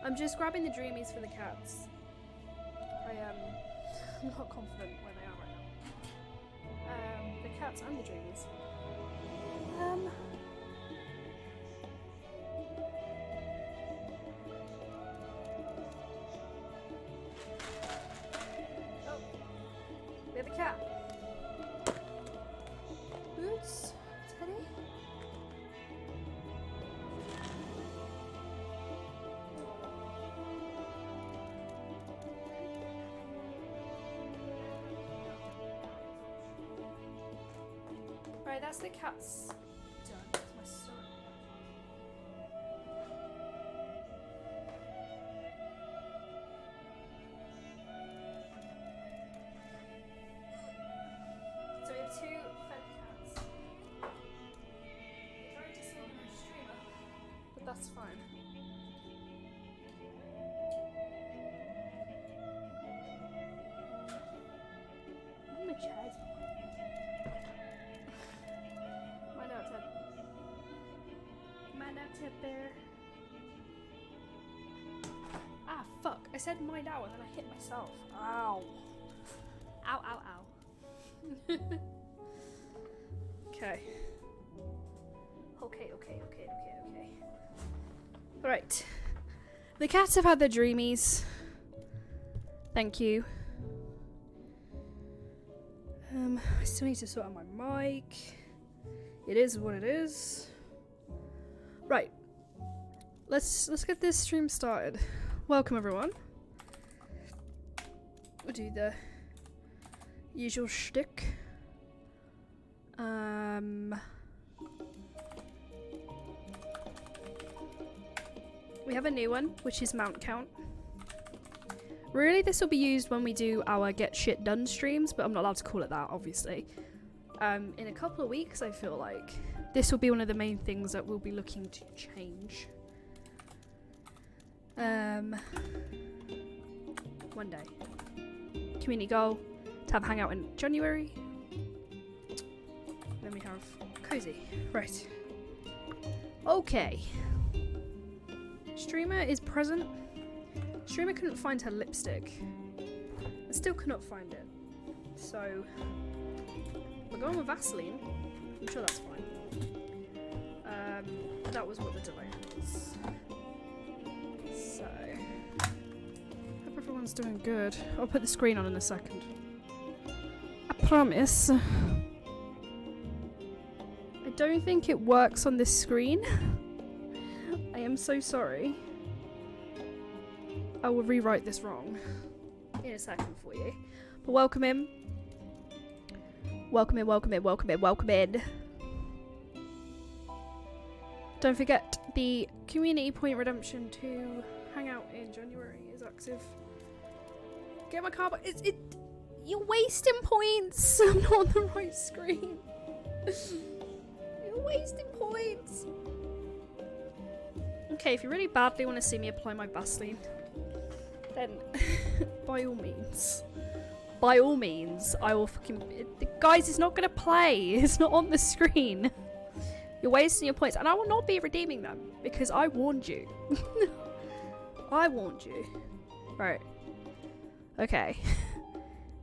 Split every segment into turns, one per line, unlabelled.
I'm just grabbing the dreamies for the cats. I'm not confident where they are right now. The cats and the dreamies. Oh, we have a cat. Boots, Teddy. Right, that's the cat's done. That's my son. So we have 2 fed cats. Very disorganized streamer, but that's fine. Oh my head. Mind out, Ted Bear. Ah, fuck. I said mind out and then I hit myself. Ow. Ow, ow, ow. Okay. Okay. Right. The cats have had their dreamies. Thank you. I still need to sort out my mic. It is what it is. Right. Let's get this stream started. Welcome everyone. We'll do the usual shtick. We have a new one, which is mount count. Really, this will be used when we do our get shit done streams, but I'm not allowed to call it that, obviously. In a couple of weeks, I feel like this will be one of the main things that we'll be looking to change. One day. Community goal to have a hangout in January. Then we have cozy. Right. Okay. Streamer is present. Streamer couldn't find her lipstick. I still cannot find it. So we're going with Vaseline. I'm sure that's fine. That was what the delay was. So hope everyone's doing good. I'll put the screen on in a second. I promise. I don't think it works on this screen. I am so sorry. I will rewrite this wrong in a second for you. But welcome in. Welcome in, welcome in, welcome in, welcome in. Don't forget the community point redemption to hang out in January is active. Get my car, but you're wasting points. I'm not on the right screen. You're wasting points. Okay, if you really badly want to see me apply my Vaseline, then by all means, I will fucking. Guys, it's not gonna play. It's not on the screen. You're wasting your points, and I will not be redeeming them because I warned you. I warned you. Right. Okay.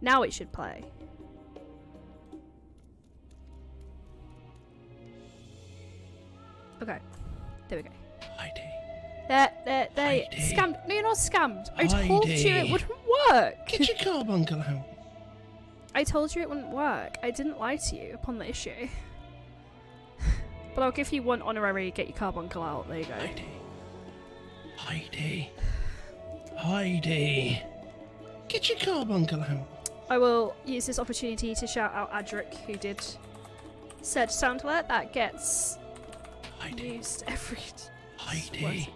Now it should play. Okay. There we go.
Heidi.
There. Scammed. No, you're not scammed. I told you it wouldn't work.
Get your carbuncle out.
I told you it wouldn't work. I didn't lie to you upon the issue. But I'll give you 1 honorary get your carbuncle out. There you go.
Heidi. Get your carbuncle out.
I will use this opportunity to shout out Adric, who did said sound alert that gets used every.
Heidi.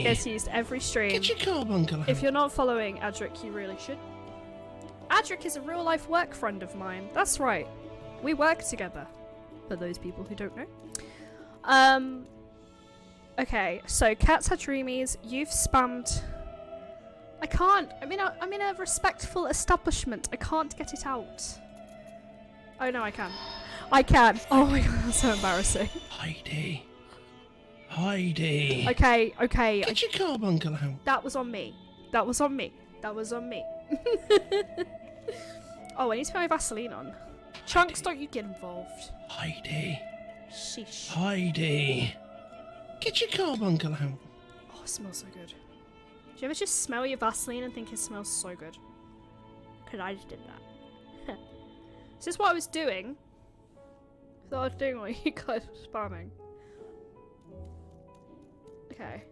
Gets used every stream.
Get your carbuncle out.
If you're not following Adric, you really should. Adric is a real life work friend of mine. That's right. We work together. For those people who don't know. Okay, so cats had dreamies. You've spammed. I can't. I'm in a respectful establishment. I can't get it out. Oh no, I can. I can. Oh my god, that's so embarrassing.
Heidi. Heidi.
Okay, okay.
Get your carbuncle out.
That was on me. That was on me. That was on me. Oh, I need to put my Vaseline on. Chunks, don't you get involved.
Heidi.
Sheesh.
Heidi. Get your carbuncle out.
Oh, it smells so good. Do you ever just smell your Vaseline and think it smells so good? Because I just did that. Is this what I was doing? I thought I was doing what you guys were spamming. Okay.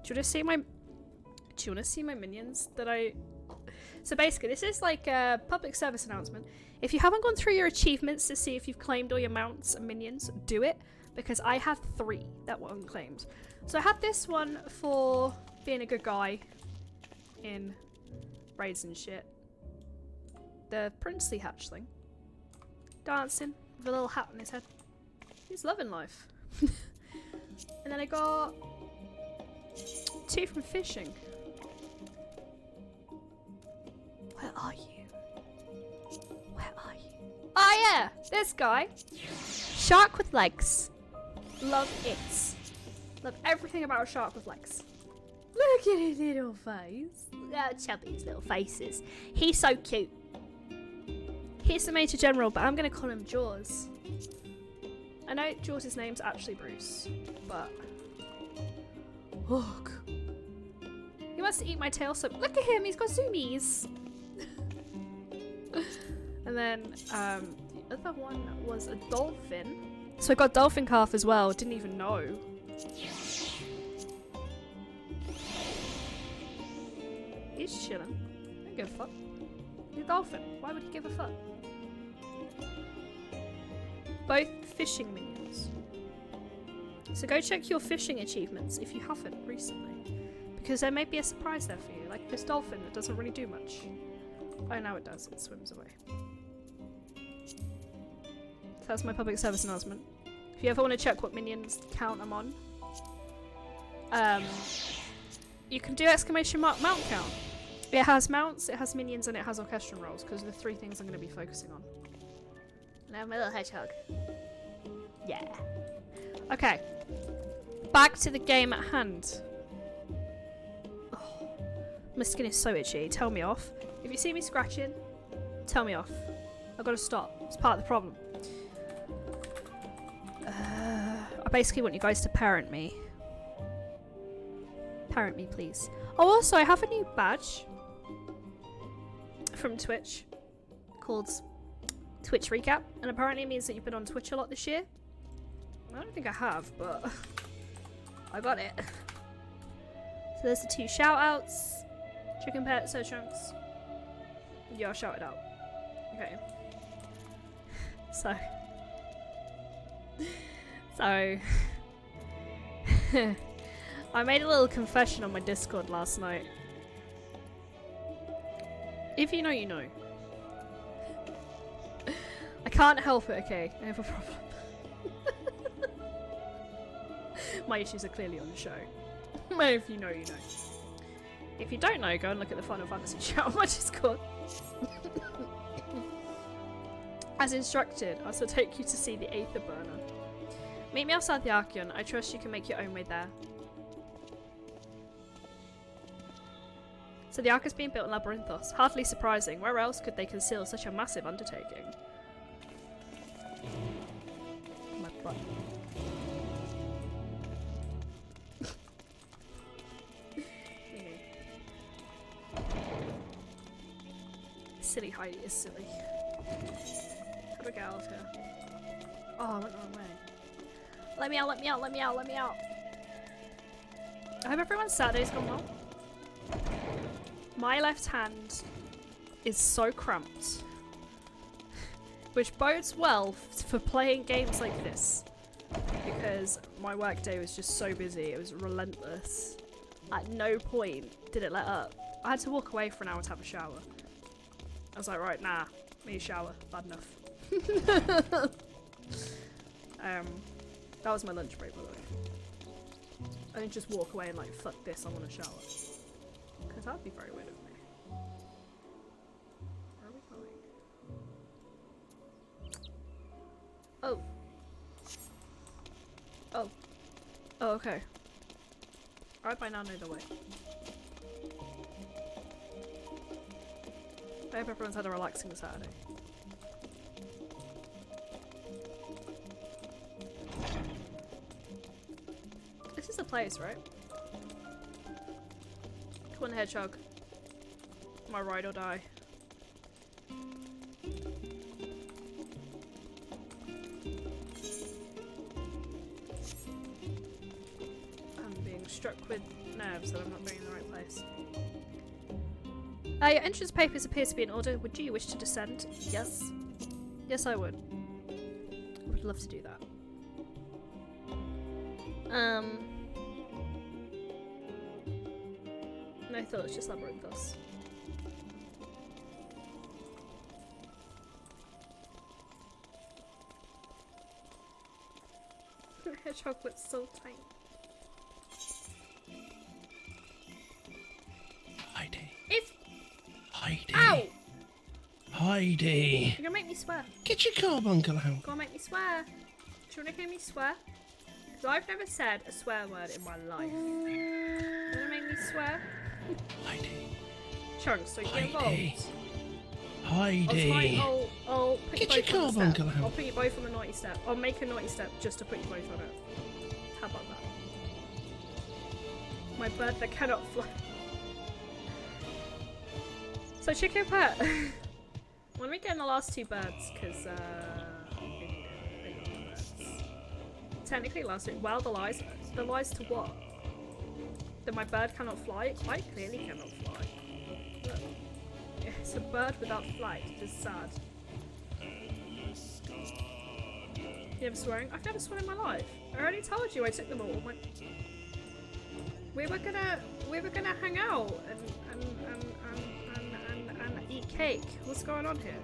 Do you want to see my... Do you want to see my minions that I... So basically, this is like a public service announcement. If you haven't gone through your achievements to see if you've claimed all your mounts and minions, do it. Because I had 3 that were unclaimed. So I had this one for being a good guy in raids and shit. The princely hatchling. Dancing with a little hat on his head. He's loving life. And then I got 2 from fishing. Where are you? Where are you? Oh yeah! This guy! Shark with legs. Love it. Love everything about a shark with legs. Look at his little face. Oh, Chubby's little faces. He's so cute. He's the Major General, but I'm going to call him Jaws. I know Jaws' name's actually Bruce, but... Look. He wants to eat my tail, so look at him, he's got zoomies. And then the other one was a dolphin. So I got dolphin calf as well, didn't even know. He's chilling. I don't give a fuck. He's a dolphin. Why would he give a fuck? Both fishing minions. So go check your fishing achievements if you haven't recently. Because there may be a surprise there for you. Like this dolphin that doesn't really do much. Oh, now it does. It swims away. So that's my public service announcement. If you ever want to check what minions count I'm on, you can do exclamation mark mount count. It has mounts, it has minions, and it has orchestral rolls, because the 3 things I'm going to be focusing on. And I have my little hedgehog. Yeah. Okay. Back to the game at hand. Oh, my skin is so itchy. Tell me off. If you see me scratching, tell me off. I've got to stop. It's part of the problem. I basically want you guys to parent me. Parent me, please. Oh, also, I have a new badge from Twitch called Twitch Recap, and apparently it means that you've been on Twitch a lot this year. I don't think I have, but I got it. So there's the 2 shout-outs. Chicken Pet, So Chunks. Yeah, I'll shout it out. Okay. So I made a little confession on my Discord last night. If you know, you know. I can't help it, okay? I have a problem. My issues are clearly on the show. If you know, you know. If you don't know, go and look at the Final Fantasy chat on my Discord. As instructed, I shall take you to see the Aether Burner. Meet me outside the Archeon. I trust you can make your own way there. So the Ark is being built in Labyrinthos. Hardly surprising. Where else could they conceal such a massive undertaking? My butt. Silly Heidi is silly. How do I get out of here? Oh, I went the wrong way. Let me out, let me out, let me out, let me out. I hope everyone's Saturday's gone well. My left hand is so cramped. Which bodes well for playing games like this. Because my work day was just so busy, it was relentless. At no point did it let up. I had to walk away for an hour to have a shower. I was like, right, nah, need a shower, bad enough. That was my lunch break, by the way. I didn't just walk away and like, fuck this, I want a shower. Because that'd be very weird of me. Where are we going? Oh. Oh. Oh, okay. I by now know the way. I hope everyone's had a relaxing Saturday. This is the place, right? Come on, hedgehog. My ride or die. I'm being struck with nerves that I'm not being in the right place. Your entrance papers appear to be in order. Would you wish to descend? Yes. Yes, I would. I would love to do that. No thoughts, just labyrinthos. Hedgehog looks so tiny.
Heidi.
If
Heidi.
Ow!
Heidi.
You're gonna make me swear.
Get your carbuncle out.
Go on, make me swear. Do you wanna hear me swear? Because I've never said a swear word in my life. You wanna make me swear?
Heidi.
Chunks, so you get
Heidi.
involved.
Heidi.
I'll put
Get
you
your
both on the step.
carbuncle out.
I'll put you both on the naughty step. I'll make a naughty step just to put you both on it. How about that? My bird that cannot fly. So chicken pet. When we get in the last two birds, because technically last week. Well, the lies to what? That my bird cannot fly? It quite clearly cannot fly. Look. It's a bird without flight. It is sad. You ever swearing? I've never sworn in my life. I already told you I took them all. We were gonna hang out and eat cake. What's going on here?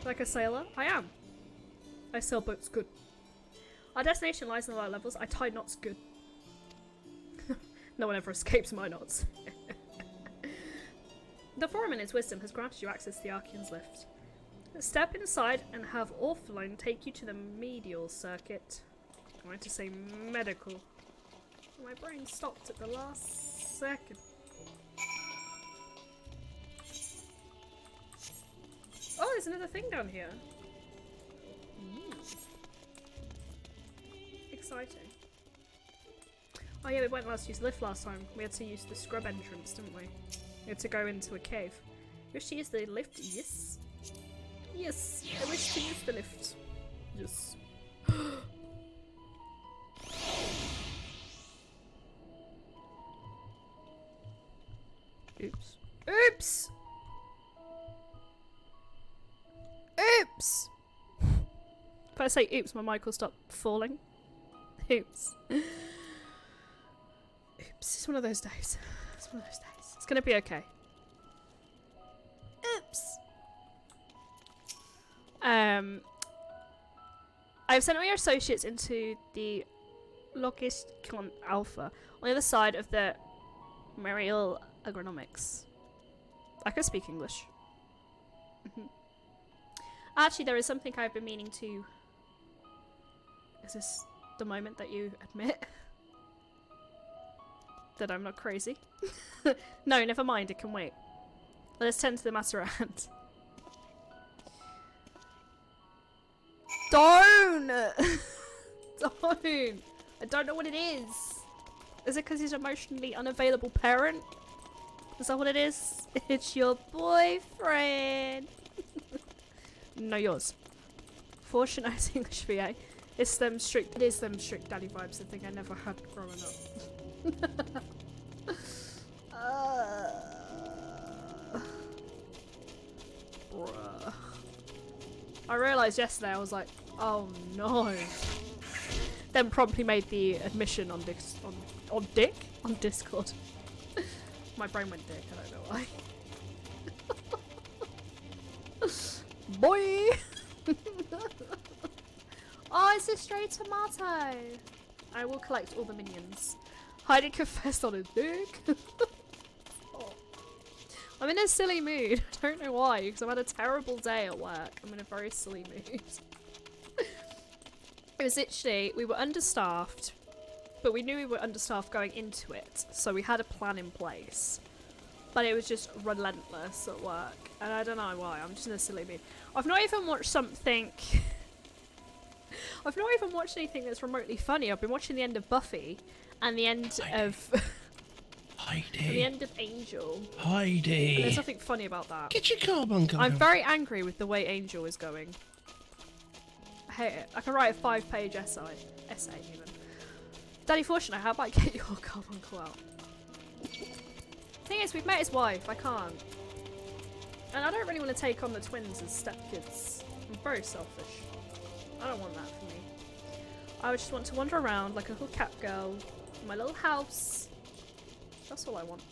Like a sailor? I am. I sail boats good. Our destination lies in the lower levels. I tie knots good. No one ever escapes my knots. The Forum in its wisdom has granted you access to the Archean's lift. Step inside and have Orphalone take you to the medial circuit. I wanted to say medical. My brain stopped at the last second. Oh, there's another thing down here. Exciting. Oh yeah, we weren't allowed to use the lift last time. We had to use the scrub entrance, didn't we? We had to go into a cave. Wish to use the lift? Yes. Yes, I wish to use the lift. Yes. Oops. Oops! Oops! If I say oops, my mic will stop falling. Oops. Oops. It's one of those days. It's one of those days. It's gonna be okay. Oops. I've sent all your associates into the Logisticon Alpha on the other side of the Mariel Agronomics. I can speak English. Actually, there is something I've been meaning to... Is this the moment that you admit that I'm not crazy? No, never mind, it can wait. Let's tend to the matter at hand. Don't! Don't! I don't know what it is. Is it because he's an emotionally unavailable parent? Is that what it is? It's your boyfriend! No, yours. Fortunate English VA. It is them strict daddy vibes, the thing I never had growing up. Bruh. I realised yesterday, I was like, oh no. Then promptly made the admission on Discord. My brain went dick, I don't know why. Boy! Oh, it's a stray tomato! I will collect all the minions. Heidi confessed on a dick. Oh. I'm in a silly mood. I don't know why, because I've had a terrible day at work. I'm in a very silly mood. It was literally, we were understaffed, but we knew we were understaffed going into it, so we had a plan in place. But it was just relentless at work, and I don't know why, I'm just in a silly mood. I've not even watched something... I've not even watched anything that's remotely funny. I've been watching the end of Buffy, and the end of...
Heidi.
and the end of Angel.
Heidi.
And there's nothing funny about that.
Get your carbuncle
I'm
out.
very angry with the way Angel is going. I hate it. I can write a 5-page essay even. Daddy Fortunate, how about I get your carbuncle out? Thing is, we've met his wife. I can't. And I don't really want to take on the twins as stepkids. I'm very selfish. I don't want that for me. I would just want to wander around like a little cat girl in my little house. That's all I want.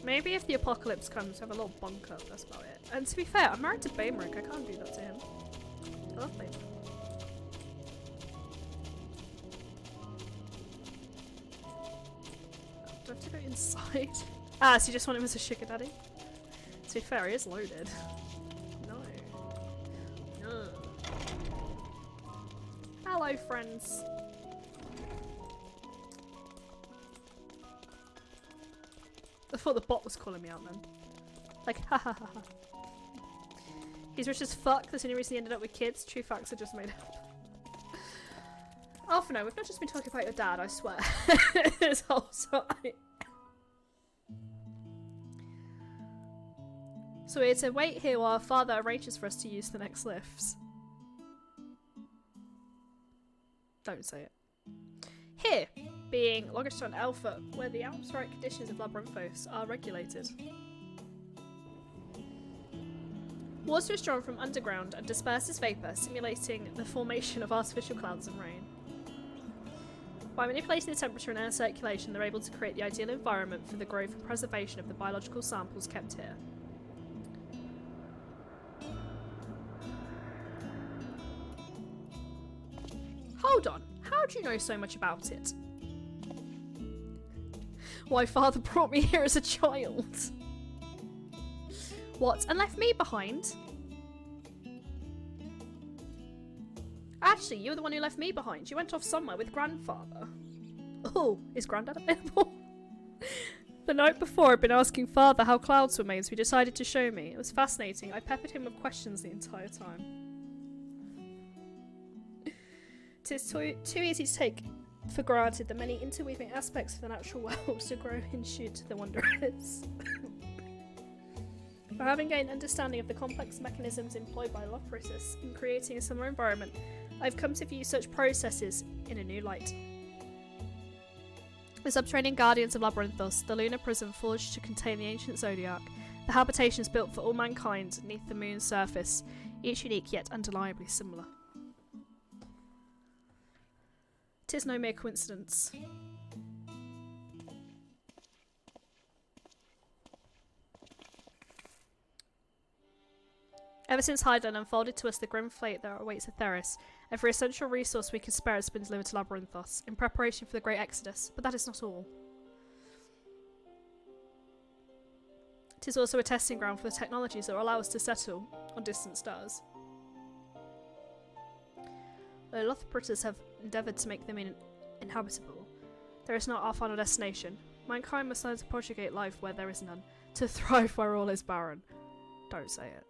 Maybe if the apocalypse comes, have a little bunker. That's about it. And to be fair, I'm married to Baemric. I can't do that to him. I love Baemric. Do I have to go inside? Ah, so you just want him as a sugar daddy? To be fair, he is loaded. No. No. Hello, friends. I thought the bot was calling me out then. Like, ha ha ha ha. He's rich as fuck. That's the only reason he ended up with kids. True facts are just made up. Oh, no, we've not just been talking about your dad, I swear. This whole time. So we had to wait here while our father arranges for us to use the next lifts. Don't say it. Here, being Logistone Alpha, where the atmospheric conditions of Labyrinthos are regulated. Water is drawn from underground and dispersed as vapour, simulating the formation of artificial clouds and rain. By manipulating the temperature and air circulation, they're able to create the ideal environment for the growth and preservation of the biological samples kept here. Hold on, how do you know so much about it? Why, father brought me here as a child. What, and left me behind? Actually, you were the one who left me behind. You went off somewhere with grandfather. Oh, is granddad available? The night before, I'd been asking father how clouds were made, so he decided to show me. It was fascinating. I peppered him with questions the entire time. It is too easy to take for granted the many interweaving aspects of the natural world to grow in shoot to the wonder it is. By having gained understanding of the complex mechanisms employed by the process in creating a similar environment, I've come to view such processes in a new light. The subterranean guardians of Labyrinthos, the lunar prison forged to contain the ancient zodiac, the habitations built for all mankind beneath the moon's surface, each unique yet undeniably similar. It is no mere coincidence. Ever since Hydaelyn unfolded to us the grim fate that awaits Atheris, every essential resource we could spare has been delivered to Labyrinthos, in preparation for the Great Exodus, but that is not all. It is also a testing ground for the technologies that will allow us to settle on distant stars. The Lothbriters have endeavoured to make them inhabitable. There is not our final destination. Mankind must learn to propagate life where there is none, to thrive where all is barren. Don't say it.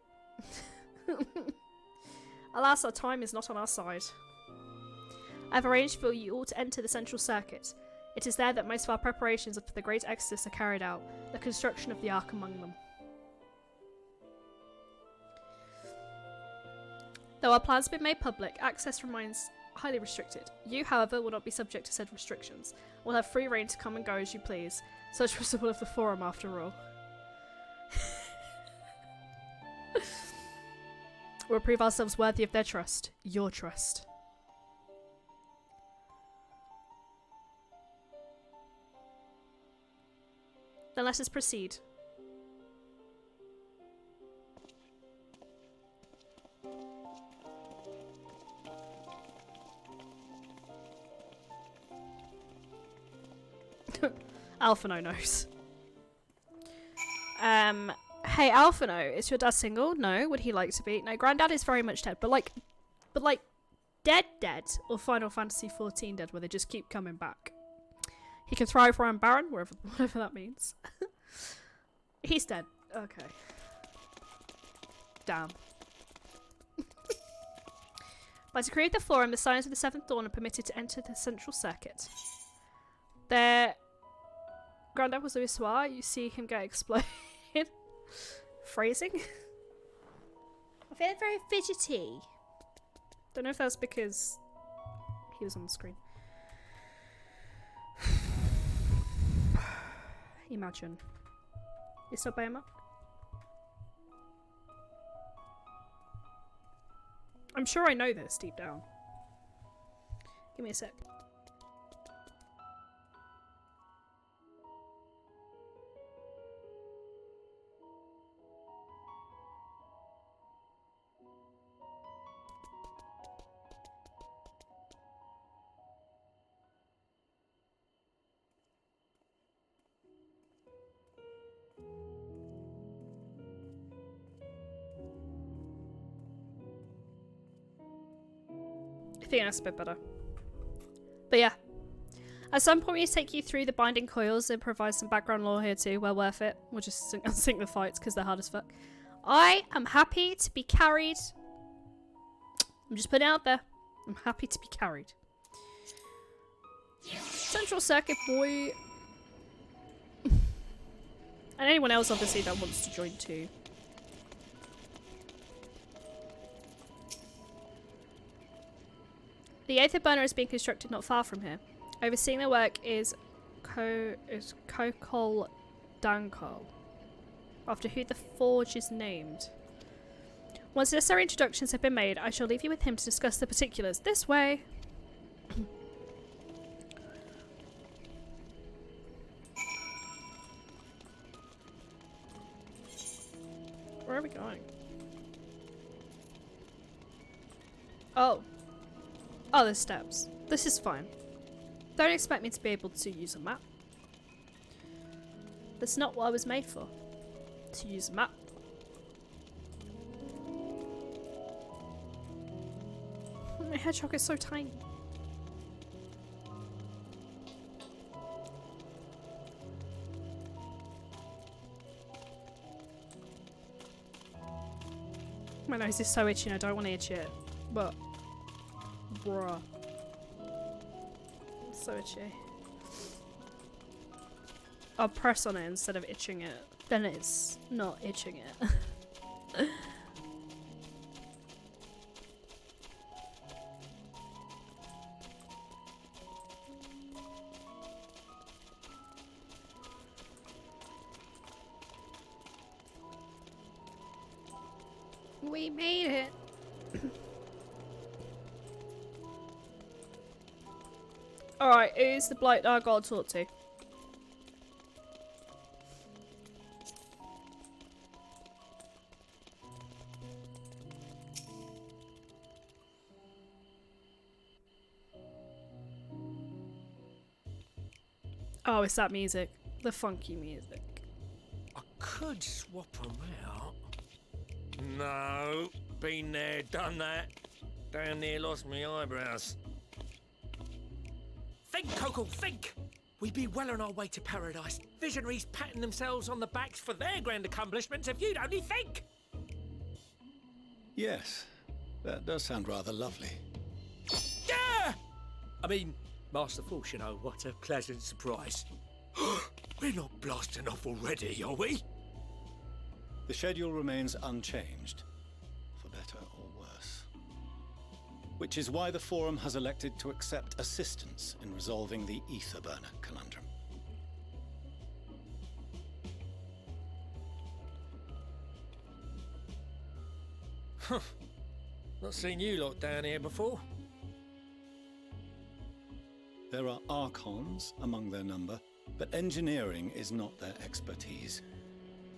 Alas, our time is not on our side. I have arranged for you all to enter the central circuit. It is there that most of our preparations for the Great Exodus are carried out, the construction of the Ark among them. Though our plans have been made public, access remains highly restricted. You, however, will not be subject to said restrictions. We'll have free reign to come and go as you please. Such was the will of the Forum, after all. We'll prove ourselves worthy of their trust. Your trust. Then let us proceed. Alphino knows. Hey Alphino, is your dad single? No. Would he like to be? No, Granddad is very much dead, but like, But like, dead, or Final Fantasy 14 dead, where they just keep coming back. He can thrive around Baron, whatever that means. He's dead. Okay. Damn. By decree of the Forum, the Scions of the Seventh Dawn are permitted to enter the Central Circuit. Their Grand Apple's Louis Soir, you see him get exploded. Phrasing? I feel very fidgety. Don't know if that's because he was on the screen. Imagine. It's not Bayama. I'm sure I know this deep down. Give me a sec. I think that's a bit better. But yeah. At some point we take you through the binding coils and provide some background lore here too. Well worth it. We'll just sync the fights because they're hard as fuck. I am happy to be carried. I'm just putting it out there. I'm happy to be carried. Central Circuit boy. And anyone else obviously that wants to join too. The Aether Burner is being constructed not far from here. Overseeing the work is Kokol Danko, after who the forge is named. Once necessary introductions have been made, I shall leave you with him to discuss the particulars. This way! Where are we going? Oh. Oh, there's steps. This is fine. Don't expect me to be able to use a map. That's not what I was made for. To use a map. My hedgehog is so tiny. My nose is so itchy and I don't want to itch it. But... bruh. It's so itchy. I'll press on it instead of itching it. Then it's not itching it. We made it. Alright, who's the bloke that I gotta talk to? Oh, it's that music. The funky music.
I could swap them out. No, been there, done that. Down there, lost me eyebrows. Think, Coco, think! We'd be well on our way to paradise. Visionaries patting themselves on the backs for their grand accomplishments if you'd only think!
Yes, that does sound rather lovely.
Yeah! I mean, Master Force, you know, what a pleasant surprise. We're not blasting off already, are we?
The schedule remains unchanged, for better or worse. Which is why the Forum has elected to accept assistance in resolving the Aether Burner conundrum.
Huh. Not seen you lot down here before.
There are Archons among their number, but engineering is not their expertise.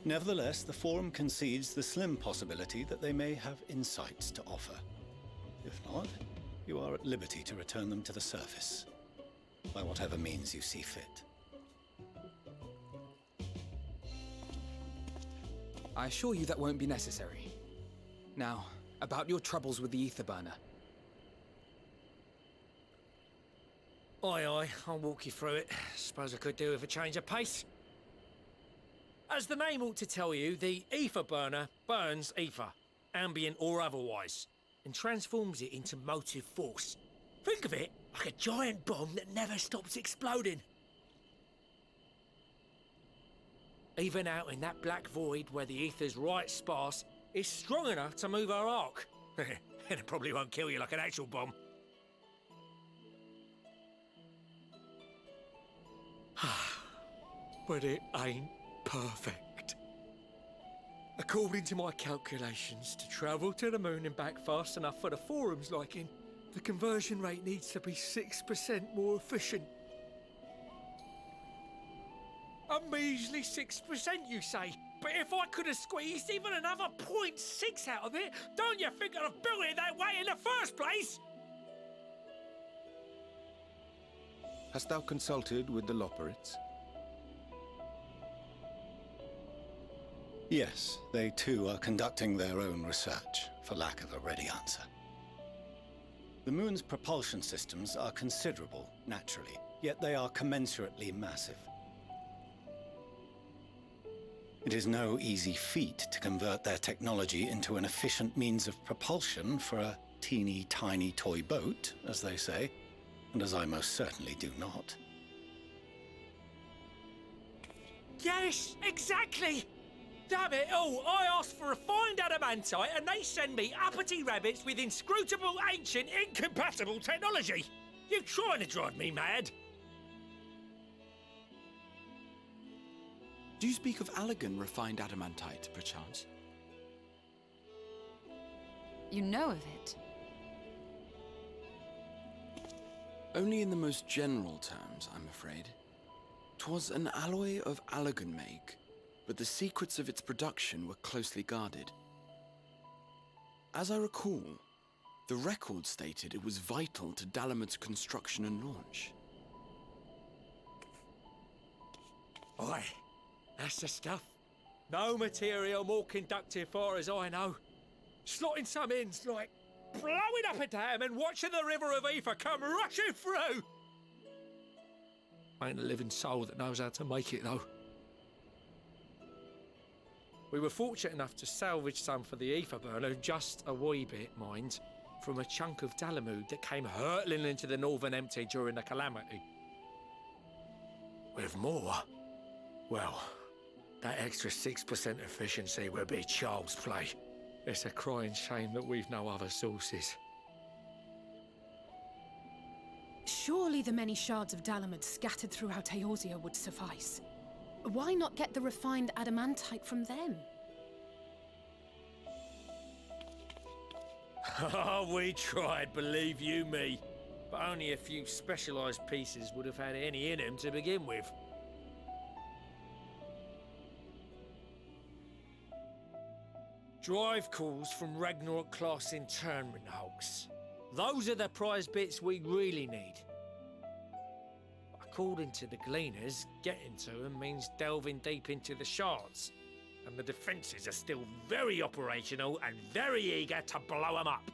Nevertheless, the Forum concedes the slim possibility that they may have insights to offer. If not, you are at liberty to return them to the surface, by whatever means you see fit.
I assure you that won't be necessary. Now, about your troubles with the Aether Burner.
Aye, I'll walk you through it. Suppose I could do with a change of pace. As the name ought to tell you, the ether burner burns ether, ambient or otherwise, and transforms it into motive force. Think of it like a giant bomb that never stops exploding. Even out in that black void where the ether's right sparse, it's strong enough to move our arc. And it probably won't kill you like an actual bomb. But it ain't perfect. According to my calculations, to travel to the moon and back fast enough for the forum's liking, the conversion rate needs to be 6% more efficient. A measly 6%, you say? But if I could have squeezed even another 0.6 out of it, don't you think I'd have built it that way in the first place?
Hast thou consulted with the Loperites?
Yes, they too are conducting their own research, for lack of a ready answer. The moon's propulsion systems are considerable, naturally, yet they are commensurately massive. It is no easy feat to convert their technology into an efficient means of propulsion for a teeny tiny toy boat, as they say, and as I most certainly do not.
Yes, exactly! Damn it all, I asked for refined adamantite and they send me uppity rabbits with inscrutable, ancient, incompatible technology! You're trying to drive me mad!
Do you speak of Allegan refined adamantite, perchance?
You know of it?
Only in the most general terms, I'm afraid. 'Twas an alloy of Allegan make, but the secrets of its production were closely guarded. As I recall, the record stated it was vital to Dalamud's construction and launch.
Aye, that's the stuff. No material more conductive far as I know. Slotting some in's like blowing up a dam and watching the river of ether come rushing through. Ain't a living soul that knows how to make it though. We were fortunate enough to salvage some for the ether burner, just a wee bit, mind, from a chunk of Dalamud that came hurtling into the northern empty during the calamity. With more, well, that extra 6% efficiency would be child's play. It's a crying shame that we've no other sources.
Surely the many shards of Dalamud scattered throughout Eorzea would suffice. Why not get the refined adamantite from them?
Oh, we tried, believe you me. But only a few specialised pieces would have had any in them to begin with. Drive calls from Ragnarok-class internment hulks. Those are the prize bits we really need. According to the Gleaners, getting to them means delving deep into the shards. And the defences are still very operational and very eager to blow them up.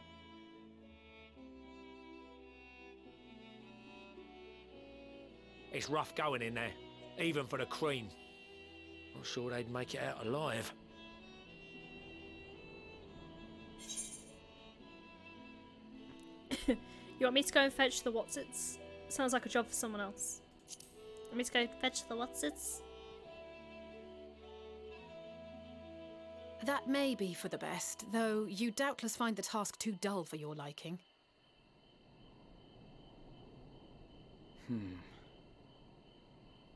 It's rough going in there, even for the cream. Not sure they'd make it out alive.
You want me to go and fetch the Watsits? Sounds like a job for someone else. Want me to go fetch the Watsits?
That may be for the best, though you doubtless find the task too dull for your liking.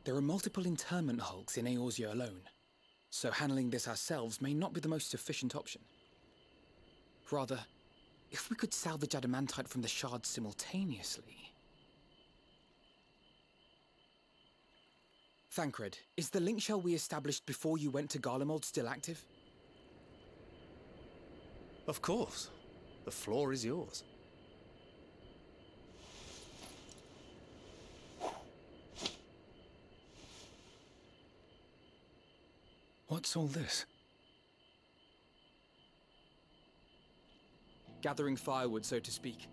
There are multiple internment hulks in Eorzea alone, so handling this ourselves may not be the most efficient option. Rather, if we could salvage adamantite from the shards simultaneously... Thancred, is the link shell we established before you went to Garlemald still active?
Of course. The floor is yours.
What's all this?
Gathering firewood, so to speak.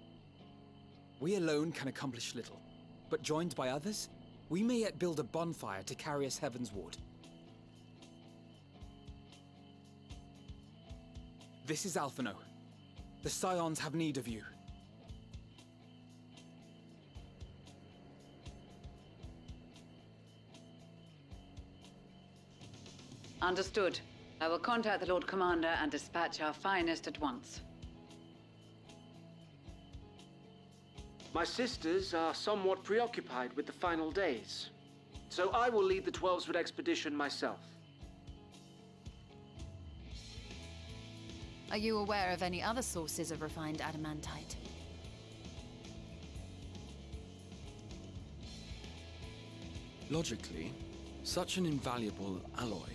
We alone can accomplish little, but joined by others, we may yet build a bonfire to carry us heavenward. This is Alphino. The Scions have need of you.
Understood. I will contact the Lord Commander and dispatch our finest at once.
My sisters are somewhat preoccupied with the final days, so I will lead the 12-foot expedition myself.
Are you aware of any other sources of refined adamantite?
Logically, such an invaluable alloy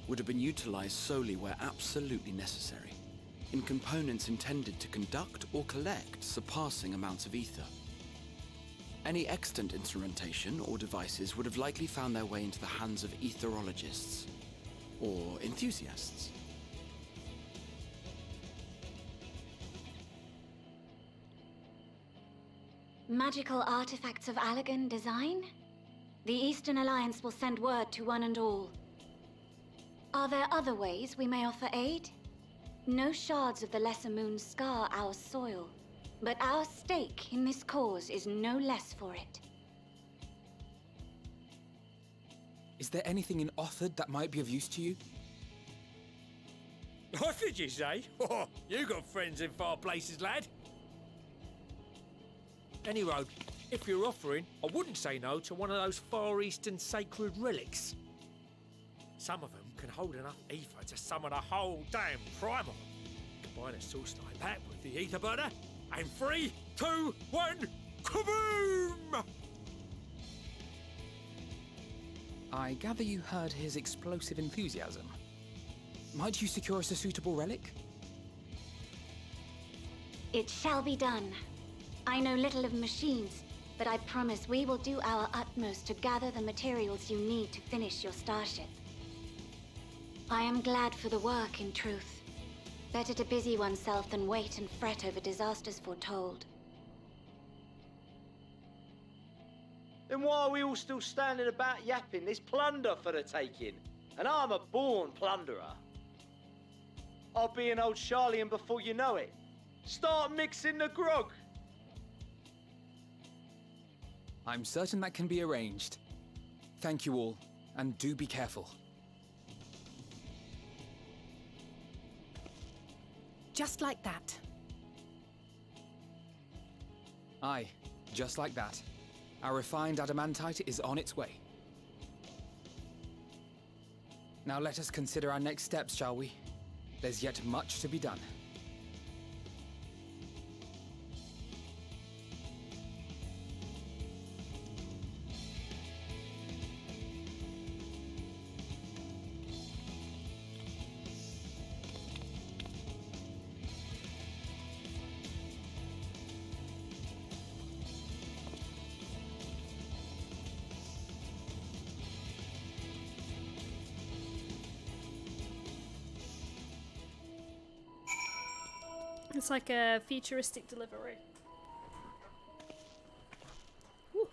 would have been utilized solely where absolutely necessary, in components intended to conduct or collect surpassing amounts of ether. Any extant instrumentation or devices would have likely found their way into the hands of etherologists, or enthusiasts.
Magical artifacts of Allagan design? The Eastern Alliance will send word to one and all. Are there other ways we may offer aid? No shards of the Lesser Moon scar our soil, but our stake in this cause is no less for it.
Is there anything in Othard that might be of use to you?
What did you say? Oh, you got friends in far places, lad. Any road, if you're offering, I wouldn't say no to one of those Far Eastern sacred relics. Some of them can hold enough ether to summon a whole damn primal. Combine a source like that with the ether burner, and 3, 2, 1, kaboom!
I gather you heard his explosive enthusiasm. Might you secure us a suitable relic?
It shall be done. I know little of machines, but I promise we will do our utmost to gather the materials you need to finish your starship. I am glad for the work, in truth. Better to busy oneself than wait and fret over disasters foretold.
Then why are we all still standing about yapping? There's plunder for the taking, and I'm a born plunderer. I'll be an old Charlian before you know it. Start mixing the grog.
I'm certain that can be arranged. Thank you all, and do be careful.
Just like that.
Aye, just like that. Our refined adamantite is on its way. Now let us consider our next steps, shall we? There's yet much to be done.
It's like a futuristic delivery. Whew.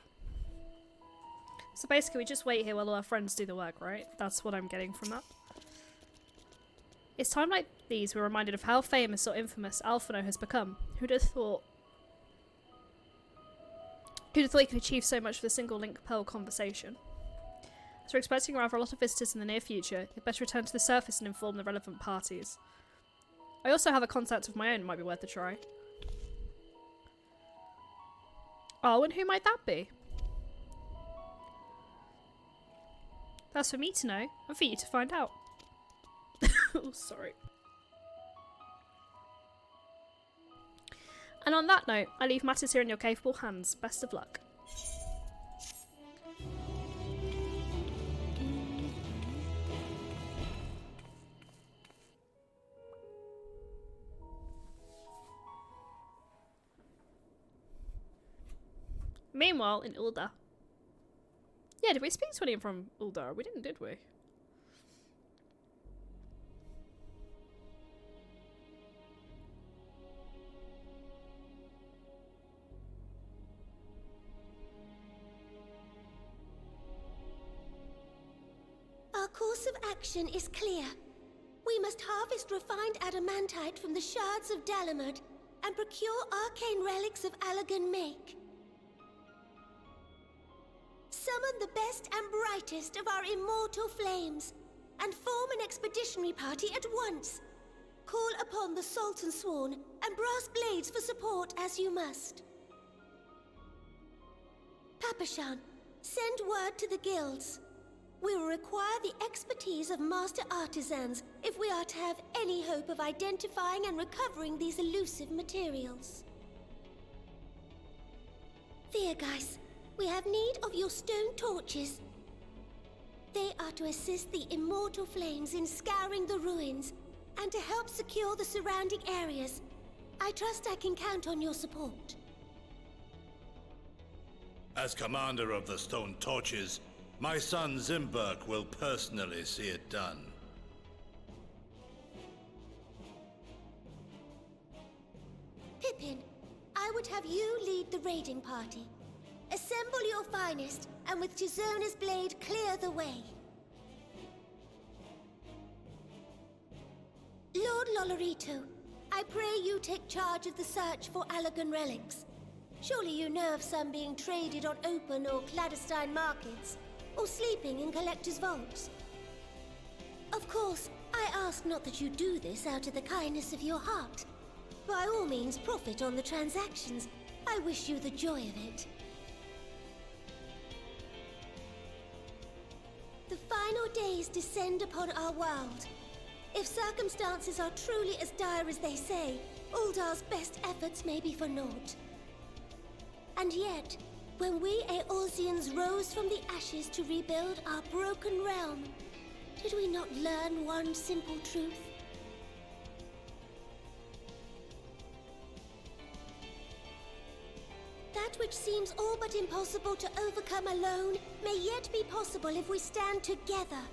So basically we just wait here while all our friends do the work, right? That's what I'm getting from that. It's time like these we're reminded of how famous or infamous Alphino has become. Who'd have thought? Who'd have thought he could achieve so much with a single link pearl conversation? So we're expecting rather a lot of visitors in the near future. You'd better return to the surface and inform the relevant parties. I also have a contact of my own, might be worth a try. Oh, and who might that be? That's for me to know, and for you to find out. Oh, sorry. And on that note, I leave matters here in your capable hands. Best of luck. Meanwhile, in Ulda. Yeah, did we speak to anyone from Ulda? We didn't, did we?
course of action is clear. We must harvest refined adamantite from the shards of Dalamud and procure arcane relics of Allagan make. Summon the best and brightest of our immortal flames and form an expeditionary party at once. Call upon the Sultan Sworn and Brass Blades for support as you must. Papashan, send word to the guilds. We will require the expertise of master artisans if we are to have any hope of identifying and recovering these elusive materials. Thiergeist, we have need of your stone torches. They are to assist the immortal flames in scouring the ruins and to help secure the surrounding areas. I trust I can count on your support.
As commander of the Stone Torches, my son Zimberk will personally see it done.
Pippin, I would have you lead the raiding party. Assemble your finest, and with Tizona's blade clear the way. Lord Lolorito, I pray you take charge of the search for Allagan relics. Surely you know of some being traded on open or clandestine markets, or sleeping in collectors' vaults. Of course, I ask not that you do this out of the kindness of your heart. By all means, profit on the transactions. I wish you the joy of it. The final days descend upon our world. If circumstances are truly as dire as they say, Uldar's best efforts may be for naught. And yet, when we Eorzeans rose from the ashes to rebuild our broken realm, did we not learn one simple truth? That which seems all but impossible to overcome alone may yet be possible if we stand together.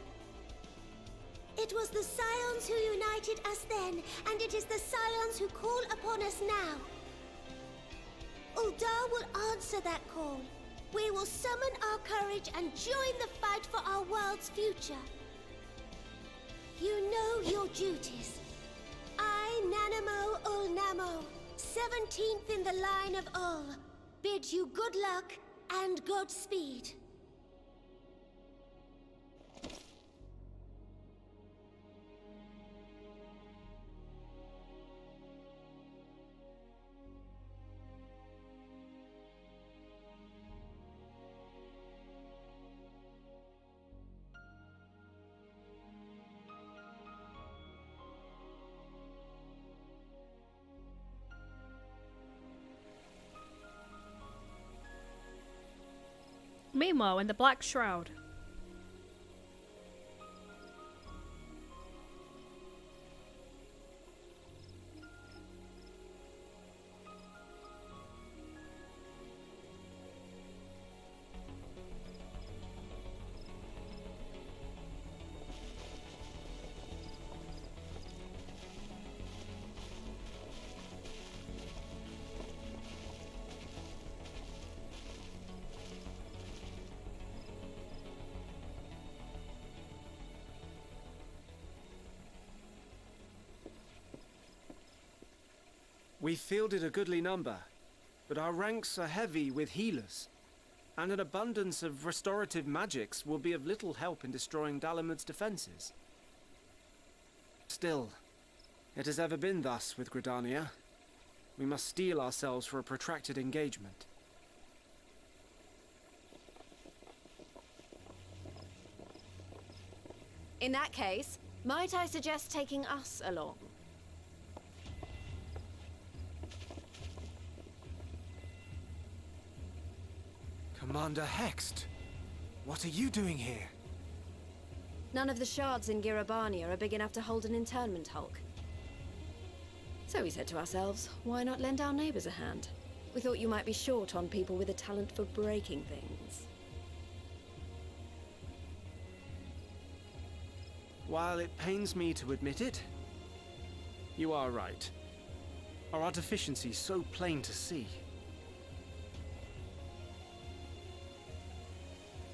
It was the Scions who united us then, and it is the Scions who call upon us now. Uldar will answer that call. We will summon our courage and join the fight for our world's future. You know your duties. I, Nanamo Ulnamo, 17th in the line of Ul, bid you good luck and Godspeed.
Meanwhile, in the Black Shroud.
We fielded a goodly number, but our ranks are heavy with healers, and an abundance of restorative magics will be of little help in destroying Dalamud's defenses. Still, it has ever been thus with Gridania. We must steel ourselves for a protracted engagement.
In that case, might I suggest taking us along?
Commander Hext, what are you doing here?
None of the shards in Girabania are big enough to hold an internment hulk. So we said to ourselves, why not lend our neighbors a hand? We thought you might be short on people with a talent for breaking things.
While it pains me to admit it, you are right. Our deficiency so plain to see.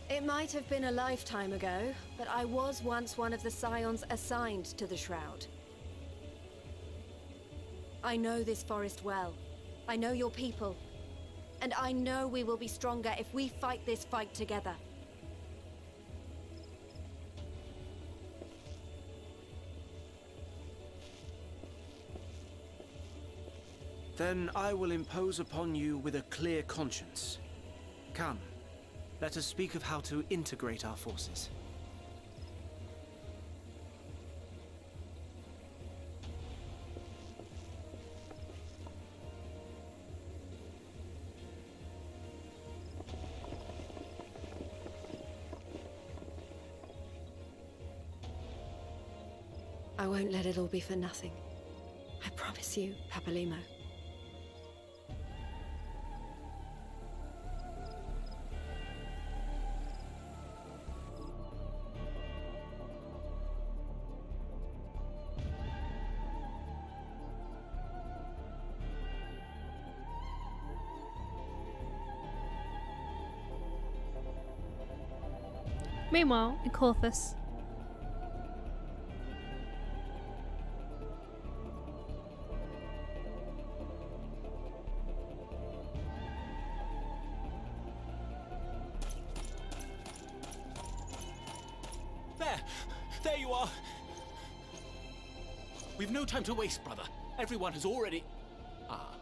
It might have been a lifetime ago, but I was once one of the scions assigned to the Shroud. I know this forest well. I know your people. And I know we will be stronger if we fight this fight together.
Then I will impose upon you with a clear conscience. Come, let us speak of how to integrate our forces.
I won't let it all be for nothing. I promise you, Papalimo.
Meanwhile, in Corthus.
There you are! We've no time to waste, brother. Everyone has already... Ah.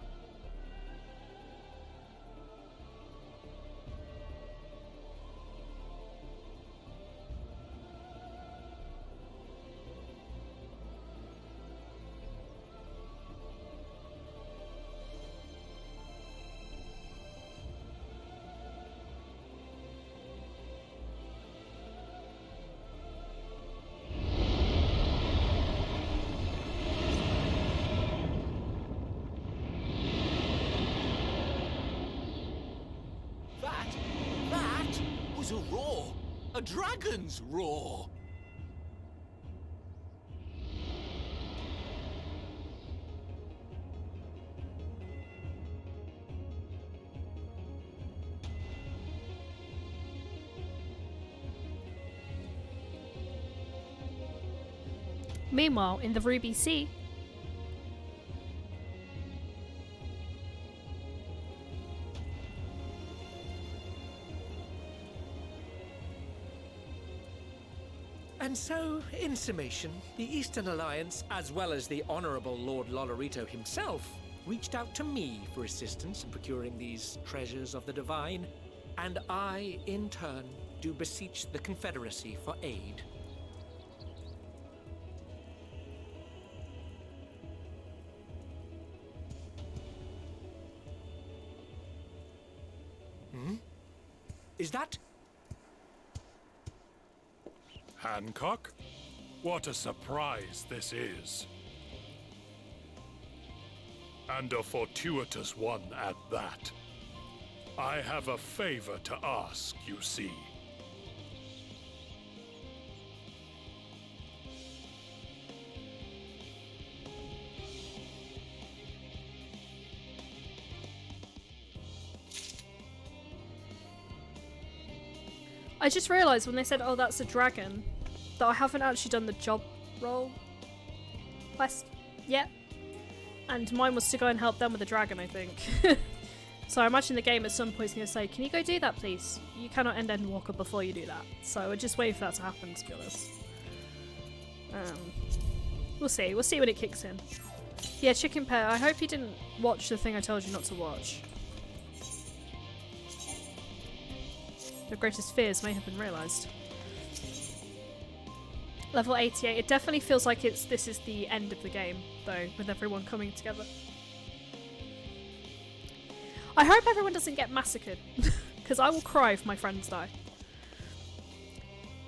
That was a roar! A dragon's roar!
Meanwhile, in the Ruby Sea.
And so, in summation, the Eastern Alliance, as well as the Honourable Lord Lolorito himself, reached out to me for assistance in procuring these treasures of the divine, and I, in turn, do beseech the Confederacy for aid. Is that...
Hancock? What a surprise this is. And a fortuitous one at that. I have a favor to ask, you see.
I just realised when they said, oh, that's a dragon, that I haven't actually done the job role quest yet. And mine was to go and help them with the dragon, I think. So I imagine the game at some point is going to say, can you go do that, please? You cannot end Endwalker before you do that. So we're just waiting for that to happen, to be honest. We'll see. We'll see when it kicks in. Yeah, Chicken Pear, I hope you didn't watch the thing I told you not to watch. Your greatest fears may have been realised. Level 88. It definitely feels like this is the end of the game, though, with everyone coming together. I hope everyone doesn't get massacred, because I will cry if my friends die.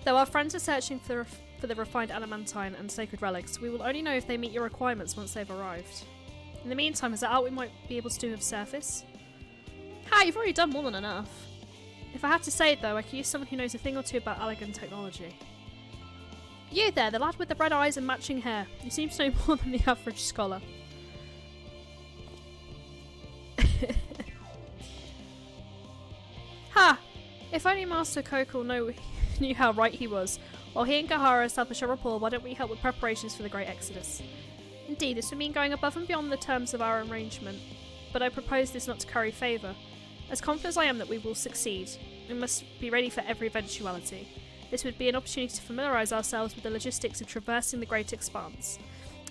Though our friends are searching for the refined adamantine and sacred relics, we will only know if they meet your requirements once they've arrived. In the meantime, is there out we might be able to do with surface? Ha! You've already done more than enough. If I have to say it though, I could use someone who knows a thing or two about Allegan technology. You there, the lad with the red eyes and matching hair. You seem to know more than the average scholar. Ha! If only Master Kokol knew how right he was. While he and Gahara establish a rapport, why don't we help with preparations for the Great Exodus? Indeed, this would mean going above and beyond the terms of our arrangement, but I propose this not to curry favour. As confident as I am that we will succeed, we must be ready for every eventuality. This would be an opportunity to familiarise ourselves with the logistics of traversing the Great Expanse.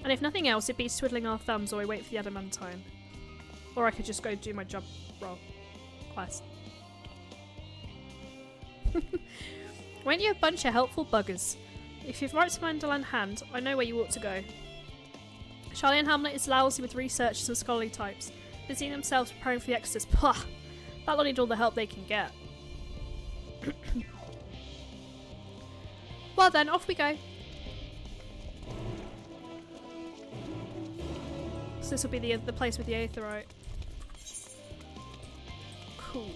And if nothing else, it beats twiddling our thumbs while we wait for the adamantine. Or I could just go do my job role. Quest. Weren't you a bunch of helpful buggers? If you've right to Mandela in hand, I know where you ought to go. Charlie and Hamlet is lousy with researchers and scholarly types, busying themselves preparing for the Exodus. Pah! That'll need all the help they can get. Well then, off we go. So this will be the place with the aetheryte. Cool.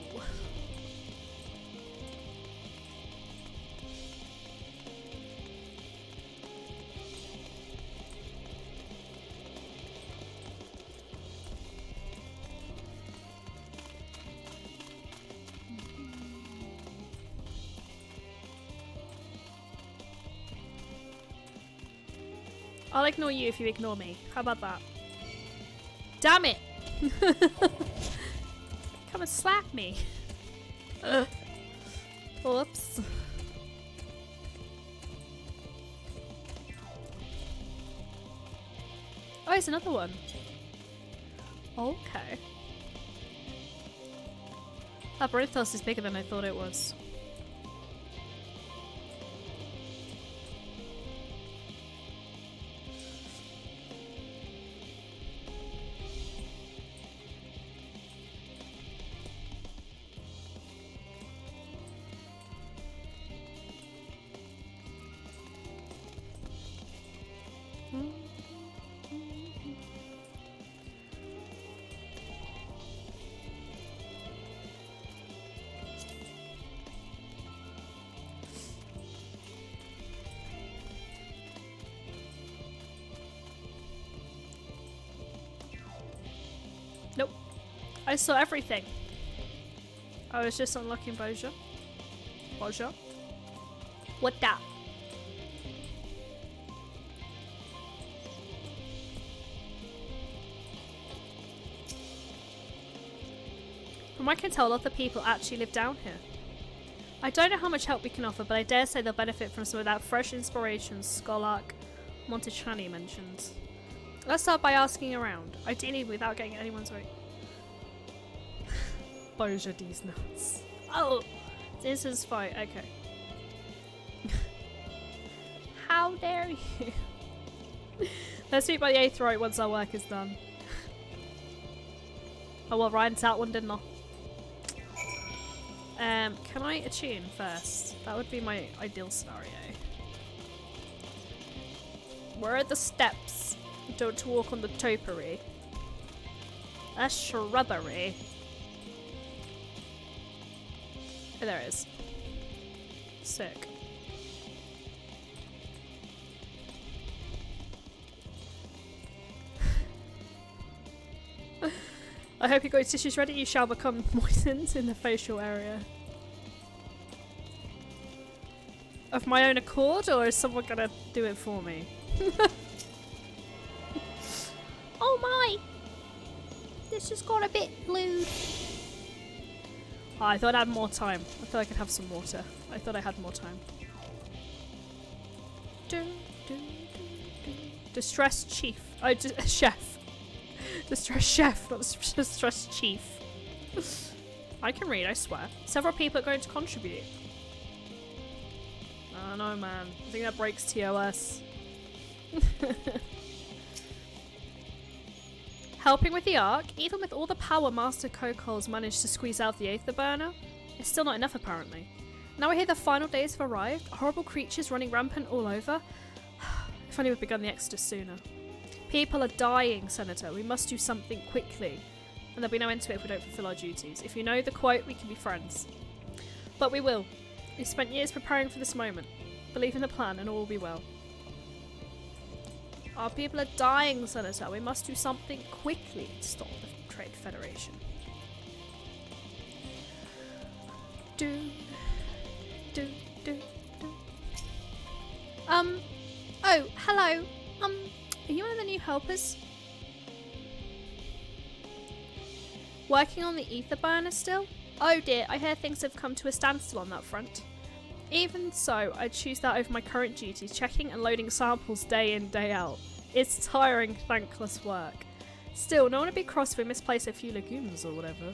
I'll ignore you if you ignore me. How about that? Damn it! Come and slap me. Whoops. Oh, it's another one. Okay. Labyrinthos is bigger than I thought it was. Nope. I saw everything. I was just unlocking Boja. Boja? What that? From what I can tell, a lot of the people actually live down here. I don't know how much help we can offer, but I dare say they'll benefit from some of that fresh inspiration Scholark Montechani mentioned. Let's start by asking around, ideally without getting anyone's way. Boja these nuts. Oh! This is fine, okay. How dare you? Let's meet by the aetheryte once our work is done. Oh well, Ryan's out one, didn't I? Can I attune first? That would be my ideal scenario. Where are the steps? Don't walk on the topiary. That's shrubbery. Oh, there it is. Sick. I hope you got your tissues ready. You shall become moistened in the facial area. Of my own accord, or is someone gonna do it for me?
Oh my! This just got a bit lewd.
Oh, I thought I had more time. I thought I could have some water. I thought I had more time. Distressed chief. Oh, chef. Distressed chef, not distressed chief. I can read, I swear. Several people are going to contribute. Oh no, man. I think that breaks TOS. Helping with the Ark, even with all the power Master Kokol's managed to squeeze out the Aether Burner, it's still not enough apparently. Now I hear the final days have arrived, horrible creatures running rampant all over. If only we'd begun the Exodus sooner. People are dying, Senator. We must do something quickly. And there'll be no end to it if we don't fulfill our duties. If you know the quote, we can be friends. But we will. We've spent years preparing for this moment. Believe in the plan and all will be well. Our people are dying, Senator. We must do something quickly to stop the Trade Federation. do, do, do, do. Oh, hello. Are you one of the new helpers? Working on the ether burner still? Oh dear, I hear things have come to a standstill on that front. Even so, I'd choose that over my current duties, checking and loading samples day in, day out. It's tiring, thankless work. Still, no one would be cross if we misplace a few legumes or whatever.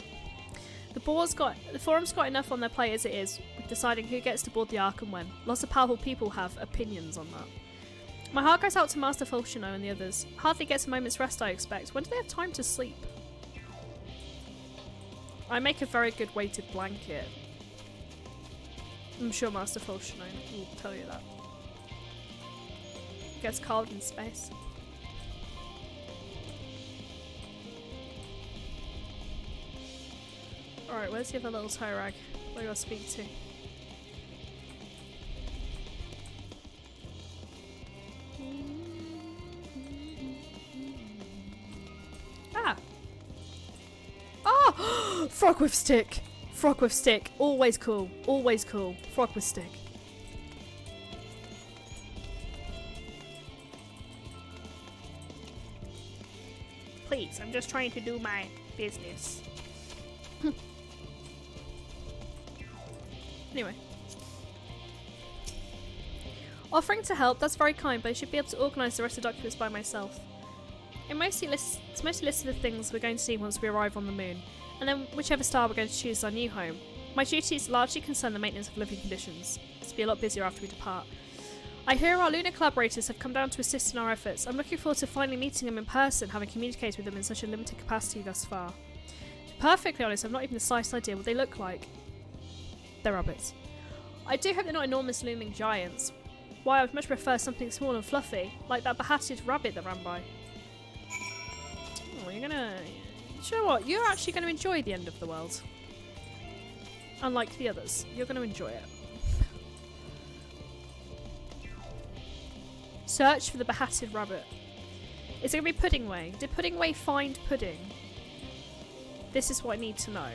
The forum's got enough on their plate as it is, with deciding who gets to board the Ark and when. Lots of powerful people have opinions on that. My heart goes out to Master Fulchino and the others. Hardly gets a moment's rest, I expect. When do they have time to sleep? I make a very good weighted blanket. I'm sure Master Fulchino will tell you that. It gets cold in space. Alright, where's the other little toe rag? Where do I speak to? Ah! Oh! Frog with stick! Frog with stick. Always cool. Always cool. Frog with stick. Please, I'm just trying to do my business. Anyway. Offering to help, that's very kind, but I should be able to organise the rest of the documents by myself. It's mostly listed the things we're going to see once we arrive on the moon, and then whichever star we're going to choose as our new home. My duties largely concern the maintenance of living conditions. It's to be a lot busier after we depart. I hear our lunar collaborators have come down to assist in our efforts. I'm looking forward to finally meeting them in person, having communicated with them in such a limited capacity thus far. To be perfectly honest, I've not even the slightest idea what they look like. They're rabbits. I do hope they're not enormous looming giants. Why, I would much prefer something small and fluffy, like that behatted rabbit that ran by. Oh, you're gonna... You know what? You're actually going to enjoy the end of the world. Unlike the others. You're going to enjoy it. Search for the behatted rabbit. Is it going to be Pudding Way? Did Pudding Way find pudding? This is what I need to know.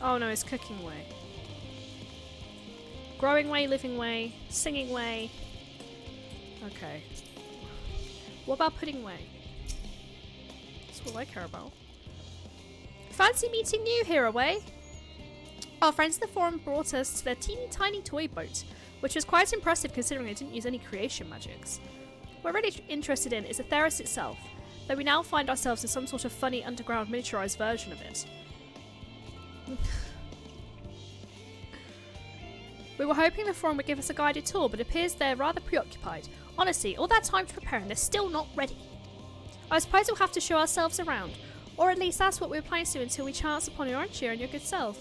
Oh no, it's Cooking Way. Growing Way, Living Way, Singing Way. Okay. What about Pudding Way? That's all I care about. Fancy meeting you, Hero Way? Our friends at the forum brought us to their teeny tiny toy boat, which was quite impressive considering they didn't use any creation magics. What we're really interested in is the Theris itself, though we now find ourselves in some sort of funny underground miniaturized version of it. We were hoping the forum would give us a guided tour, but it appears they're rather preoccupied. Honestly, all that time to prepare and they're still not ready. I suppose we'll have to show ourselves around, or at least that's what we're planning to do until we chance upon your own cheer and your good self.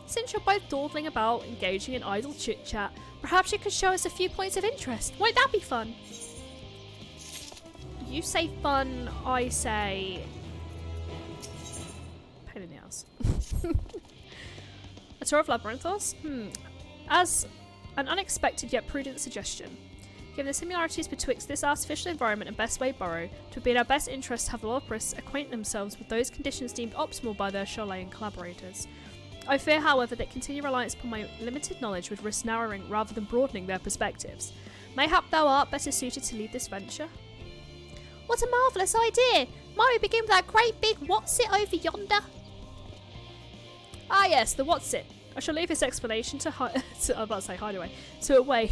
Since you're both dawdling about, engaging in idle chit-chat, perhaps you could show us a few points of interest. Won't that be fun? You say fun, I say... pain in the ass. A tour of Labyrinthos? As an unexpected yet prudent suggestion. Given the similarities betwixt this artificial environment and Bestway Burrow, it would be in our best interest to have the Loporis acquaint themselves with those conditions deemed optimal by their Chilean collaborators. I fear, however, that continued reliance upon my limited knowledge would risk narrowing rather than broadening their perspectives. Mayhap thou art better suited to lead this venture? What a marvellous idea! Might we begin with that great big what's-it over yonder? Ah yes, the what's-it. I shall leave this explanation to I'm about to say hideaway. To away.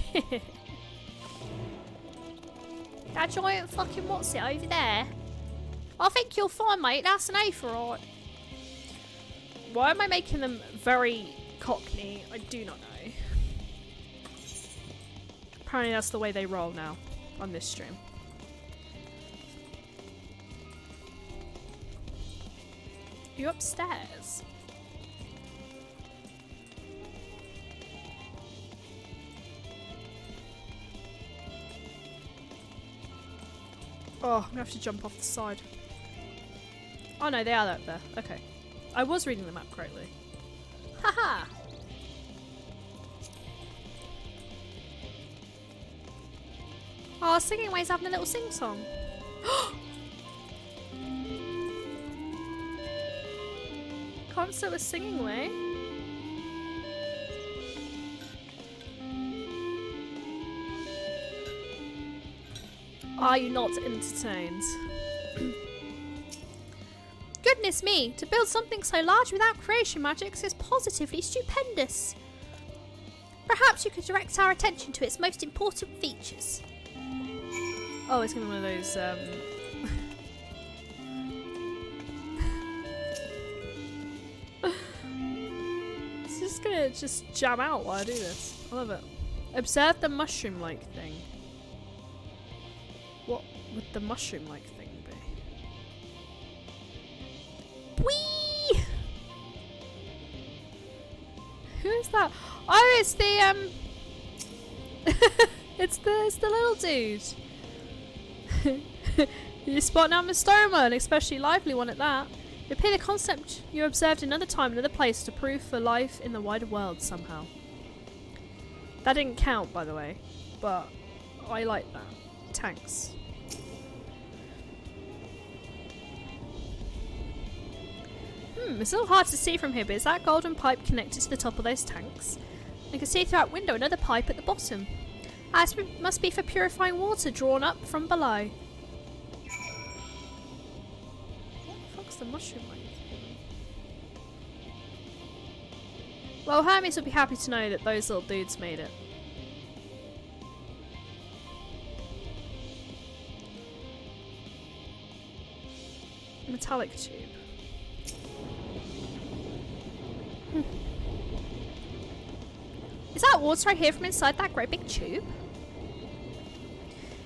That giant fucking what's-it over there? I think you'll find, mate, that's an A for alright. Why am I making them very cockney? I do not know. Apparently that's the way they roll now on this stream. You upstairs? Oh, I'm gonna have to jump off the side. Oh no, they are up there. Okay. I was reading the map correctly. Haha! Oh, Singing Way's having a little sing-song. Can't dancer was singing away. Are you not entertained? Goodness me, to build something so large without creation magics is positively stupendous. Perhaps you could direct our attention to its most important features. Oh, it's gonna be one of those, It's just gonna jam out while I do this. I love it. Observe the mushroom-like thing. What would the mushroom-like thing be? Whee! Who is that? Oh, it's the it's the little dude. You spot an amistoma, an especially lively one at that. It appear the concept you observed another time, another place to prove for life in the wider world somehow. That didn't count, by the way, but I like that. Tanks. It's a little hard to see from here, but is that golden pipe connected to the top of those tanks? I can see through that window another pipe at the bottom. As must be for purifying water drawn up from below. What the fuck's the mushroom like? Well, Hermes will be happy to know that those little dudes made it. Metallic tube. Is that water I hear from inside that great big tube?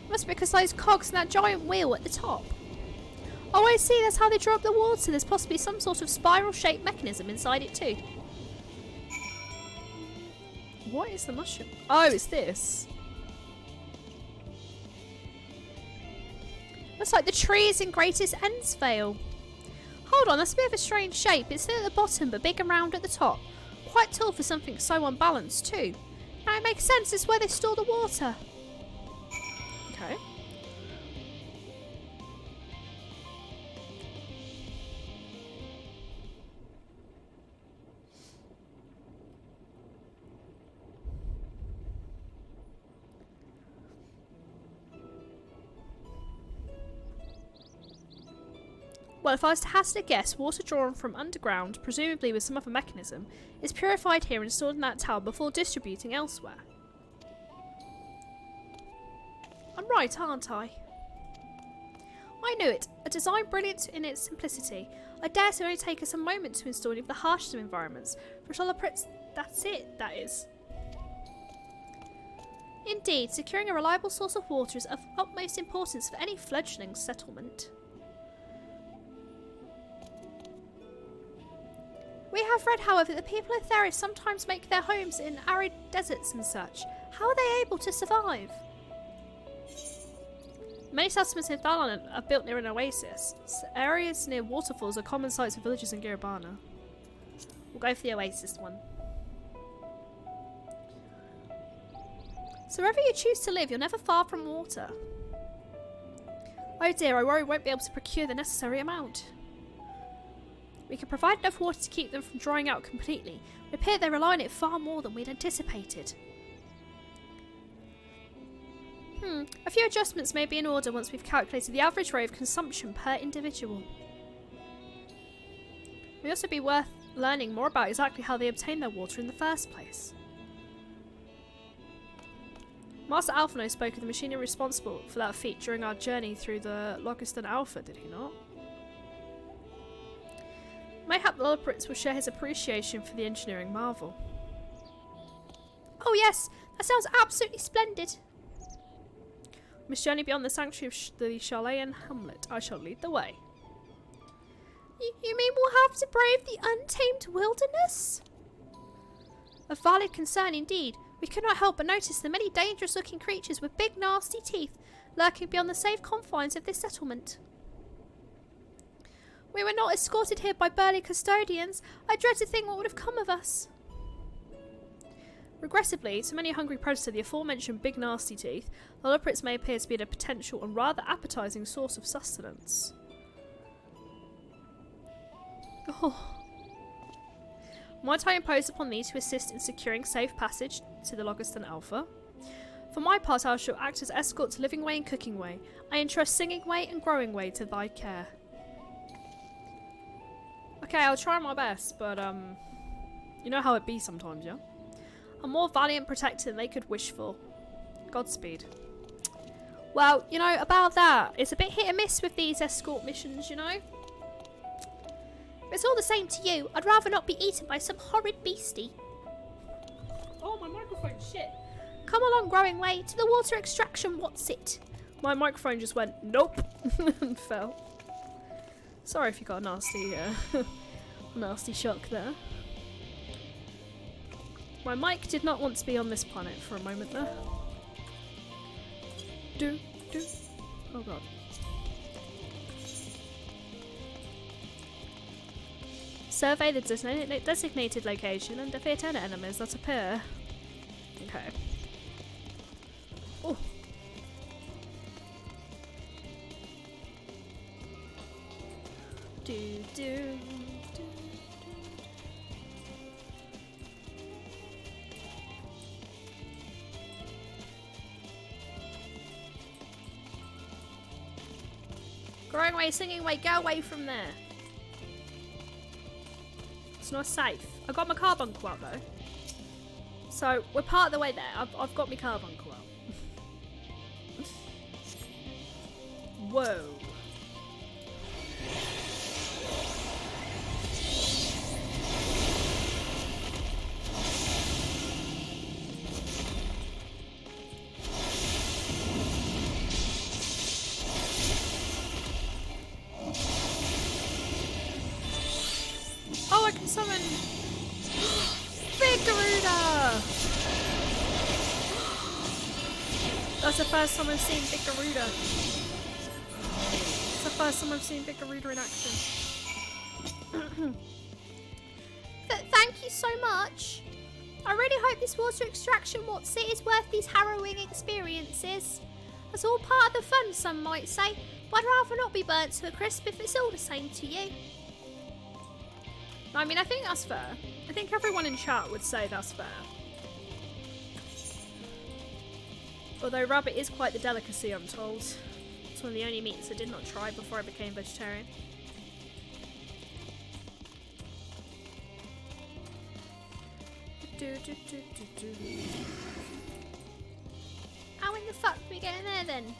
It must be because those cogs and that giant wheel at the top. Oh, I see, that's how they draw up the water. There's possibly some sort of spiral-shaped mechanism inside it too. What is the mushroom? Oh, it's this. Looks like the trees in Greatest Ensvale. Hold on, that's a bit of a strange shape. It's thin at the bottom but big and round at the top. Quite tall for something so unbalanced too. Now it makes sense, it's where they store the water. Okay. Well, if I was to hazard a guess, water drawn from underground, presumably with some other mechanism, is purified here and stored in that tower before distributing elsewhere. I'm right, aren't I? I knew it. A design brilliant in its simplicity. I dare say it only take us a moment to install in the harshest of environments. For Sholopritz, that's it, that is. Indeed, securing a reliable source of water is of utmost importance for any fledgling settlement. We have read, however, that the people of Theris sometimes make their homes in arid deserts and such. How are they able to survive? Many settlements in Thalan are built near an oasis. Areas near waterfalls are common sites for villages in Girabana. We'll go for the oasis one. So wherever you choose to live, you're never far from water. Oh dear, I worry we won't be able to procure the necessary amount. We can provide enough water to keep them from drying out completely. It appears they rely on it far more than we'd anticipated. A few adjustments may be in order once we've calculated the average rate of consumption per individual. It may also be worth learning more about exactly how they obtain their water in the first place. Master Alphino spoke of the machinery responsible for that feat during our journey through the Logiston Alpha, did he not? Mayhap the Lilliprince will share his appreciation for the engineering marvel. Oh yes, that sounds absolutely splendid. We must journey beyond the sanctuary of the Charlayan hamlet. I shall lead the way. You mean we'll have to brave the untamed wilderness? A valid concern indeed. We could not help but notice the many dangerous-looking creatures with big nasty teeth lurking beyond the safe confines of this settlement. We were not escorted here by burly custodians. I dread to think what would have come of us. Regrettably, to many a hungry predator, the aforementioned big nasty teeth, Lilliprince may appear to be a potential and rather appetising source of sustenance. Oh. Might I impose upon thee to assist in securing safe passage to the Logiston Alpha? For my part, I shall act as escort to Living Way and Cooking Way. I entrust Singing Way and Growing Way to thy care. Okay, I'll try my best, but you know how it be sometimes, yeah? A more valiant protector than they could wish for. Godspeed. Well, you know, about that, it's a bit hit and miss with these escort missions, you know? It's all the same to you. I'd rather not be eaten by some horrid beastie. Oh, my microphone, shit. Come along, Growing Way, to the water extraction, what's it? My microphone just went, nope, and fell. Sorry if you got a nasty, nasty shock there. My mic did not want to be on this planet for a moment there. Oh god. Survey the designated location and defeat any enemies that appear. Okay. Oh. Do. Growing Way, Singing Way, go away from there. It's not safe. I got my carbuncle out though. So we're part of the way there. I've got my carbuncle out. Whoa. Oh, I can summon Big Garuda! That's the first time I've seen Big Garuda. It's the first time I've seen Big Garuda in action. Thank you so much. I really hope this water extraction what's it is worth these harrowing experiences. That's all part of the fun, some might say, but I'd rather not be burnt to a crisp if it's all the same to you. I mean, I think that's fair. I think everyone in chat would say that's fair. Although rabbit is quite the delicacy, I'm told. It's one of the only meats I did not try before I became vegetarian. How in the fuck do we get in there then?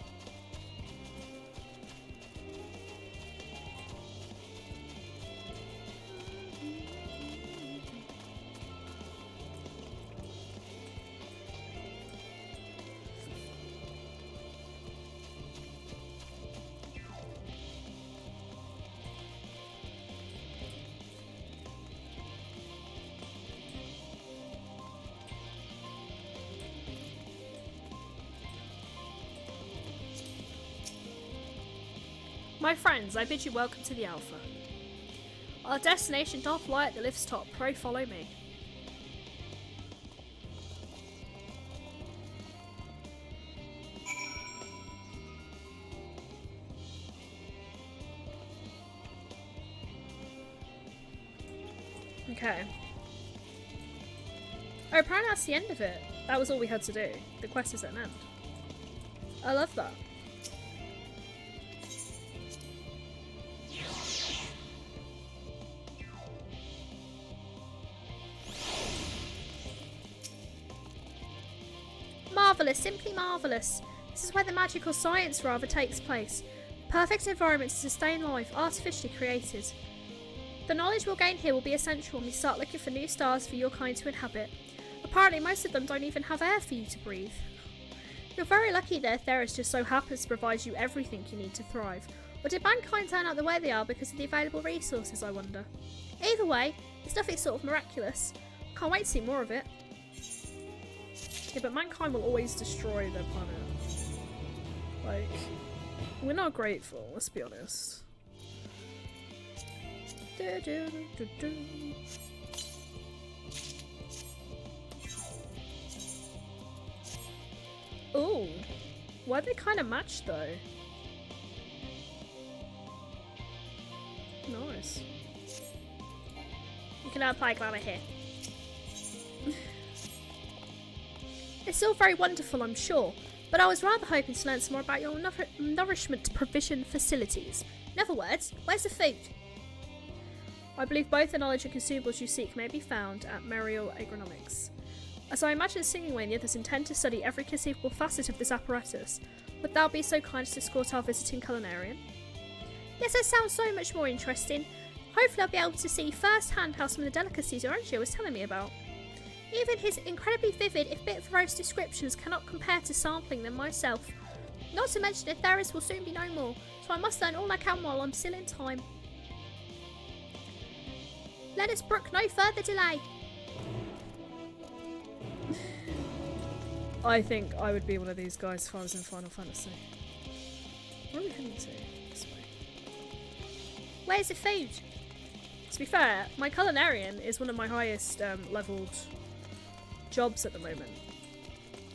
My friends, I bid you welcome to the Alpha. Our destination doth lie at the lift's top. Pray follow me. Okay. Oh, apparently that's the end of it. That was all we had to do. The quest is at an end. I love that. Marvellous, simply marvellous. This is where the magical science rather takes place. Perfect environment to sustain life, artificially created. The knowledge we'll gain here will be essential when we start looking for new stars for your kind to inhabit. Apparently most of them don't even have air for you to breathe. You're very lucky there, Theris just so happens to provide you everything you need to thrive. Or did mankind turn out the way they are because of the available resources, I wonder? Either way, it's nothing sort of miraculous. Can't wait to see more of it. Yeah, but mankind will always destroy their planet. Like, we're not grateful, let's be honest. Ooh, why they kind of match though? Nice. You can apply glamour here. It's all very wonderful, I'm sure, but I was rather hoping to learn some more about your nourishment provision facilities. In other words, where's the food? I believe both the knowledge and consumables you seek may be found at Merial Agronomics. As I imagine Singingway and the others intend to study every conceivable facet of this apparatus, would thou be so kind as to escort our visiting culinarian? Yes, that sounds so much more interesting. Hopefully I'll be able to see firsthand how some of the delicacies Orangia was telling me about. Even his incredibly vivid, if bit verbose descriptions cannot compare to sampling them myself. Not to mention that Theris will soon be no more, so I must learn all I can while I'm still in time. Let us brook no further delay. I think I would be one of these guys if I was in Final Fantasy. Where are we heading to? This way. Where's the food? To be fair, my culinarian is one of my highest leveled jobs at the moment.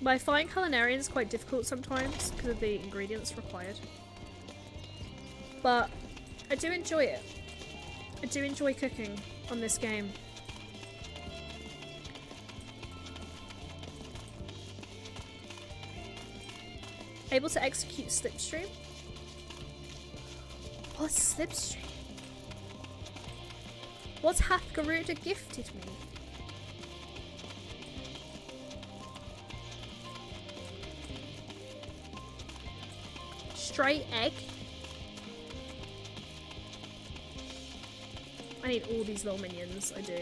But I find culinarian is quite difficult sometimes because of the ingredients required. But I do enjoy it. I do enjoy cooking on this game. Able to execute slipstream? What's slipstream? What hath Garuda gifted me? Stray egg? I need all these little minions, I do.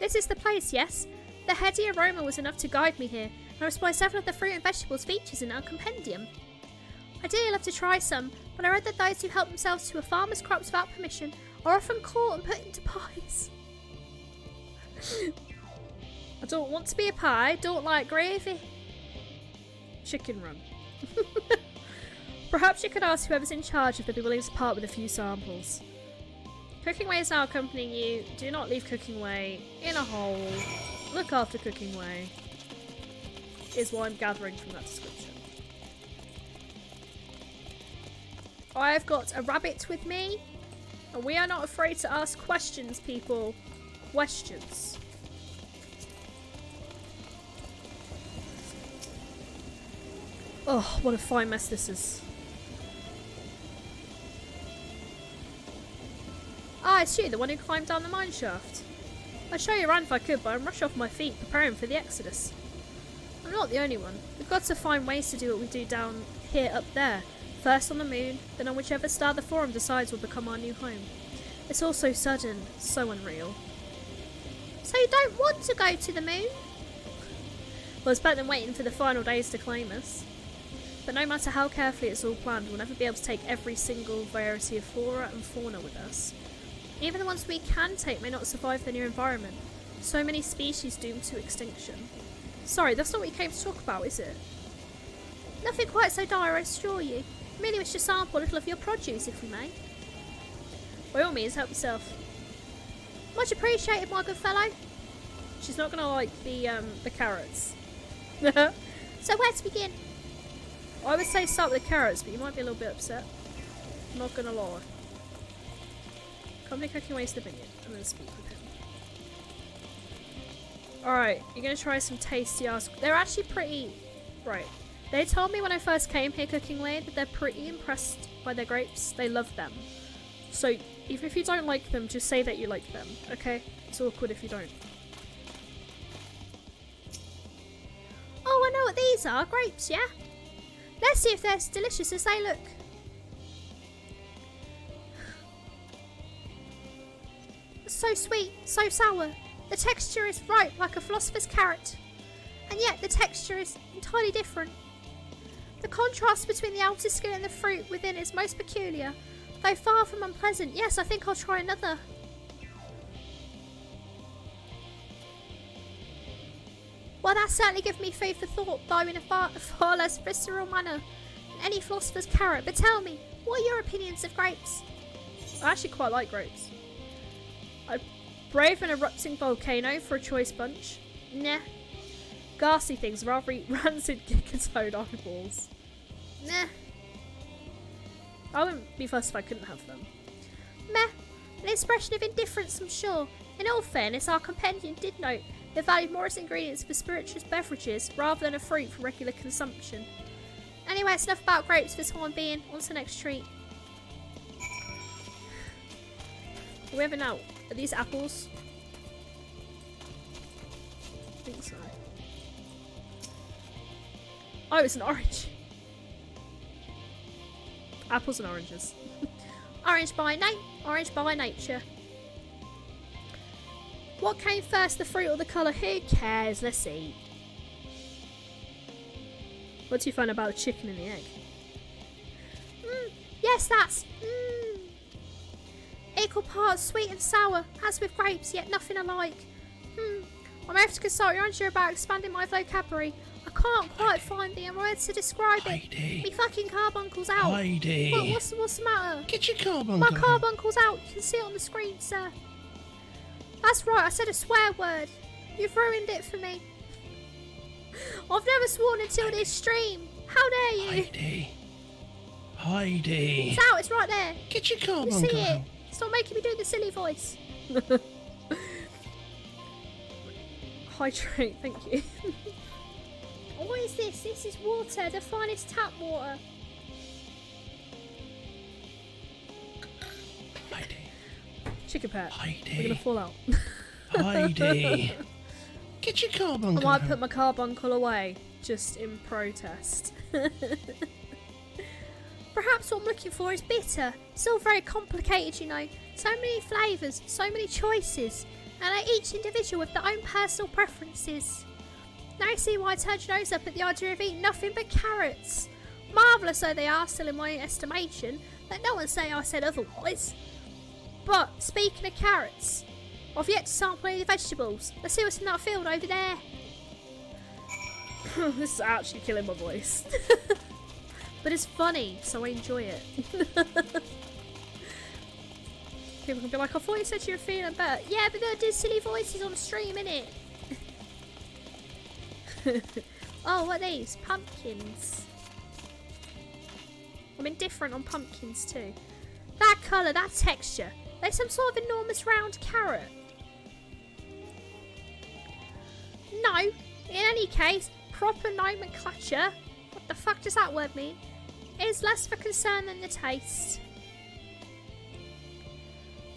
This is the place, yes? The heady aroma was enough to guide me here, and I spied several of the fruit and vegetables features in our compendium. I'd dearly love to try some, but I read that those who help themselves to a farmer's crops without permission are often caught and put into pies. I don't want to be a pie, don't like gravy. Chicken run. Perhaps you could ask whoever's in charge if they'd be willing to part with a few samples. Cooking Way is now accompanying you. Do not leave Cooking Way in a hole. Look after Cooking Way. Is what I'm gathering from that description. I've got a rabbit with me. And we are not afraid to ask questions, people. Questions. Oh, what a fine mess this is. Ah, it's you, the one who climbed down the mine shaft. I'd show you around if I could, but I'm rushed off my feet preparing for the exodus. I'm not the only one. We've got to find ways to do what we do down here up there. First on the moon, then on whichever star the Forum decides will become our new home. It's all so sudden, so unreal. So you don't want to go to the moon? Well, it's better than waiting for the final days to claim us. But no matter how carefully it's all planned, we'll never be able to take every single variety of flora and fauna with us. Even the ones we can take may not survive the new environment. So many species doomed to extinction. Sorry, that's not what you came to talk about, is it? Nothing quite so dire, I assure you. I merely wish to sample a little of your produce, if we may. By all means, help yourself. Much appreciated, my good fellow. She's not gonna like the carrots. So where to begin? I would say start with the carrots, but you might be a little bit upset. I'm not gonna lie. Company Cooking Ways to the Vineyard, and then speak with him. Alright, you're gonna try some tasty ass. They're actually pretty. Right. They told me when I first came here, Cooking Way, that they're pretty impressed by their grapes. They love them. So, even if you don't like them, just say that you like them, okay? It's awkward if you don't. Oh, I know what these are. Grapes, yeah? Let's see if they're as delicious as they look. So sweet, so sour. The texture is ripe like a philosopher's carrot. And yet the texture is entirely different. The contrast between the outer skin and the fruit within is most peculiar. Though far from unpleasant, yes, I think I'll try another. Well, that certainly gives me food for thought, though in a far less visceral manner than any philosopher's carrot. But tell me, what are your opinions of grapes? I actually quite like grapes. I Brave and erupting volcano for a choice bunch. Nah. Ghastly things, rather eat rancid gigatone eyeballs. Nah. I wouldn't be fussed if I couldn't have them. Meh. An expression of indifference, I'm sure. In all fairness, our companion did note they valued more as ingredients for spirituous beverages rather than a fruit for regular consumption. Anyway, it's enough about grapes for the time being. On to the next treat. Are we having out? Are these apples? I think so. Oh, it's an orange. Apples and oranges. Orange by name, orange by nature. What came first, the fruit or the colour? Who cares? Let's see. What do you find about the chicken and the egg? Yes, that's equal parts sweet and sour, as with grapes, yet nothing alike. I may have to consult your unsure about expanding my vocabulary. I can't quite find the words to describe it. Me fucking carbuncle's out.
Heidi.
What's the matter?
Get your carbuncle.
My carbuncle's out. You can see it on the screen, sir. That's right, I said a swear word. You've ruined it for me. I've never sworn until this stream. How dare you?
Heidi.
It's out, it's right there.
Get your
You
carbuncle.
see it? Stop making me do the silly voice. Hydrate, thank you. What is this? This is water, the finest tap water.
Heidi.
Chicken pet.
Heidi.
We're gonna fall out.
Heidi. Get your carbuncle.
I might put my carbuncle away, just in protest. Perhaps what I'm looking for is bitter. It's all very complicated, you know. So many flavours, so many choices, and each individual with their own personal preferences. Now you see why I turned your nose up at the idea of eating nothing but carrots. Marvellous though they are, still in my estimation. Let no one say I said otherwise. But, speaking of carrots, I've yet to sample any of the vegetables. Let's see what's in that field over there. This is actually killing my voice. But it's funny, so I enjoy it. People can be like, I thought you said you were feeling better. Yeah, but they did silly voices on stream, innit? Oh, what are these? Pumpkins. I'm indifferent on pumpkins too. That colour, that texture. They're some sort of enormous round carrot. No. In any case, proper nomenclature, what the fuck does that word mean, is less for concern than the taste.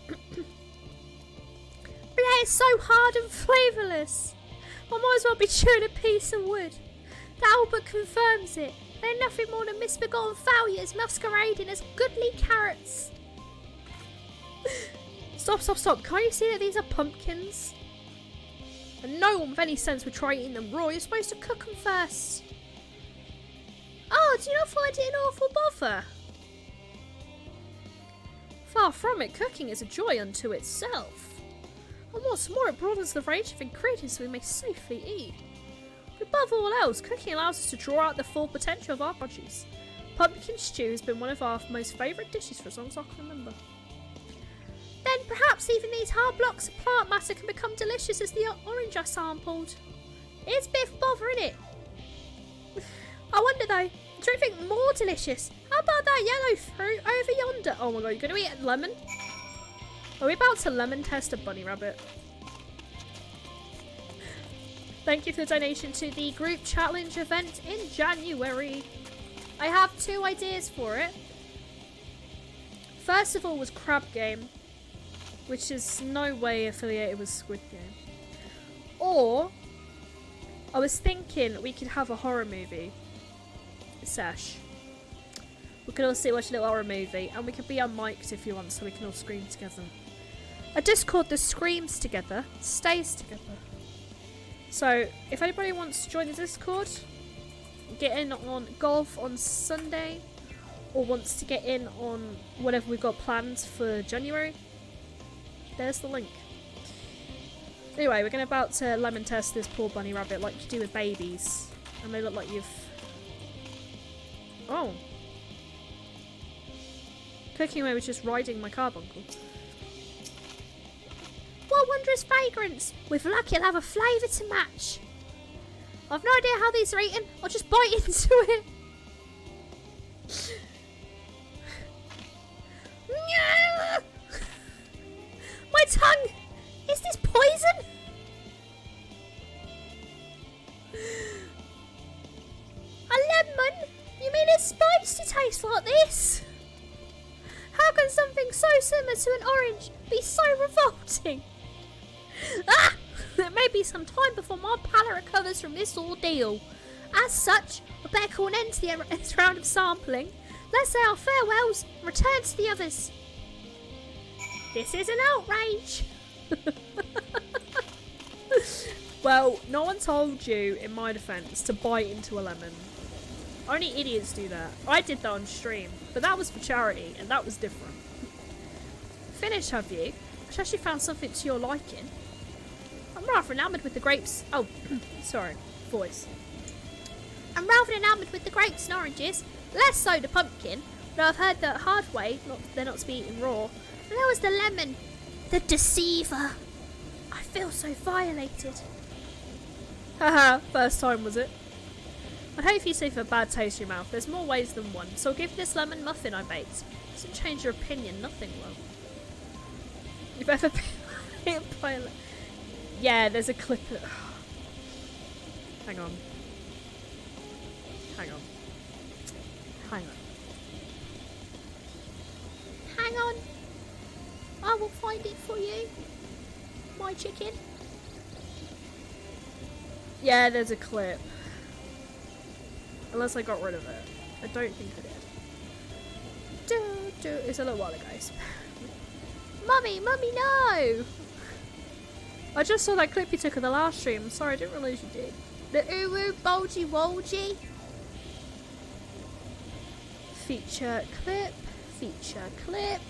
But it's so hard and flavourless. I might as well be chewing a piece of wood. That all but confirms it. They're nothing more than misbegotten failures masquerading as goodly carrots. Stop. Can't you see that these are pumpkins? And no one with any sense would try eating them raw. You're supposed to cook them first. Oh, do you not find it an awful bother? Far from it, cooking is a joy unto itself. And what's more, it broadens the range of ingredients we may safely eat. But above all else, cooking allows us to draw out the full potential of our produce. Pumpkin stew has been one of our most favourite dishes for as long as I can remember. Then perhaps even these hard blocks of plant matter can become delicious as the orange I sampled. It's a bit of bother, innit? I wonder though, do you think more delicious? How about that yellow fruit over yonder? Oh my god, you're going to eat a lemon? Are we about to lemon test a bunny rabbit? Thank you for the donation to the group challenge event in January. I have 2 ideas for it. First of all was Crab Game, which is no way affiliated with Squid Game. Or, I was thinking we could have a horror movie. Sesh. We could all sit watch a little horror movie, and we could be unmiked if you want, so we can all scream together. A Discord that screams together stays together. So, if anybody wants to join the Discord, get in on golf on Sunday, or wants to get in on whatever we've got planned for January, there's the link. Anyway, we're about to lemon test this poor bunny rabbit like you do with babies. And they look like you've... Oh. Cooking away was just riding my carbuncle. Well, wondrous fragrance. With luck, it'll have a flavour to match. I've no idea how these are eaten. I'll just bite into it. My tongue! Is this poison? A lemon? You mean it's supposed to taste like this? How can something so similar to an orange be so revolting? Ah! It may be some time before my palate recovers from this ordeal. As such, I better call an end to this round of sampling. Let's say our farewells and return to the others. This is an outrage. Well, no one told you, in my defence, to bite into a lemon. Only idiots do that. I did that on stream, but that was for charity, and that was different. Finished, have you? I've actually found something to your liking. I'm rather enamoured with the grapes. Oh, sorry, voice. I'm rather enamoured with the grapes and oranges, less so the pumpkin, but I've heard the hard way, they're not to be eaten raw. And there was the lemon, the deceiver. I feel so violated. Haha, first time was it? I'd hate for you to say for a bad taste in your mouth. There's more ways than one, so I'll give you this lemon muffin I baked. Doesn't change your opinion, nothing will. You've ever been hit by a Yeah, there's a clip. Hang on. Hang on. Hang on. Hang on. I will find it for you. My chicken. Yeah, there's a clip. Unless I got rid of it. I don't think I did. It's a little while ago. Mummy, no! I just saw that clip you took in the last stream. I'm sorry, I didn't realise you did. The Uru Bulgy Wolgy. Feature clip. Feature clip.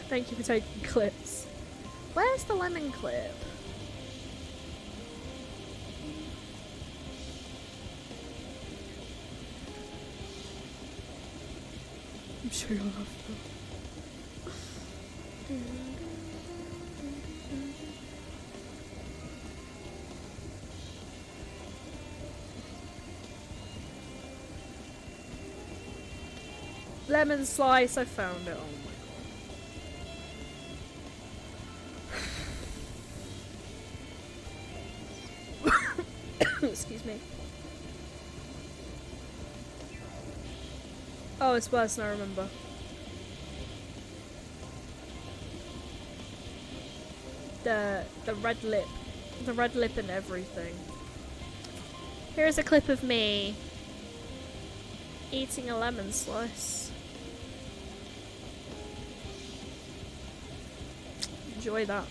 Thank you for taking clips. Where's the lemon clip? I'm sure you'll love them. Lemon slice, I found it. Oh my god. Excuse me. Oh, it's worse than I remember. The red lip. The red lip and everything. Here's a clip of me eating a lemon slice. Enjoy that.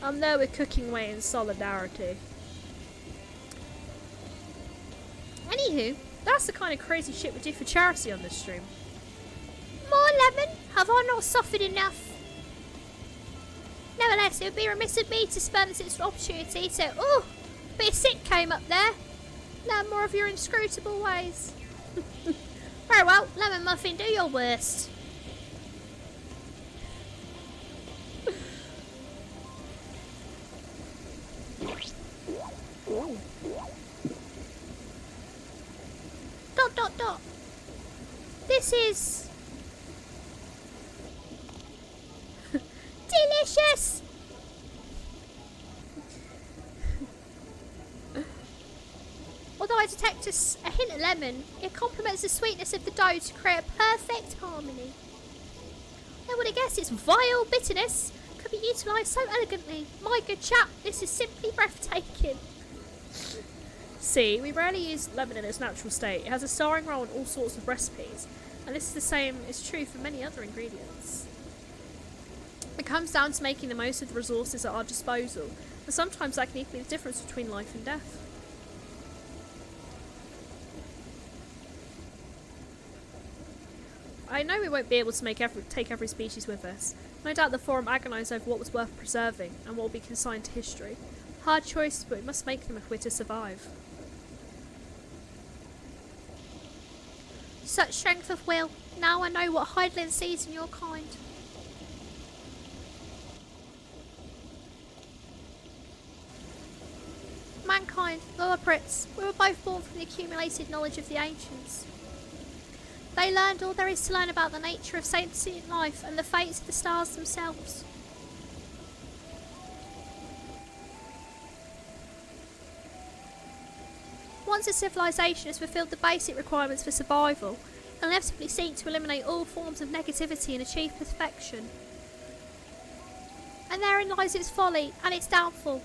I'm there with Cooking Way in solidarity. Anywho, that's the kind of crazy shit we do for charity on this stream. More lemon? Have I not suffered enough? Nevertheless, it would be remiss of me to spurn this opportunity to... Oh! A bit of sick came up there. Learn more of your inscrutable ways. Very well, lemon muffin, do your worst. Dot. This is... delicious! Although I detect a hint of lemon, it complements the sweetness of the dough to create a perfect harmony. I would have guessed its vile bitterness could be utilised so elegantly. My good chap, this is simply breathtaking. See, we rarely use lemon in its natural state. It has a starring role in all sorts of recipes, and this is the same is true for many other ingredients. It comes down to making the most of the resources at our disposal, and sometimes that can even be the difference between life and death. I know we won't be able to take every species with us. No doubt the Forum agonised over what was worth preserving and what will be consigned to history. Hard choice, but we must make them if we're to survive. such strength of will. Now I know what Hydaelyn sees in your kind. Mankind, Lilliprits, we were both born from the accumulated knowledge of the ancients. They learned all there is to learn about the nature of sentient life and the fates of the stars themselves. Once a civilization has fulfilled the basic requirements for survival, they'll inevitably seek to eliminate all forms of negativity and achieve perfection. And therein lies its folly and its downfall.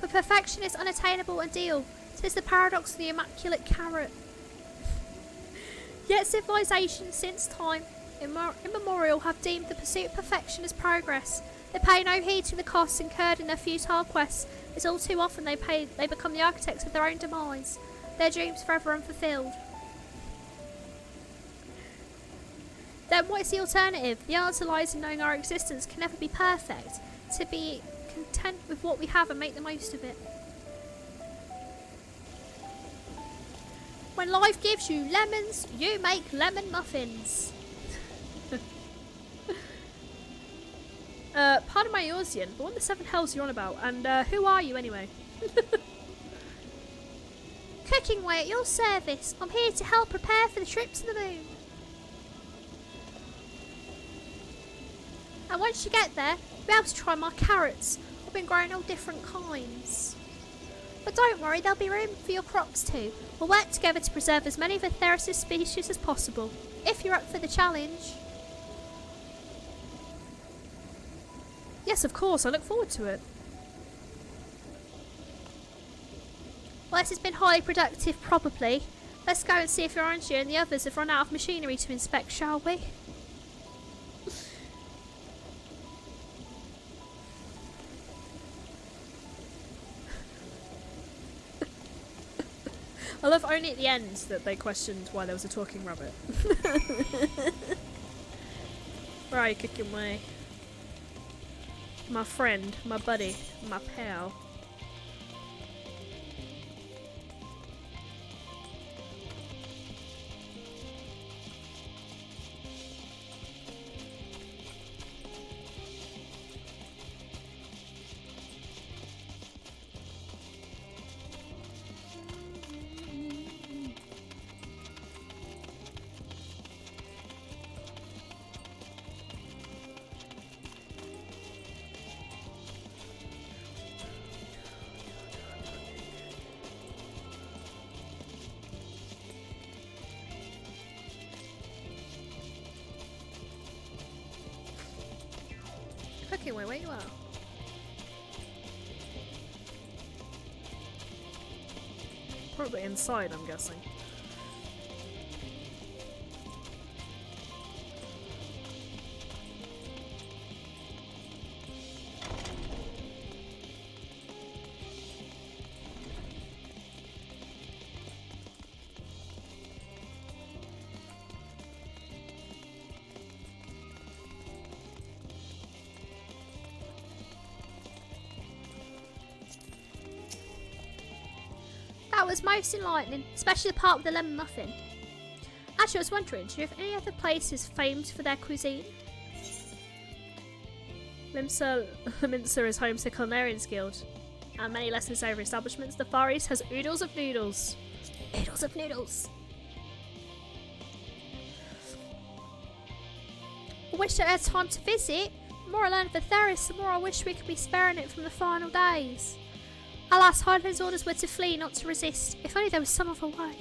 For perfection is unattainable and ideal. 'Tis the paradox of the immaculate carrot. Yet civilizations since time immemorial have deemed the pursuit of perfection as progress. They pay no heed to the costs incurred in their futile quests, as all too often they become the architects of their own demise, their dreams forever unfulfilled. Then what is the alternative? The answer lies in knowing our existence can never be perfect, to be content with what we have and make the most of it. When life gives you lemons, you make lemon muffins. Pardon my Eorzean, but what the seven hells are you on about? And who are you anyway? Cooking way at your service. I'm here to help prepare for the trip to the moon. And once you get there, you'll be able to try my carrots. I've been growing all different kinds. But don't worry, there'll be room for your crops too. We'll work together to preserve as many of the Theris' species as possible, if you're up for the challenge. Yes, of course, I look forward to it. Well, this has been highly productive, probably. Let's go and see if Orangia and the others have run out of machinery to inspect, shall we? I love only at the end that they questioned why there was a talking rabbit. Right, kicking way. My friend, my buddy, my pal. Okay, wait, where you are? Probably inside, I'm guessing. That was most enlightening, especially the part with the lemon muffin. Actually, I was wondering, do you have any other places famed for their cuisine? Limsa is home to the Culinarians Guild, and many less than savoury establishments. The Far East has oodles of noodles. Oodles of noodles. I wish I had time to visit. The more I learn of the Theris, the more I wish we could be sparing it from the final days. Alas, Hydaelyn's orders were to flee, not to resist. If only there was some other way.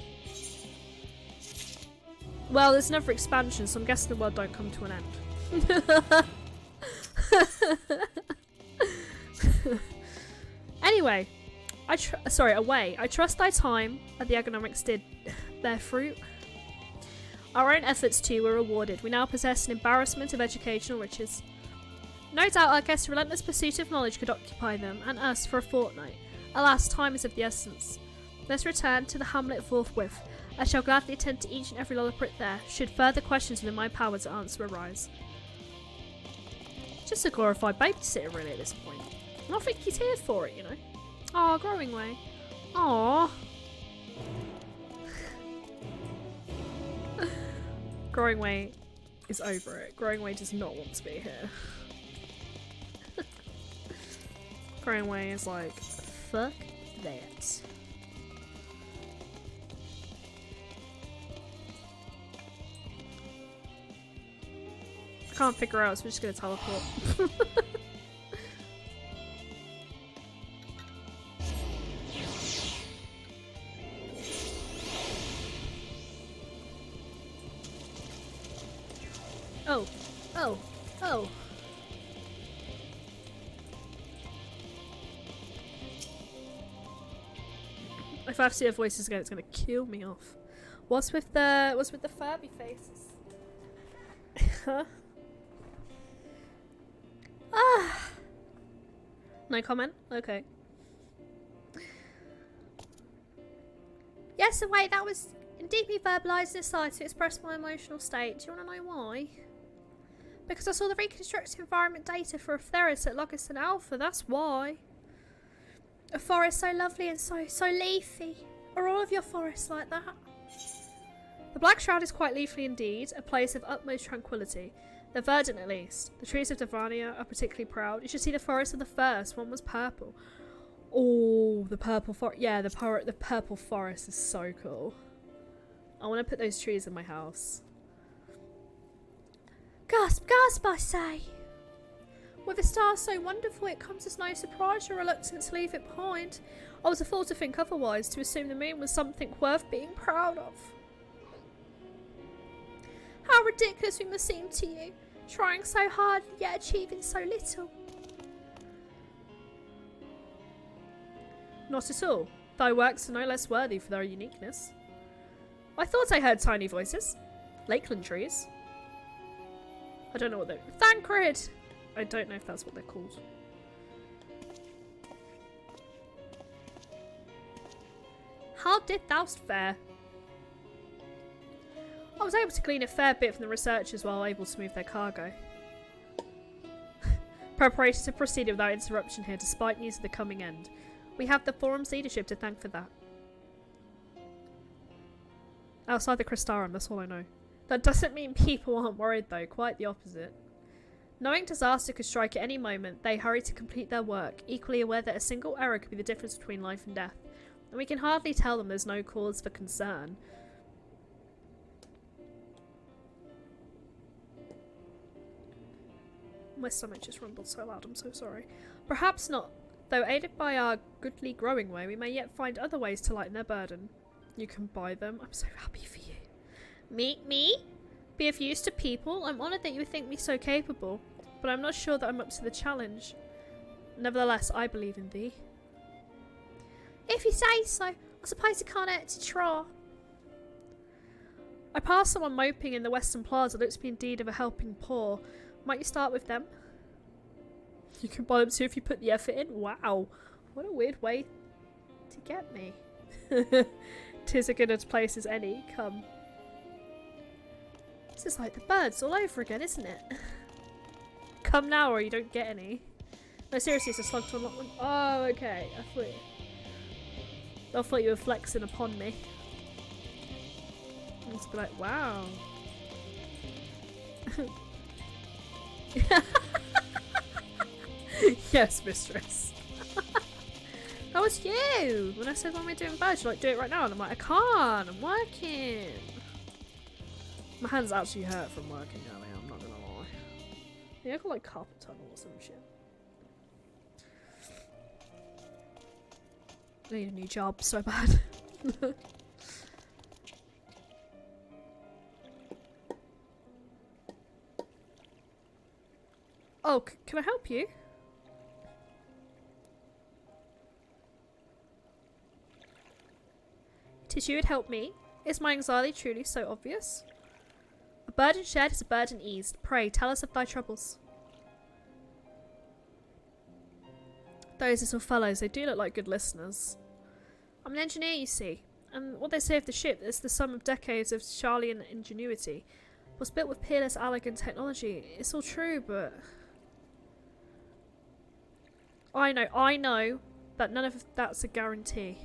Well, there's another expansion, so I'm guessing the world don't come to an end. Anyway, I trust thy time that the agronomics did bear fruit. Our own efforts too were rewarded. We now possess an embarrassment of educational riches. No doubt our guests' relentless pursuit of knowledge could occupy them and us for a fortnight. Alas, time is of the essence. Let's return to the hamlet forthwith. I shall gladly attend to each and every Lilliprit there, should further questions within my power to answer arise. Just a glorified babysitter really at this point. And I think he's here for it, you know. Aw, growing way. Aw. Growing Way is over it. Growing Way does not want to be here. Growing Way is like, fuck that. I can't figure out, so we're just gonna teleport. Oh, oh, oh. If I have to see their voices again, it's gonna kill me off. What's with the Furby faces? Huh? Ah. No comment? Okay. Yes, so wait, that was deeply verbalised and decided to express my emotional state. Do you want to know why? Because I saw the reconstructed environment data for Aetheris at Logiston Alpha, that's why. A forest so lovely and so leafy. Are all of your forests like that? The Black Shroud is quite leafy indeed, a place of utmost tranquility. They're verdant at least. The trees of Devania are particularly proud. You should see the forest of the first. One was purple. Oh, the purple forest. Yeah, the purple forest is so cool. I want to put those trees in my house. Gasp, gasp, I say! With a star so wonderful, it comes as no surprise your reluctance to leave it behind. I was a fool to think otherwise, to assume the moon was something worth being proud of. How ridiculous we must seem to you, trying so hard yet achieving so little. Not at all. Thy works are no less worthy for their uniqueness. I thought I heard tiny voices. Lakeland trees. I don't know what they're... Thancred! I don't know if that's what they're called. How did thou fare? I was able to glean a fair bit from the researchers while able to move their cargo. Preparations have proceeded without interruption here, despite news of the coming end. We have the Forum's leadership to thank for that. Outside the Cristarum, that's all I know. That doesn't mean people aren't worried though, quite the opposite. Knowing disaster could strike at any moment, they hurry to complete their work, equally aware that a single error could be the difference between life and death. And we can hardly tell them there's no cause for concern. My stomach just rumbled so loud, I'm so sorry. Perhaps not. Though aided by our goodly growing way, we may yet find other ways to lighten their burden. You can buy them. I'm so happy for you. Me? Be of use to people? I'm honoured that you think me so capable, but I'm not sure that I'm up to the challenge. Nevertheless, I believe in thee. If you say so, I suppose it can't hurt to try. I passed someone moping in the Western Plaza. Looks to be in need of a helping paw. Might you start with them? You can buy them too if you put the effort in. Wow, what a weird way to get me. 'Tis as good a place as any. Come. This is like the birds all over again, isn't it? Come now or you don't get any. No, seriously, it's a slug to unlock one. Oh, okay. I thought you were flexing upon me. I must be like, wow. Yes, mistress. That was you! When I said when we're doing birds, you're like, do it right now. And I'm like, I can't, I'm working. My hands actually hurt from working earlier, I'm not gonna lie. Yeah, I got like carpal tunnel or some shit. I need a new job so bad. Oh, can I help you? Tis you would help me. Is my anxiety truly so obvious? A burden shared is a burden eased. Pray, tell us of thy troubles. Those little fellows, they do look like good listeners. I'm an engineer, you see, and what they say of the ship is the sum of decades of Charlian ingenuity. It was built with peerless Allegan technology. It's all true, but... I know that none of that's a guarantee.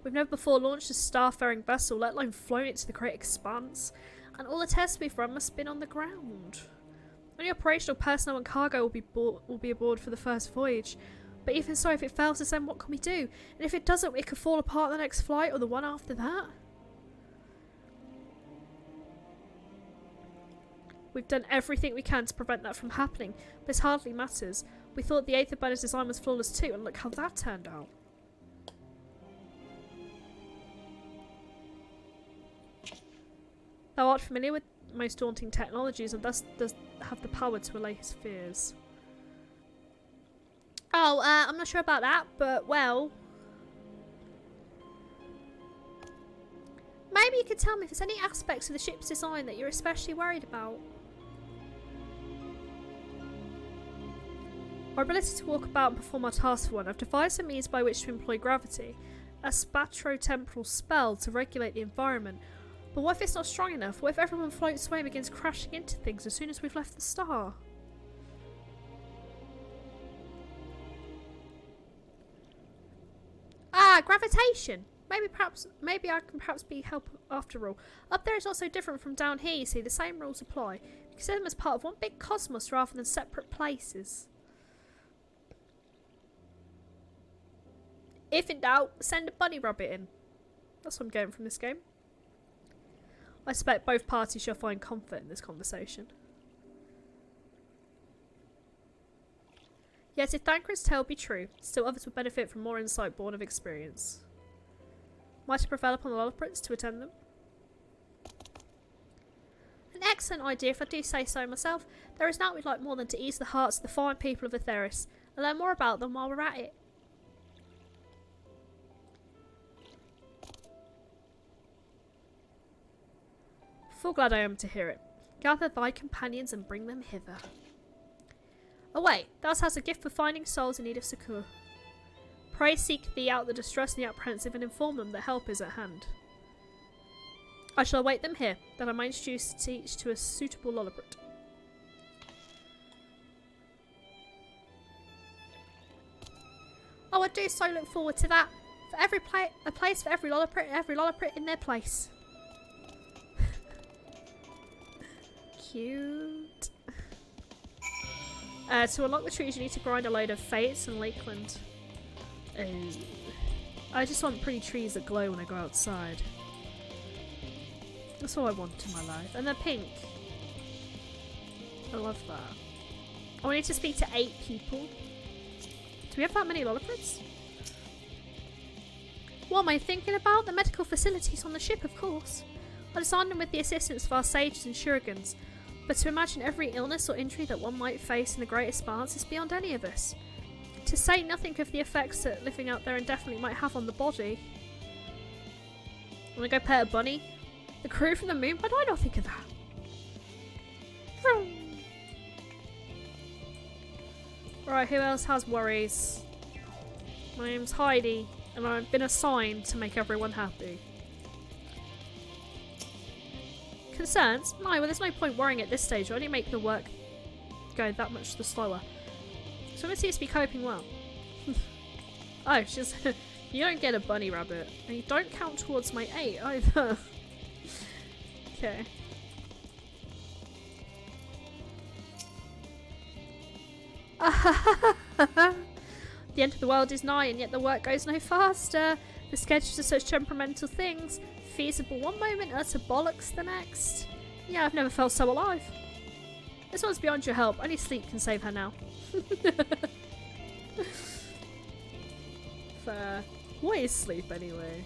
We've never before launched a starfaring vessel, let alone flown it to the great expanse. and all the tests we've run must have been on the ground. Only operational personnel and cargo will be aboard for the first voyage. But even so, if it fails us, then what can we do? And if it doesn't, it could fall apart the next flight or the one after that. We've done everything we can to prevent that from happening, but it hardly matters. We thought the Aether Burner's design was flawless too, and look how that turned out. Thou art familiar with most daunting technologies, and thus does have the power to allay his fears. Oh, I'm not sure about that, but well... Maybe you could tell me if there's any aspects of the ship's design that you're especially worried about. Our ability to walk about and perform our tasks for one. I've devised a means by which to employ gravity, a spatio-temporal spell to regulate the environment. But what if it's not strong enough? What if everyone floats away and begins crashing into things as soon as we've left the star? Ah, gravitation! Maybe I can perhaps be help after all. Up there is not so different from down here, you see. The same rules apply. Consider them as part of one big cosmos rather than separate places. If in doubt, send a bunny rabbit in. That's what I'm getting from this game. I suspect both parties shall find comfort in this conversation. Yet if Thancred's tale be true, still others would benefit from more insight born of experience. Might I prevail upon the Lollipots to attend them? An excellent idea, if I do say so myself. There is naught we'd like more than to ease the hearts of the fine people of Aetheris, and learn more about them while we're at it. Full glad I am to hear it. Gather thy companions and bring them hither. Away, thou hast a gift for finding souls in need of succour. Pray seek thee out the distressed and the apprehensive, and inform them that help is at hand. I shall await them here, that I may introduce each to a suitable Lolliput. Oh, I do so look forward to that. For every a place for every Lolliput in their place. Cute. To unlock the trees, you need to grind a load of Fates and Lakeland. I just want pretty trees that glow when I go outside. That's all I want in my life. And they're pink. I love that. I need to speak to 8 people. Do we have that many Lollipots? What am I thinking about? The medical facilities on the ship, of course. I designed them with the assistance of our sages and shurigans. But to imagine every illness or injury that one might face in the great expanse is beyond any of us. To say nothing of the effects that living out there indefinitely might have on the body. Wanna go pet a bunny? The crew from the moon? Why do I not think of that? Right, who else has worries? My name's Heidi, and I've been assigned to make everyone happy. Concerns? No, well there's no point worrying at this stage. It'll only make the work go that much the slower. So it seems to be coping well. Oh, she's you don't get a bunny rabbit. And you don't count towards my 8 either. Okay. The end of the world is nigh, and yet the work goes no faster. The schedules are such temperamental things. Feasible one moment, utter bollocks the next. Yeah, I've never felt so alive. This one's beyond your help. Only sleep can save her now. Fair. What is sleep anyway?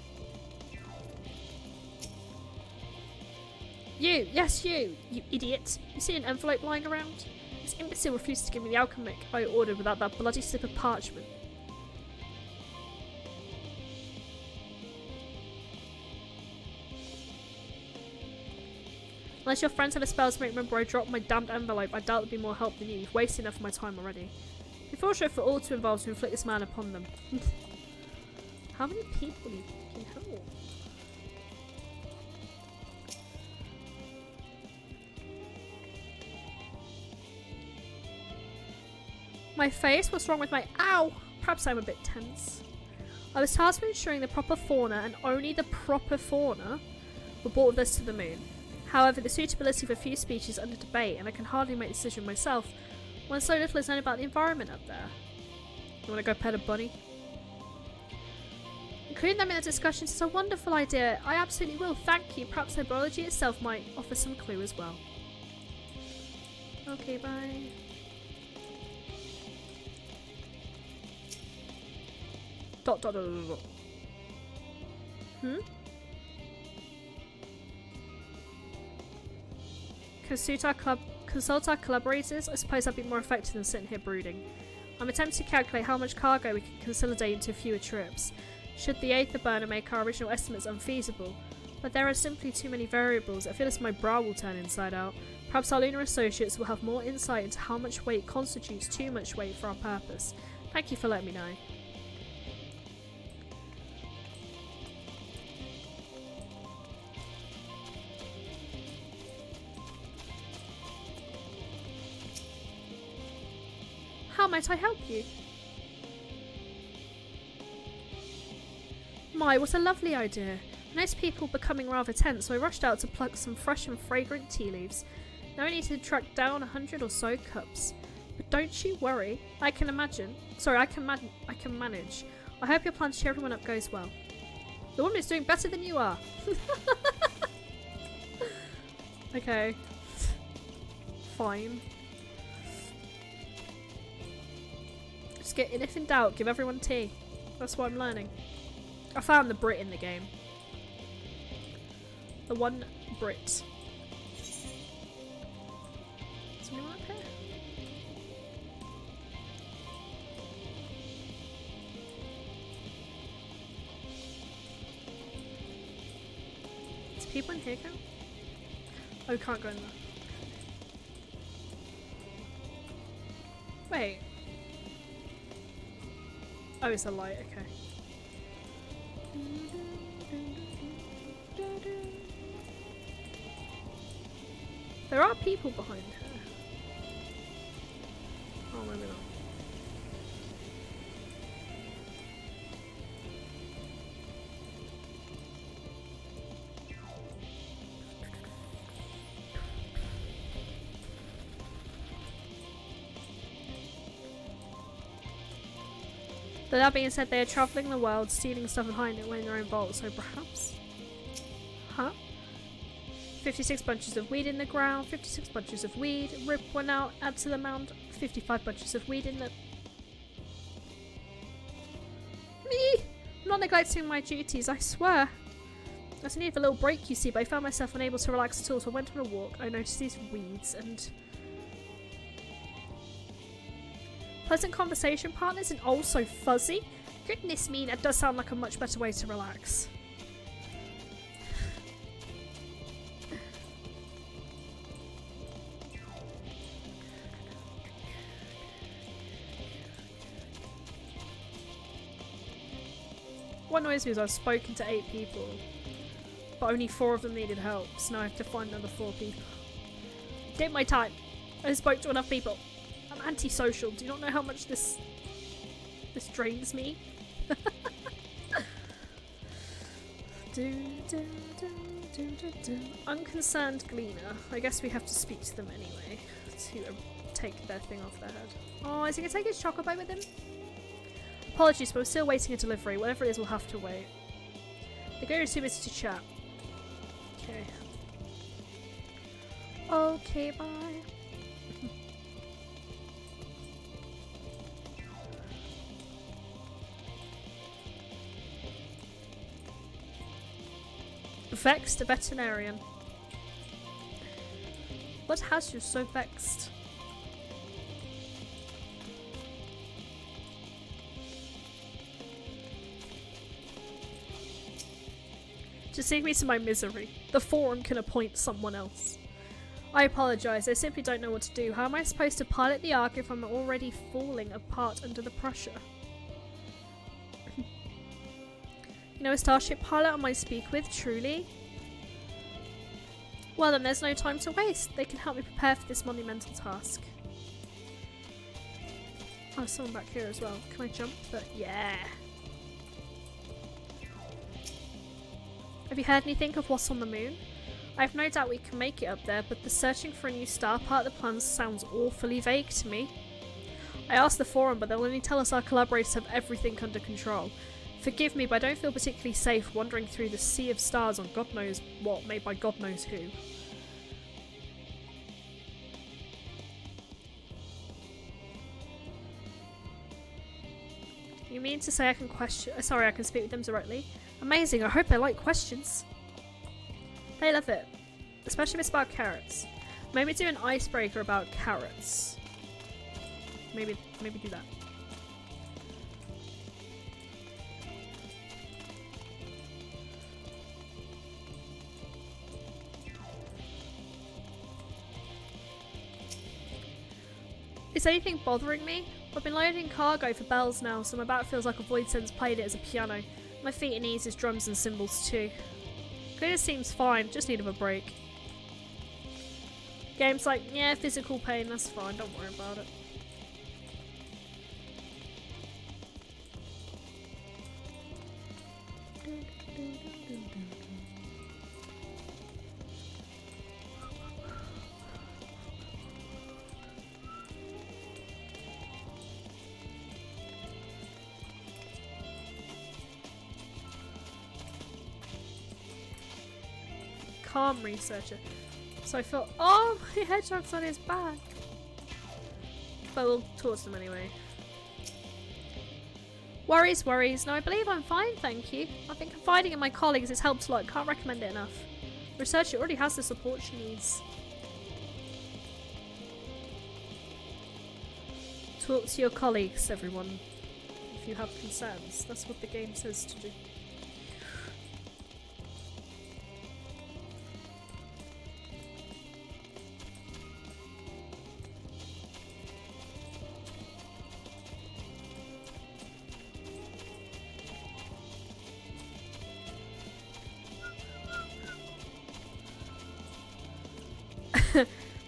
You! Yes, you idiot! You see an envelope lying around? This imbecile refused to give me the alchemic I ordered without that bloody slip of parchment. Unless your friends had a spell to make remember I dropped my damned envelope, I doubt there'd be more help than you. You've wasted enough of my time already. Be fortunate for all to involve to inflict this man upon them. How many people you can help? My face? What's wrong with my— ow! Perhaps I'm a bit tense. I was tasked with ensuring the proper fauna, and only the proper fauna, were brought with us to the moon. However, the suitability of a few species is under debate, and I can hardly make a decision myself when so little is known about the environment up there. You want to go pet a bunny? Including them in the discussions is a wonderful idea. I absolutely will. Thank you. Perhaps biology itself might offer some clue as well. Okay, bye. Dot dot dot dot dot. Consult our collaborators? I suppose that'd be more effective than sitting here brooding. I'm attempting to calculate how much cargo we can consolidate into fewer trips. Should the Aether burner make our original estimates unfeasible? But there are simply too many variables. I feel as my brow will turn inside out. Perhaps our lunar associates will have more insight into how much weight constitutes too much weight for our purpose. Thank you for letting me know. How might I help you? My, what a lovely idea. Most people becoming rather tense, so I rushed out to pluck some fresh and fragrant tea leaves. Now I need to track down 100 or so cups. But don't you worry, I can manage. I hope your plan to cheer everyone up goes well. The woman is doing better than you are. Okay. Fine. Just if in doubt, give everyone tea. That's what I'm learning. I found the Brit in the game. The one Brit. Is anyone up here? Is people in here count? Oh, can't go in there. Wait. Oh, it's a light, okay. There are people behind her. Oh, maybe not. But that being said, they are travelling the world, stealing stuff and hiding it away in their own vaults, so perhaps? Huh? 56 bunches of weed in the ground, 56 bunches of weed, rip one out, add to the mound, 55 bunches of weed in the... Me! I'm not neglecting my duties, I swear. I just needed a little break, you see, but I found myself unable to relax at all, so I went on a walk. I noticed these weeds and... Pleasant conversation partners and also fuzzy? Goodness me, that does sound like a much better way to relax. What annoys me is I've spoken to 8 people, but only 4 of them needed help, so now I have to find another 4 people. Take my time. I spoke to enough people. I'm antisocial. Do you not know how much this drains me? Unconcerned gleaner. I guess we have to speak to them anyway to take their thing off their head. Oh, is he gonna take his chocobo with him? Apologies, but we're still waiting a delivery. Whatever it is, we'll have to wait. The go to is to chat. Okay. Okay, bye. Vexed, a veterinarian. What has you so vexed? Just leave me to my misery. The forum can appoint someone else. I apologise, I simply don't know what to do. How am I supposed to pilot the Ark if I'm already falling apart under the pressure? You know a starship pilot I might speak with, truly? Well then, there's no time to waste. They can help me prepare for this monumental task. Oh, there's someone back here as well. Can I jump? Yeah! Have you heard anything of what's on the moon? I've no doubt we can make it up there, but the searching for a new star part of the plans sounds awfully vague to me. I asked the forum, but they'll only tell us our collaborators have everything under control. Forgive me, but I don't feel particularly safe wandering through the sea of stars on God knows what, made by God knows who. You mean to say I can I can speak with them directly? Amazing, I hope they like questions. They love it. Especially if it's about carrots. Maybe do an icebreaker about carrots. Maybe do that. Is anything bothering me? I've been loading cargo for bells now, so my back feels like a void sense played it as a piano. My feet and knees is drums and cymbals too. Clear seems fine, just need of a break. Game's like, yeah, physical pain, that's fine, don't worry about it. Calm researcher. So I felt, oh, my hedgehog's on his back. But we'll talk to them anyway. Worries, worries. No, I believe I'm fine, thank you. I've been confiding in my colleagues, it's helped a lot. Can't recommend it enough. Researcher already has the support she needs. Talk to your colleagues, everyone. If you have concerns. That's what the game says to do.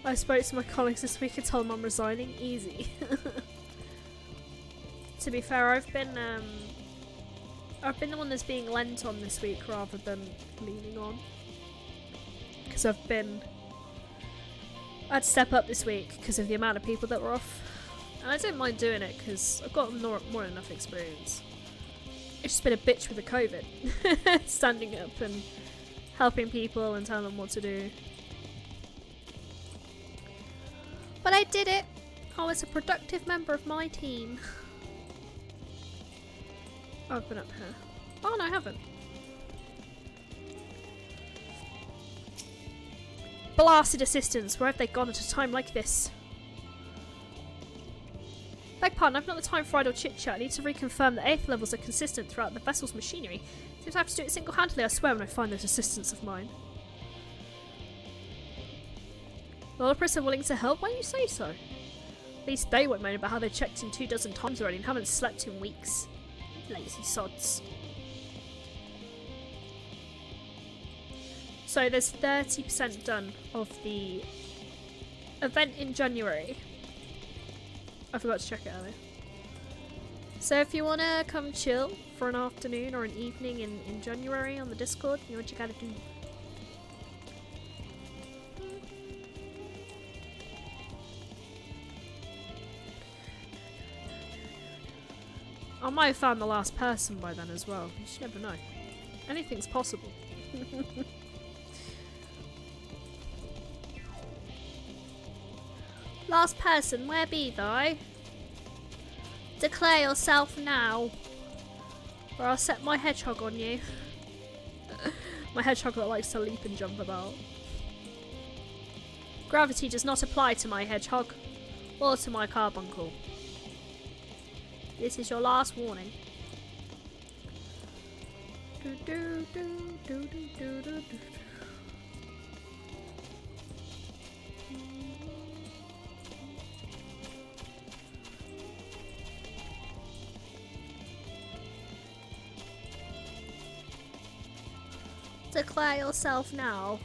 I spoke to my colleagues this week and told them I'm resigning. Easy. To be fair, I've been the one that's being lent on this week rather than leaning on. Because I had to step up this week because of the amount of people that were off. And I don't mind doing it because I've got more than enough experience. It's just been a bitch with the COVID. Standing up and helping people and telling them what to do. But I did it! I was a productive member of my team. Oh, I've been up here. Oh no, I haven't. Blasted assistants, where have they gone at a time like this? Beg pardon, I've not the time for idle chit-chat. I need to reconfirm that 8th levels are consistent throughout the vessel's machinery. Seems I have to do it single-handedly, I swear, when I find those assistants of mine. Developers are willing to help? Why do you say so? At least they won't moan about how they checked in 24 times already and haven't slept in weeks. Lazy sods. So there's 30% done of the event in January. I forgot to check it earlier. So if you want to come chill for an afternoon or an evening in January on the Discord, you know what you gotta do. I might have found the last person by then as well. You just never know. Anything's possible. Last person, where be thou? Declare yourself now, or I'll set my hedgehog on you. My hedgehog that likes to leap and jump about. Gravity does not apply to my hedgehog, or to my carbuncle. This is your last warning. Declare yourself now.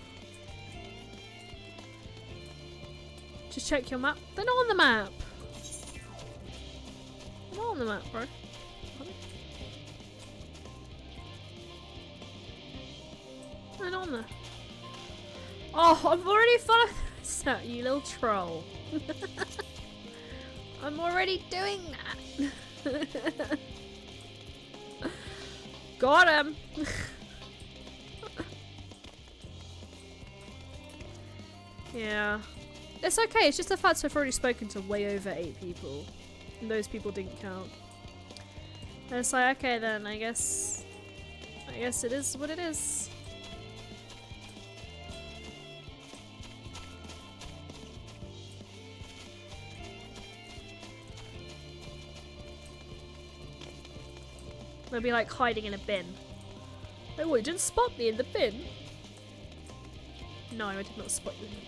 Just check your map. They're not on the map. They're not on the map, bro. They're not on there. Oh, I'm already following that, you little troll. I'm already doing that. Got him. Yeah. It's okay, it's just the fact I've already spoken to way over 8 people. And those people didn't count. And it's like, okay then, I guess it is what it is. They'll be like hiding in a bin. Oh, you didn't spot me in the bin? No, I did not spot you in the bin.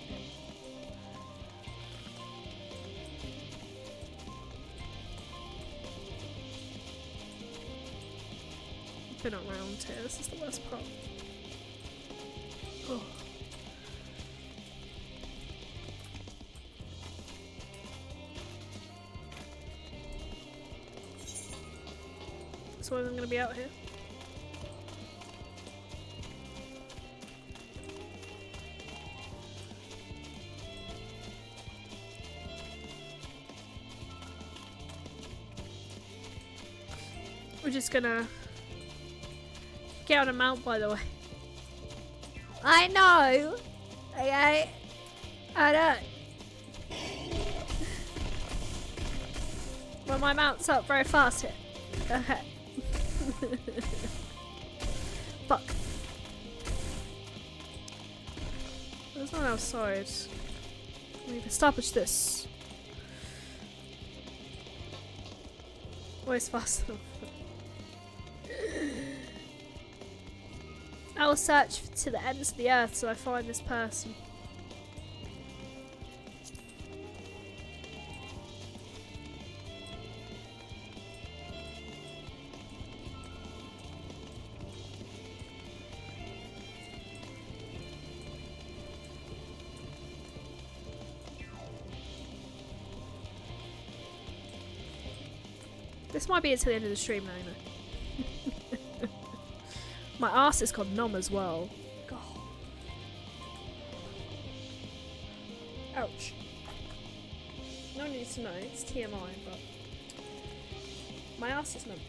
Been around here, this is the worst part. Oh. So I'm gonna be out here. We're just gonna get on a mount, by the way. I know! Okay? I know. Well, my mount's up very fast here. Okay. Fuck. There's one outside. We've established this. Always fast enough. I will search to the ends of the earth till I find this person. This might be it to the end of the stream now, you know. My arse is gone numb as well. God. Ouch. No one needs to know, it's TMI, but my arse is numb.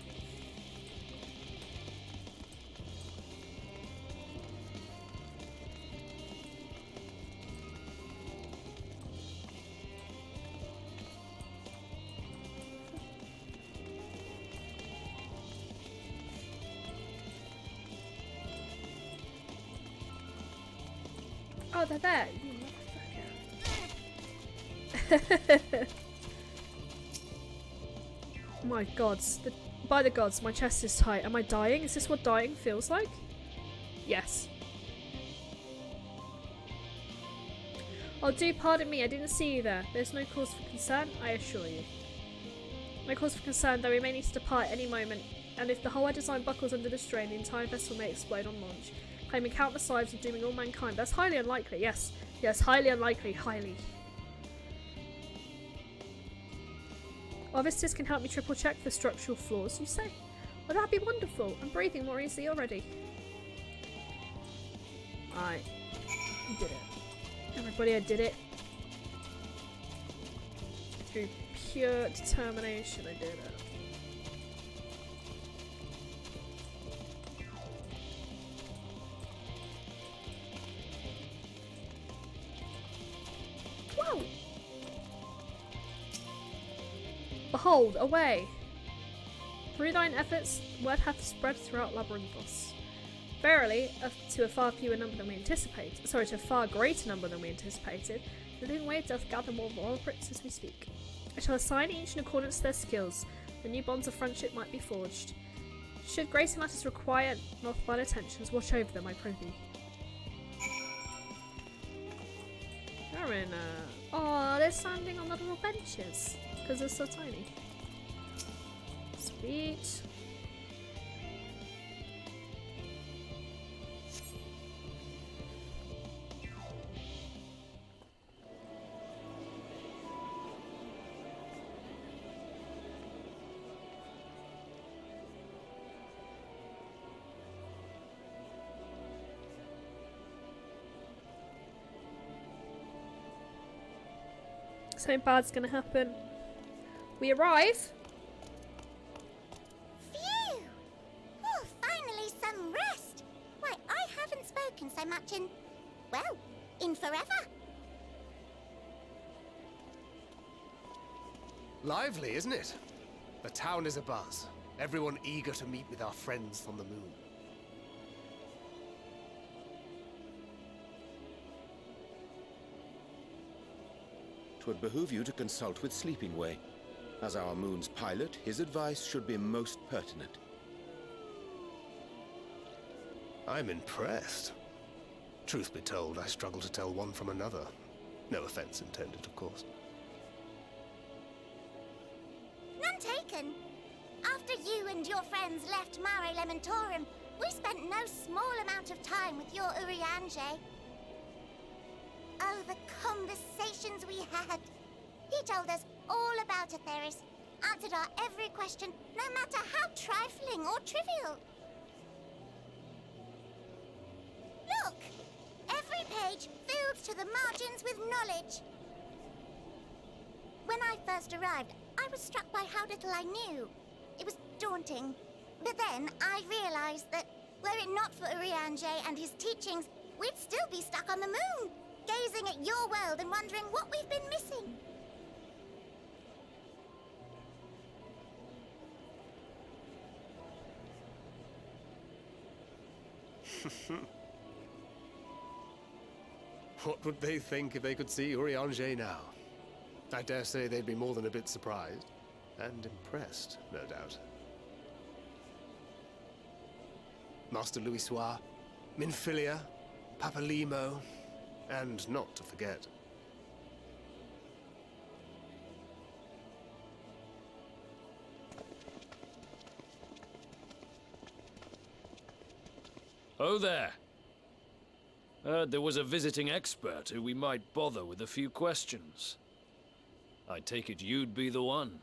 Oh, they're there. You motherfucker. My gods. By the gods, my chest is tight. Am I dying? Is this what dying feels like? Yes. Oh, do pardon me. I didn't see you there. There's no cause for concern, I assure you. No cause for concern, though we may need to depart any moment. And if the whole design buckles under the strain, the entire vessel may explode on launch, claiming countless lives and dooming all mankind. That's highly unlikely, yes. Yes, highly unlikely, highly. Officers can help me triple check for structural flaws, you say? Well, that'd be wonderful. I'm breathing more easily already. I did it. Everybody, I did it. Through pure determination, I did it. Whoa! Behold, away! Through thine efforts, word hath spread throughout Labyrinthos. Verily, to a far fewer number than we anticipated. Sorry, to a far greater number than we anticipated. The living wave doth gather more voluptuous as we speak. I shall assign each in accordance to their skills. The new bonds of friendship might be forged. Should grace matters require worthwhile attentions, watch over them, I prithee. They're in oh, they're standing on the little benches because they're so tiny. Sweet. Something bad's gonna happen. We arrive.
Phew! Oh, finally some rest. Why, I haven't spoken so much in, well, in forever.
Lively, isn't it? The town is abuzz. Everyone eager to meet with our friends from the moon.
'Twould behoove you to consult with Sleeping Way. As our moon's pilot, his advice should be most pertinent.
I'm impressed. Truth be told, I struggle to tell one from another. No offense intended, of course.
None taken. After you and your friends left Mare Elementorum, we spent no small amount of time with your Urianger. Oh, the conversations we had. He told us all about Atheris, answered our every question, no matter how trifling or trivial. Look! Every page filled to the margins with knowledge. When I first arrived, I was struck by how little I knew. It was daunting. But then I realized that were it not for Urianger and his teachings, we'd still be stuck on the moon, gazing at your world and wondering what we've been missing.
What would they think if they could see Urianger now? I dare say they'd be more than a bit surprised. And impressed, no doubt. Master Louisoix, Minfilia, Papalimo, and not to forget.
Oh there. Heard there was a visiting expert who we might bother with a few questions. I take it you'd be the one.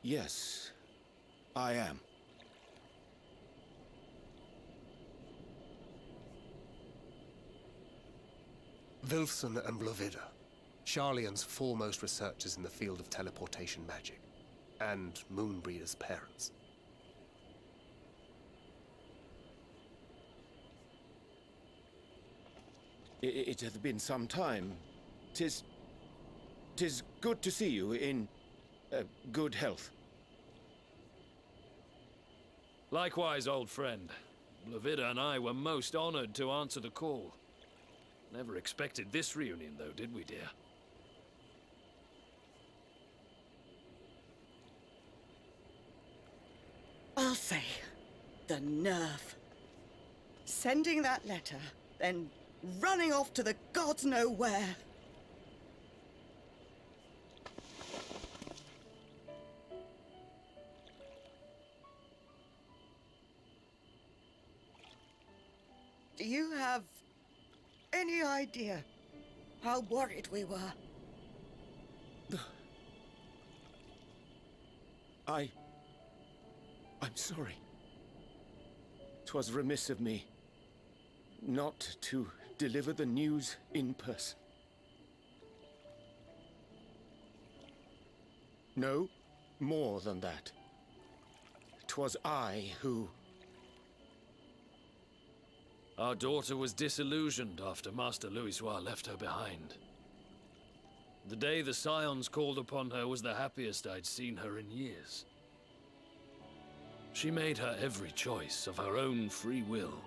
Yes, I am.
Wilson and Blovida, Sharlayan's foremost researchers in the field of teleportation magic, and Moonbreeder's parents.
It hath been some time. 'Tis good to see you in good health.
Likewise, old friend. Blovida and I were most honored to answer the call. Never expected this reunion, though, did we, dear?
I'll say, the nerve. Sending that letter, then running off to the gods know where. Do you have any idea how worried we were?
I'm sorry. 'Twas remiss of me not to deliver the news in person. No, more than that. 'Twas I who...
Our daughter was disillusioned after Master Louisoix left her behind. The day the Scions called upon her was the happiest I'd seen her in years. She made her every choice of her own free will.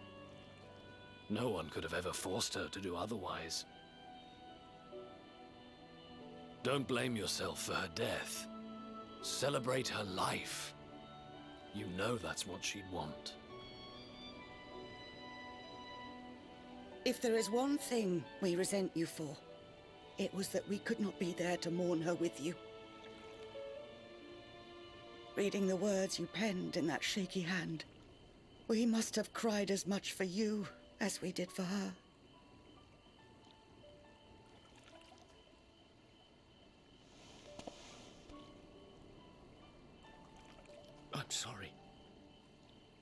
No one could have ever forced her to do otherwise. Don't blame yourself for her death. Celebrate her life. You know that's what she'd want.
If there is one thing we resent you for, it was that we could not be there to mourn her with you. Reading the words you penned in that shaky hand, we must have cried as much for you as we did for her.
I'm sorry.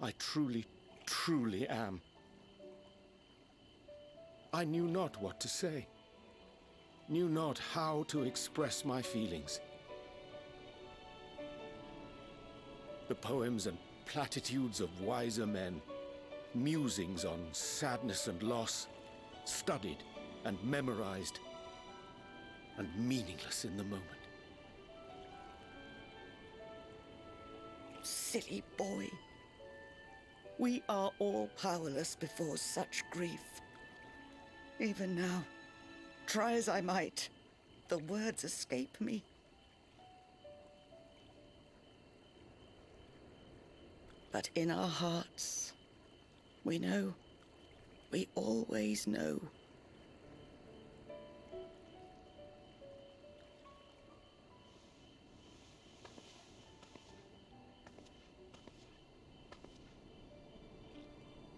I truly, truly am. I knew not what to say, knew not how to express my feelings. The poems and platitudes of wiser men, musings on sadness and loss, studied and memorized, and meaningless in the moment.
Silly boy. We are all powerless before such grief. Even now, try as I might, the words escape me. But in our hearts, we know, we always know.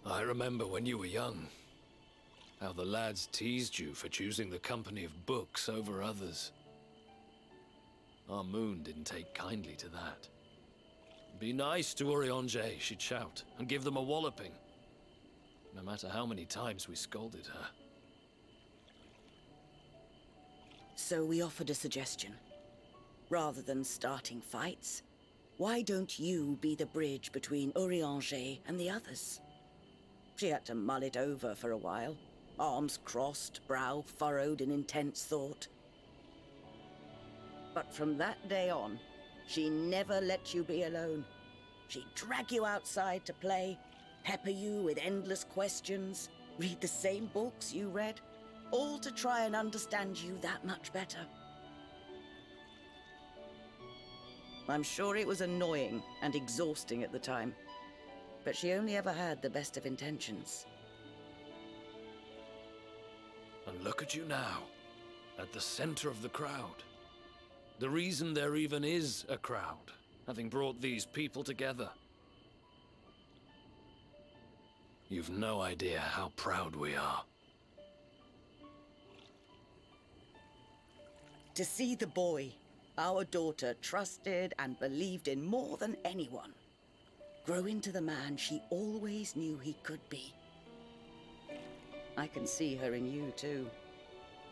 I remember when you were young, how the lads teased you for choosing the company of books over others. Our moon didn't take kindly to that. Be nice to Urianger, she'd shout, and give them a walloping, no matter how many times we scolded her.
So we offered a suggestion. Rather than starting fights, why don't you be the bridge between Urianger and the others? She had to mull it over for a while, arms crossed, brow furrowed in intense thought. But from that day on, she never let you be alone. She'd drag you outside to play, pepper you with endless questions, read the same books you read, all to try and understand you that much better. I'm sure it was annoying and exhausting at the time, but she only ever had the best of intentions.
And look at you now, at the center of the crowd. The reason there even is a crowd, having brought these people together. You've no idea how proud we are.
To see the boy, our daughter, trusted and believed in more than anyone, grow into the man she always knew he could be. I can see her in you too.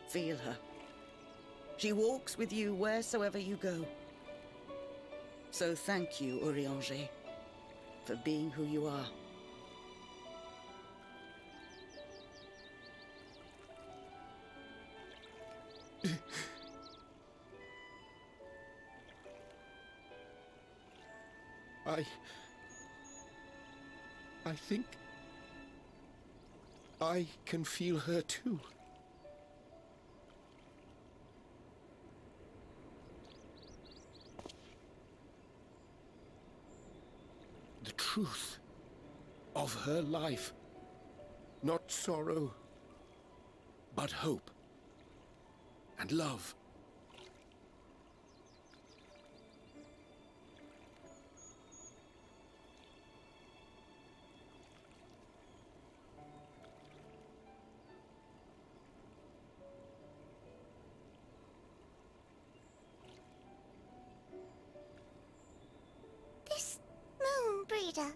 Feel her. She walks with you wheresoever you go. So thank you, Urianger, for being who you are.
I think I can feel her too. The truth of her life. Not sorrow, but hope and love.
This moon breeder.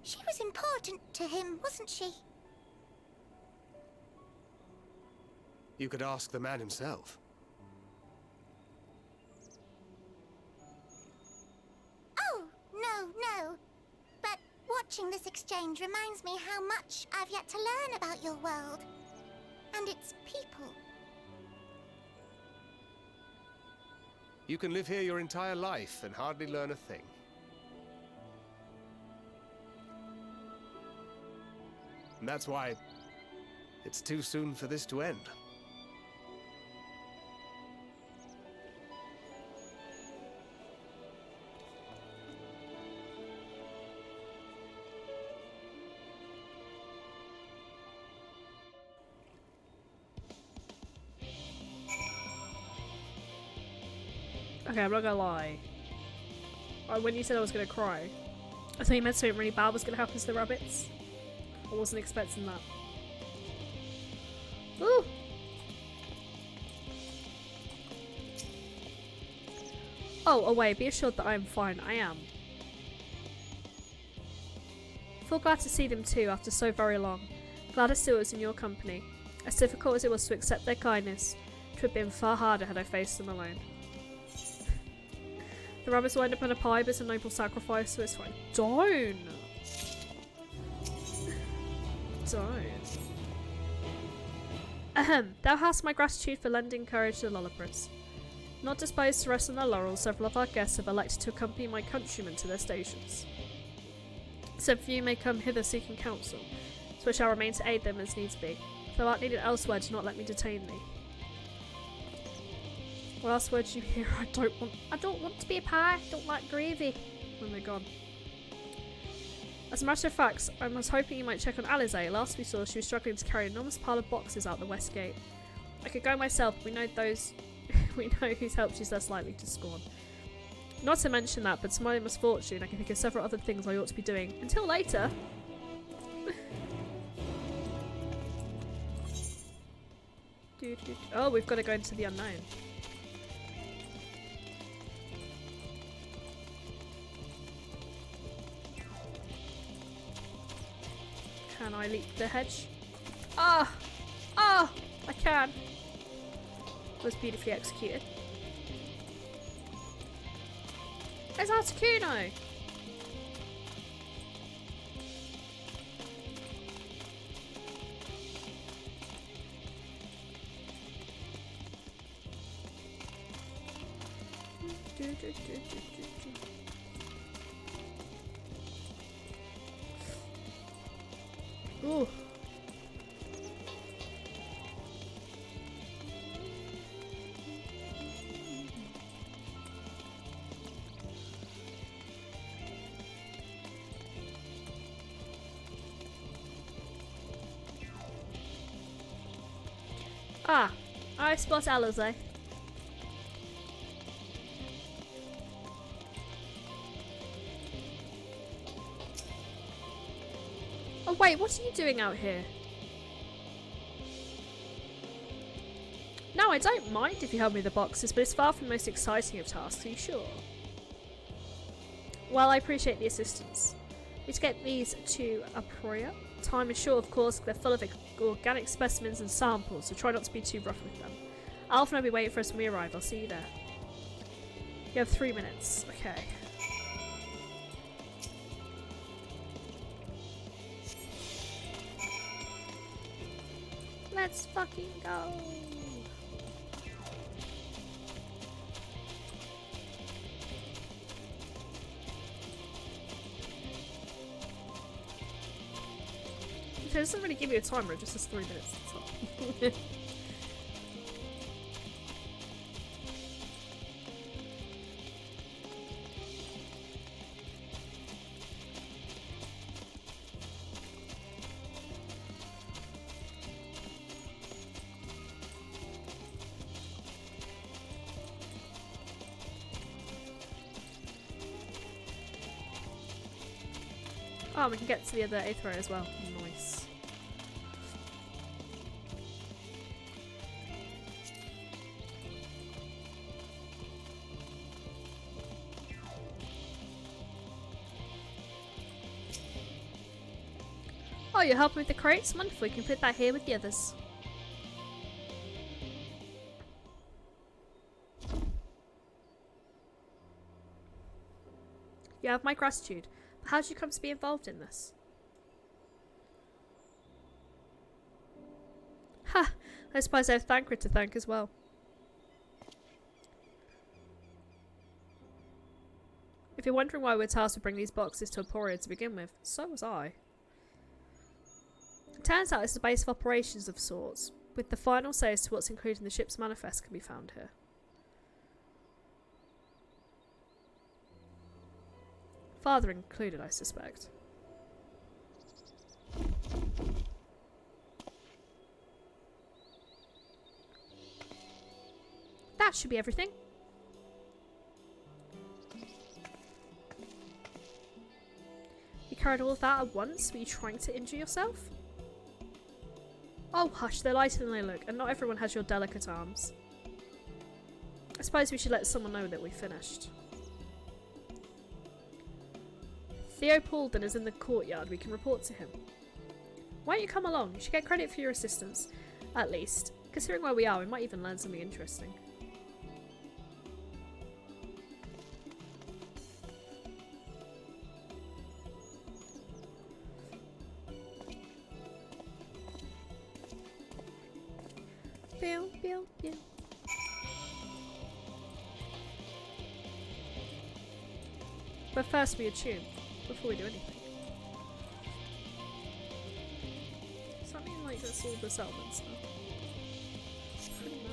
She was important to him, wasn't she?
You could ask the man himself.
Oh, no. But watching this exchange reminds me how much I've yet to learn about your world. And its people.
You can live here your entire life and hardly learn a thing. And that's why it's too soon for this to end.
Okay, I'm not gonna lie. When you said I was gonna cry, I thought you meant something really bad was gonna happen to the rabbits. I wasn't expecting that. Ooh! Oh, away. Be assured that I am fine. I am. feel glad to see them too after so very long. Glad I still was in your company. As difficult as it was to accept their kindness, it would have been far harder had I faced them alone. The rabbits will end up in a pie, but it's a noble sacrifice, so it's fine. Don't! Don't. Ahem. Thou hast my gratitude for lending courage to the Lullabras. Not disposed to rest on their laurels, several of our guests have elected to accompany my countrymen to their stations. Some few may come hither seeking counsel, so I shall remain to aid them as needs be. If thou art needed elsewhere, do not let me detain thee. What else word did you hear? I don't want to be a pie. I don't like gravy. When they're gone. As a matter of fact, I was hoping you might check on Alize. Last we saw, she was struggling to carry an enormous pile of boxes out the west gate. I could go myself, but we know whose help she's less likely to scorn. Not to mention that, but to my misfortune, I can think of several other things I ought to be doing. Until later! Oh, we've got to go into the unknown. Can I leap the hedge? Ah! Ah! I can! It was beautifully executed. There's Articuno! Ooh. Ah, I spot Alize. Oh wait, what are you doing out here? No, I don't mind if you help me with the boxes, but it's far from the most exciting of tasks, are you sure? Well, I appreciate the assistance. Need to get these to Aproya. Time is short, of course, they're full of organic specimens and samples, so try not to be too rough with them. Alpha will be waiting for us when we arrive. I'll see you there. You have 3 minutes. Okay. Let's fucking go. It doesn't really give you a timer, it just says 3 minutes. That's all. Oh, we can get to the other 8th row as well. Nice. Oh, you're helping with the crates? Wonderful, you can put that here with the others. You have my gratitude. But how did you come to be involved in this? Ha! I suppose I have Thancred to thank as well. If you're wondering why we're tasked to bring these boxes to Emporia to begin with, so was I. It turns out it's a base of operations of sorts, with the final say as to what's included in the ship's manifest can be found here. Father included, I suspect. That should be everything. You carried all of that at once? Were you trying to injure yourself? Oh hush, they're lighter than they look, and not everyone has your delicate arms. I suppose we should let someone know that we finished. Theo Paulden is in the courtyard. We can report to him. Why don't you come along? You should get credit for your assistance, at least. Considering where we are, we might even learn something interesting. Pew, pew, pew. But first we attune, before we do anything. Does that mean like that's all the settlements now? Pretty much.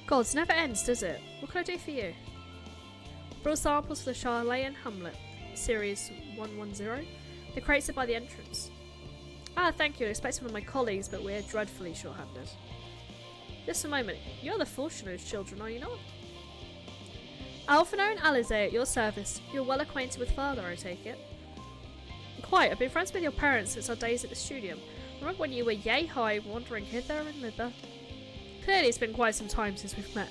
Gods, never ends, does it? What can I do for you? Brought samples for the Charlayan Hamlet, Series 110. The crates are by the entrance. Ah, thank you. I expected one of my colleagues, but we're dreadfully short-handed. Just a moment. You're the Fortunate's children, are you not? Alphino and Alize at your service. You're well acquainted with father, I take it. Quite. I've been friends with your parents since our days at the studium. Remember when you were yay high, wandering hither and thither? Clearly it's been quite some time since we've met.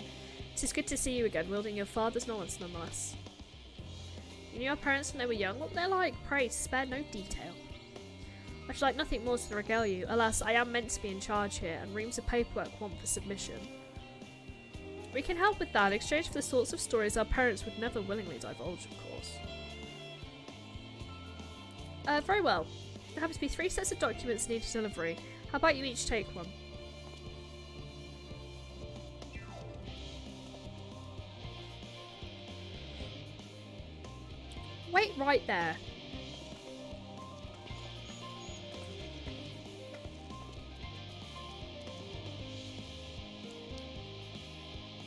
It is good to see you again, wielding your father's knowledge nonetheless. You knew our parents when they were young. What were they like? Pray, spare no detail. I should like nothing more to regale you. Alas, I am meant to be in charge here, and reams of paperwork want for submission. We can help with that, in exchange for the sorts of stories our parents would never willingly divulge, of course. Very well. There happen to be 3 sets of documents needed for delivery. How about you each take one? Wait right there.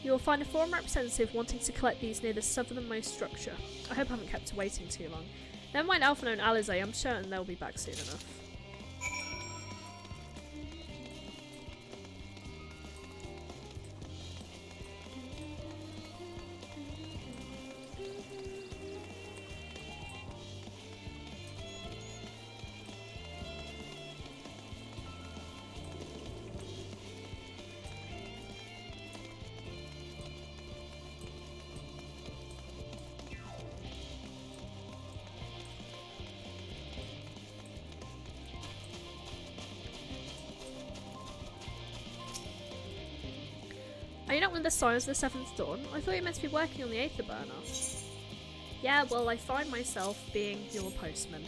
You will find a foreign representative wanting to collect these near the southernmost structure. I hope I haven't kept her waiting too long. Never mind Alphino and Alize, I'm certain they'll be back soon enough. Are you not one of the Scions of the 7th Dawn? I thought you meant to be working on the Aether Burner. Yeah, well, I find myself being your postman.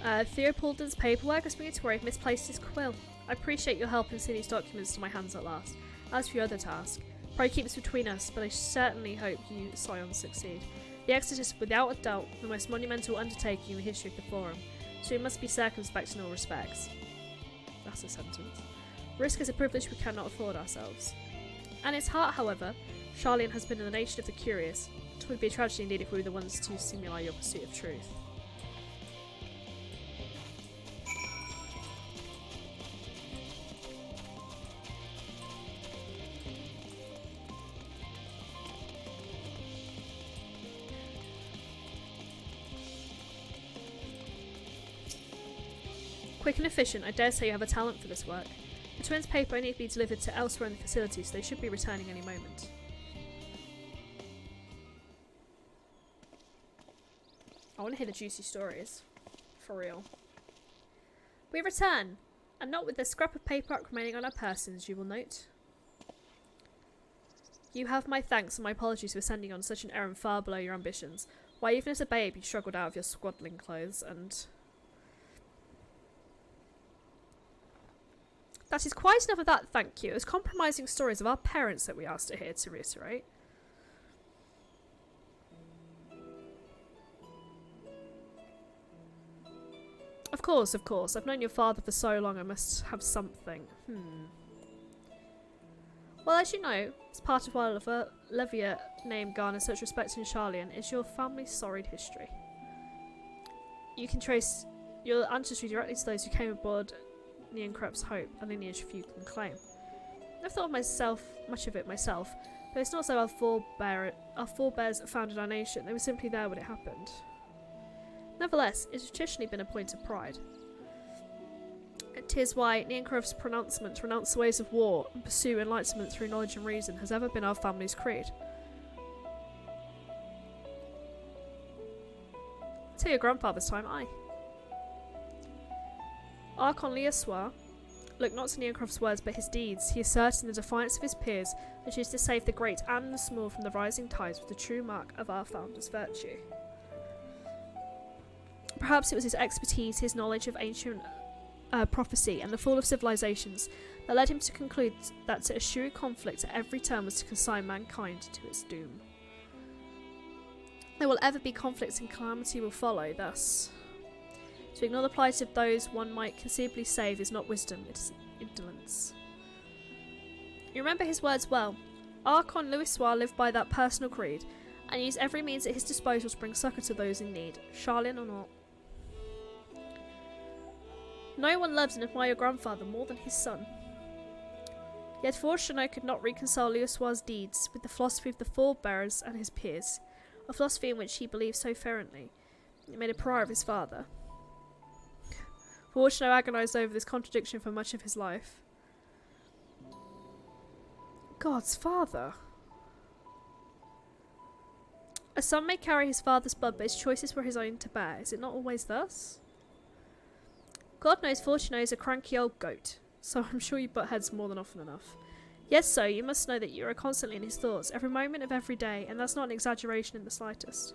Theo Paulden's paperwork has been to where I've misplaced his quill. I appreciate your help in seeing these documents to my hands at last. As for your other task, probably keep this between us, but I certainly hope you Scions succeed. The Exodus is without a doubt the most monumental undertaking in the history of the Forum, so we must be circumspect in all respects. That's a sentence. Risk is a privilege we cannot afford ourselves. At its heart, however, Charlayan has been in the nation of the curious. It would be a tragedy indeed if we were the ones to simulate your pursuit of truth. Quick and efficient, I dare say you have a talent for this work. The twins' paper need to be delivered to elsewhere in the facility, so they should be returning any moment. I want to hear the juicy stories. For real. We return, and not with the scrap of paperwork remaining on our persons, you will note. You have my thanks and my apologies for sending on such an errand far below your ambitions. Why, even as a babe, you struggled out of your swaddling clothes, and... That is quite enough of that, thank you. It was compromising stories of our parents that we asked to hear, to reiterate. Of course, of course. I've known your father for so long, I must have something. Well, as you know, as part of why Levia name garners such respect in Charlayan is your family's storied history. You can trace Your ancestry directly to those who came aboard Neankrup's hope, a lineage few can claim. I've thought of much of it myself, but it's not so our forebears founded our nation. They were simply there when it happened. Nevertheless, it's traditionally been a point of pride. 'Tis why Neankrup's pronouncement to renounce the ways of war and pursue enlightenment through knowledge and reason has ever been our family's creed. Till your grandfather's time, aye. Archon Leoswar looked not to Neankrup's words but his deeds. He asserted in the defiance of his peers that he is to save the great and the small from the rising tides with the true mark of our founder's virtue. Perhaps it was his expertise, his knowledge of ancient prophecy and the fall of civilizations that led him to conclude that to eschew conflict at every turn was to consign mankind to its doom. There will ever be conflicts and calamity will follow, thus. To ignore the plight of those one might conceivably save is not wisdom, it is indolence. You remember his words well. Archon Louisois lived by that personal creed, and used every means at his disposal to bring succour to those in need, Charlian or not. No one loves and admires your grandfather more than his son. Yet Fortunato could not reconcile Louisois' deeds with the philosophy of the forebears and his peers, a philosophy in which he believed so fervently. It made a pariah of his father. Fortunato agonised over this contradiction for much of his life. God's father. A son may carry his father's blood, but his choices were his own to bear. Is it not always thus? God knows Fortunato is a cranky old goat, so I'm sure you butt heads more than often enough. Yes, so you must know that you are constantly in his thoughts, every moment of every day, and that's not an exaggeration in the slightest.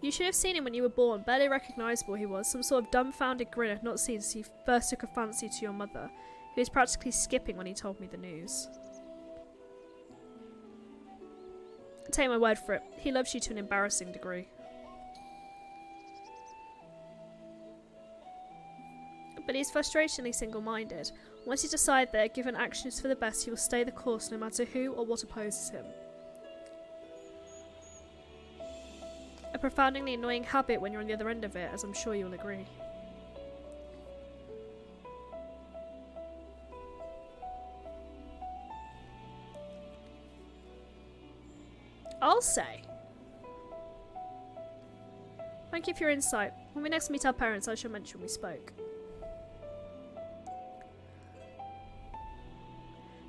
You should have seen him when you were born, barely recognisable he was, some sort of dumbfounded grin I'd not seen since he first took a fancy to your mother. He was practically skipping when he told me the news. Take my word for it, he loves you to an embarrassing degree. But he's frustratingly single-minded. Once he decides that given action is for the best, he will stay the course no matter who or what opposes him. A profoundly annoying habit when you're on the other end of it, as I'm sure you'll agree. I'll say. Thank you for your insight. When we next meet our parents, I shall mention we spoke.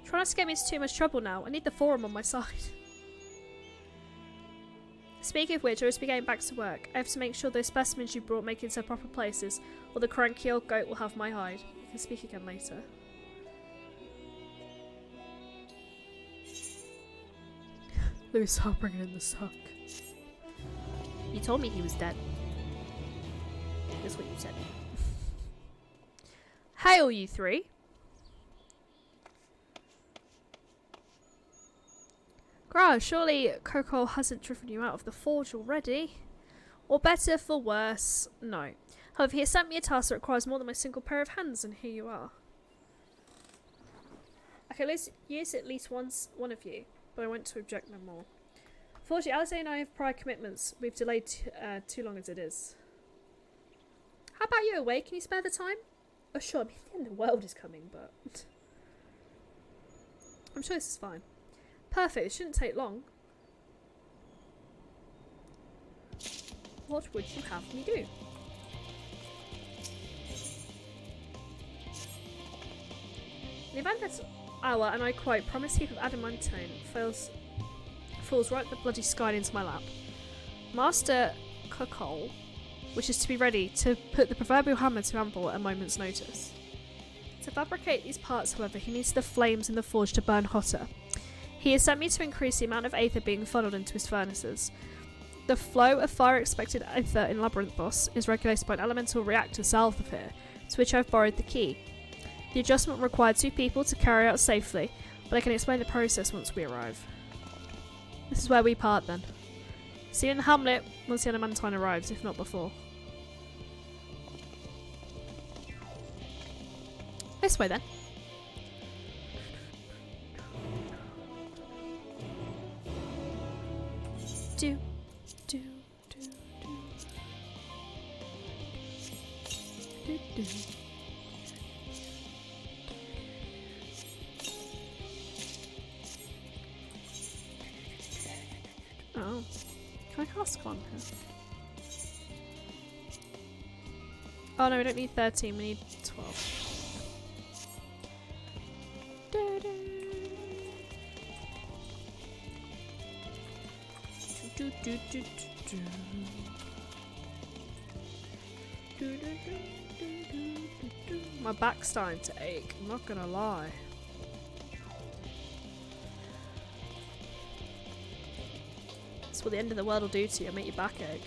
Try not to get me into too much trouble now. I need the forum on my side. Speaking of which, I must be getting back to work. I have to make sure those specimens you brought make it to their proper places, or the cranky old goat will have my hide. We can speak again later. Louis, I'll bring it in the suck. You told me he was dead. That's what you said. Hail, you three. Gra, surely Coco hasn't driven you out of the forge already? Or better, for worse, no. However, he has sent me a task that requires more than my single pair of hands, and here you are. I can use at least one of you, but I want to object no more. Fortunately, Alistair and I have prior commitments. We've delayed too long as it is. How about you, Away? Can you spare the time? Oh, sure, I mean, the end of the world is coming, but... I'm sure this is fine. Perfect, it shouldn't take long. What would you have me do? The event this hour, and I quote, promise heap of adamantine falls right the bloody sky into my lap. Master Cuckold wishes to be ready to put the proverbial hammer to anvil at a moment's notice. To fabricate these parts, however, he needs the flames in the forge to burn hotter. He has sent me to increase the amount of aether being funneled into his furnaces. The flow of fire-expected aether in Labyrinthos is regulated by an elemental reactor south of here, to which I've borrowed the key. The adjustment required 2 people to carry out safely, but I can explain the process once we arrive. This is where we part then. See you in the hamlet once the adamantine arrives, if not before. This way then. Do, do, do, do. Oh. Can I cast one here? Oh no, we don't need 13, we need 12. My back's starting to ache, I'm not gonna lie. That's what the end of the world will do to you, make your back ache.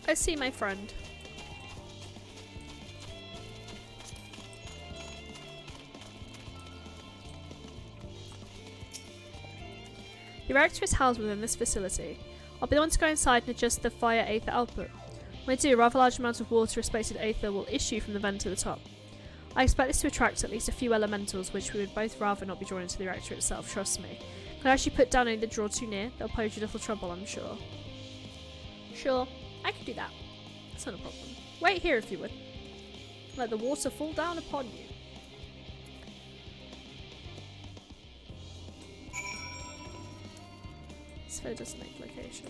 I see my friend. The reactor is housed within this facility. I'll be the one to go inside and adjust the fire aether output. When I do, a rather large amount of water-respected aether will issue from the vent at the top. I expect this to attract at least a few elementals, which we would both rather not be drawn into the reactor itself, trust me. Can I actually put down any that draw too near? They'll pose you little trouble, I'm sure. Sure, I can do that. That's not a problem. Wait here if you would. Let the water fall down upon you. Sphere doesn't make location.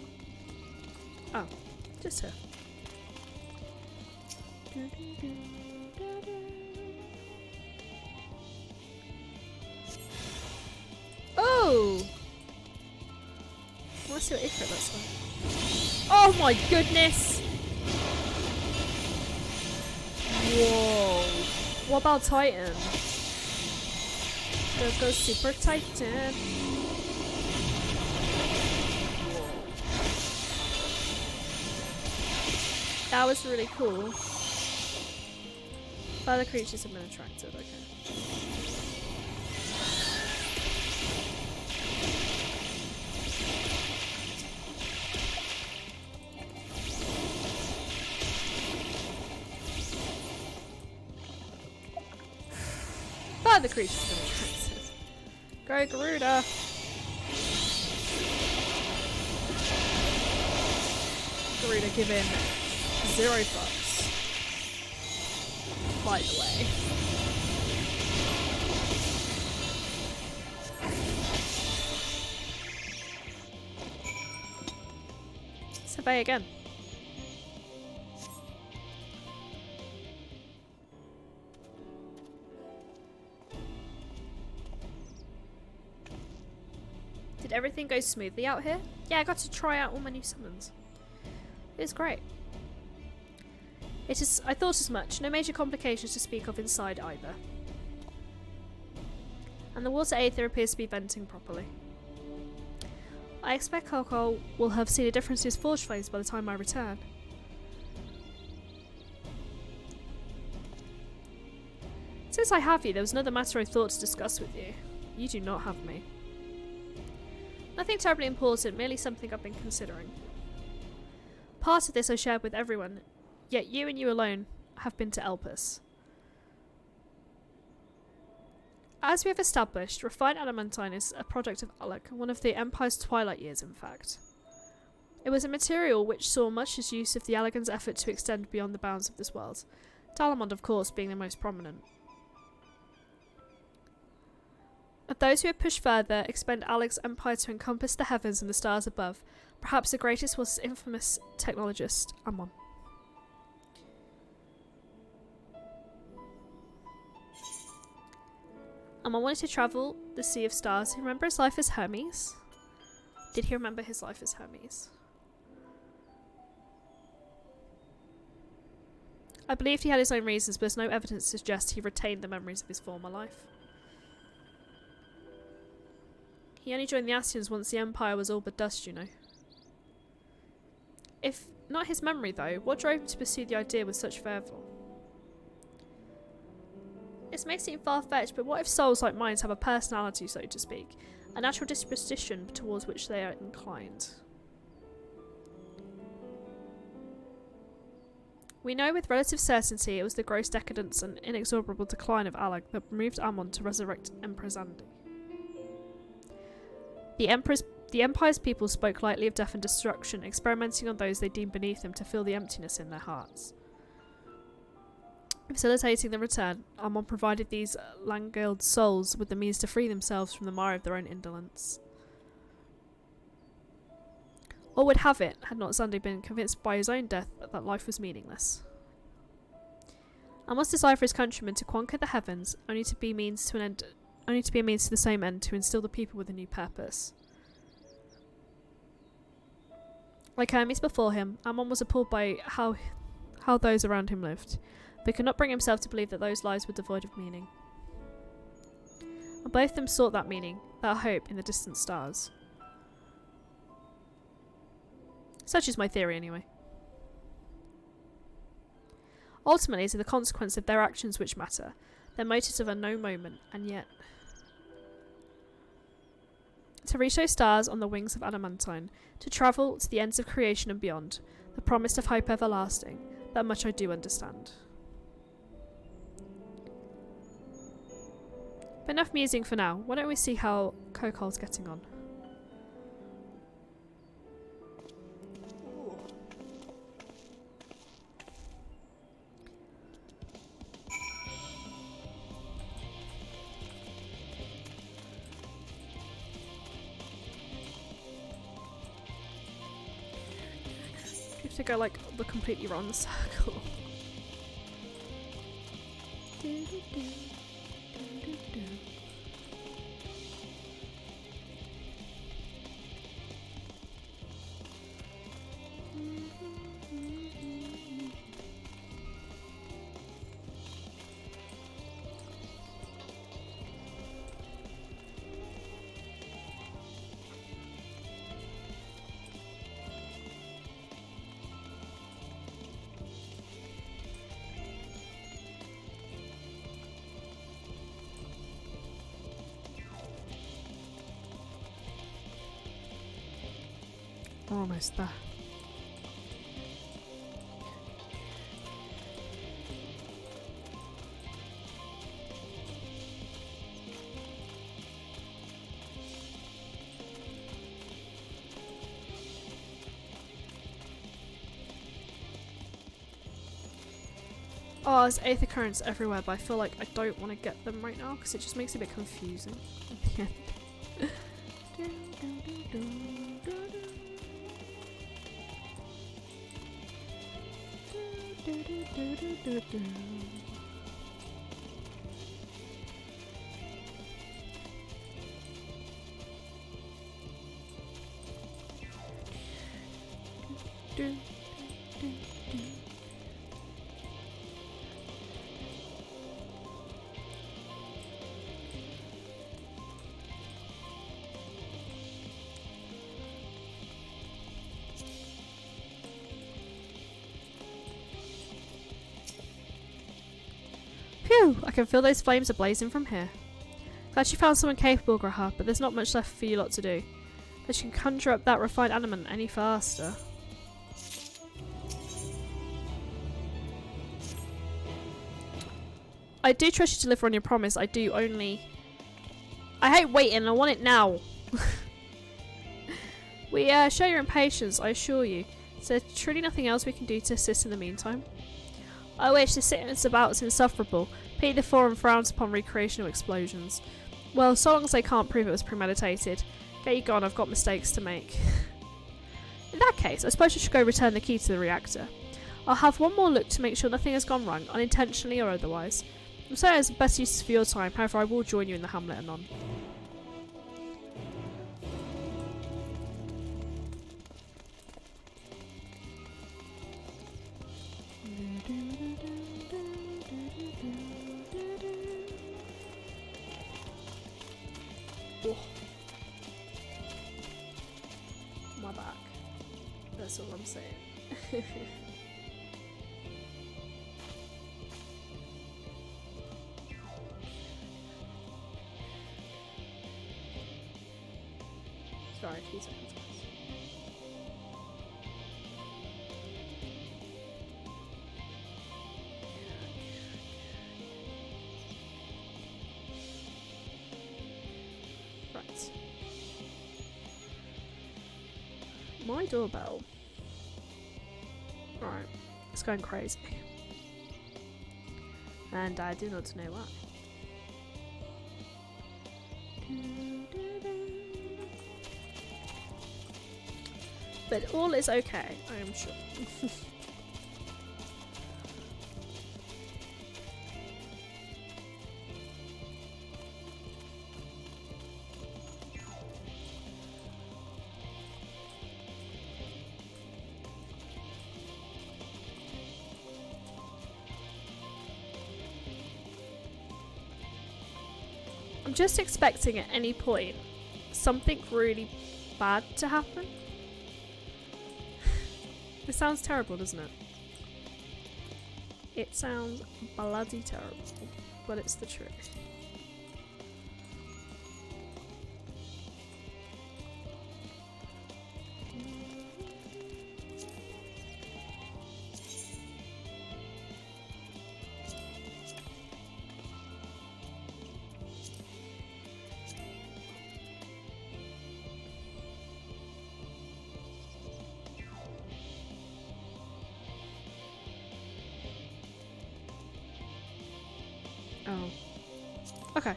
Oh, just here. Oh! I want to see what Ifrit looks like. Oh my goodness! Whoa. What about Titan? Go Super Titan. Whoa. That was really cool. Other creatures have been attracted, okay. The creature's gonna attract. Go Garuda! Garuda giving 0 fucks. By the way. Survey again. Did everything go smoothly out here? Yeah, I got to try out all my new summons. It was great. I thought as much. No major complications to speak of inside either. And the water aether appears to be venting properly. I expect Coco will have seen a difference in his forge flames by the time I return. Since I have you, there was another matter I thought to discuss with you. You do not have me. Nothing terribly important, merely something I've been considering. Part of this I shared with everyone, yet you and you alone have been to Elpis. As we have established, refined adamantine is a product of Alec, one of the Empire's twilight years in fact. It was a material which saw much as use of the Allagan's effort to extend beyond the bounds of this world, Dalamond of course being the most prominent. Of those who have pushed further, expand Alec's empire to encompass the heavens and the stars above, perhaps the greatest was his infamous technologist, Amon. Amon wanted to travel the Sea of Stars. Remember his life as Hermes? Did he remember his life as Hermes? I believed he had his own reasons, but there's no evidence to suggest he retained the memories of his former life. He only joined the Ascians once the Empire was all but dust, you know. If not his memory, though, what drove him to pursue the idea with such fervour? This may seem far-fetched, but what if souls like mine have a personality, so to speak? A natural disposition towards which they are inclined. We know with relative certainty it was the gross decadence and inexorable decline of Alag that moved Ammon to resurrect Emperor Zandi. The Empire's people spoke lightly of death and destruction, experimenting on those they deemed beneath them to fill the emptiness in their hearts. Facilitating the return, Ammon provided these languid souls with the means to free themselves from the mire of their own indolence. Or would have it, had not Zandi been convinced by his own death that life was meaningless. Ammon's desire for his countrymen to conquer the heavens, only to be a means to the same end, to instill the people with a new purpose. Like Hermes before him, Ammon was appalled by how those around him lived, but could not bring himself to believe that those lives were devoid of meaning. And both of them sought that meaning, that hope, in the distant stars. Such is my theory, anyway. Ultimately, it is the consequence of their actions which matter, their motives of a known moment, and yet... To reach those stars on the wings of adamantine, to travel to the ends of creation and beyond, the promise of hope everlasting, that much I do understand. But enough musing for now. Why don't we see how Kokol's getting on? You have to go like the completely wrong circle. We're almost there. Oh, there's Aether currents everywhere, but I feel like I don't want to get them right now because it just makes it a bit confusing at the end. Phew! I can feel those flames are blazing from here. Glad you found someone capable, Graha, but there's not much left for you lot to do. That you can conjure up that refined adamant any faster. I do trust you to deliver on your promise. I do only... I hate waiting. I want it now. We show your impatience, I assure you. Is there truly nothing else we can do to assist in the meantime? I wish the sickness about is insufferable. Pete the Forum frowns upon recreational explosions. Well, so long as they can't prove it was premeditated. Get you gone, I've got mistakes to make. In that case, I suppose I should go return the key to the reactor. I'll have one more look to make sure nothing has gone wrong, unintentionally or otherwise. I'm sorry it's the best use for your time, however I will join you in the hamlet anon. Oh. My back. That's all I'm saying. Sorry, a few seconds. Right. My doorbell. Right. It's going crazy. And I do not know why. But all is okay, I am sure. I'm just expecting at any point something really bad to happen. It sounds terrible, doesn't it? It sounds bloody terrible, but it's the truth. Oh. Okay.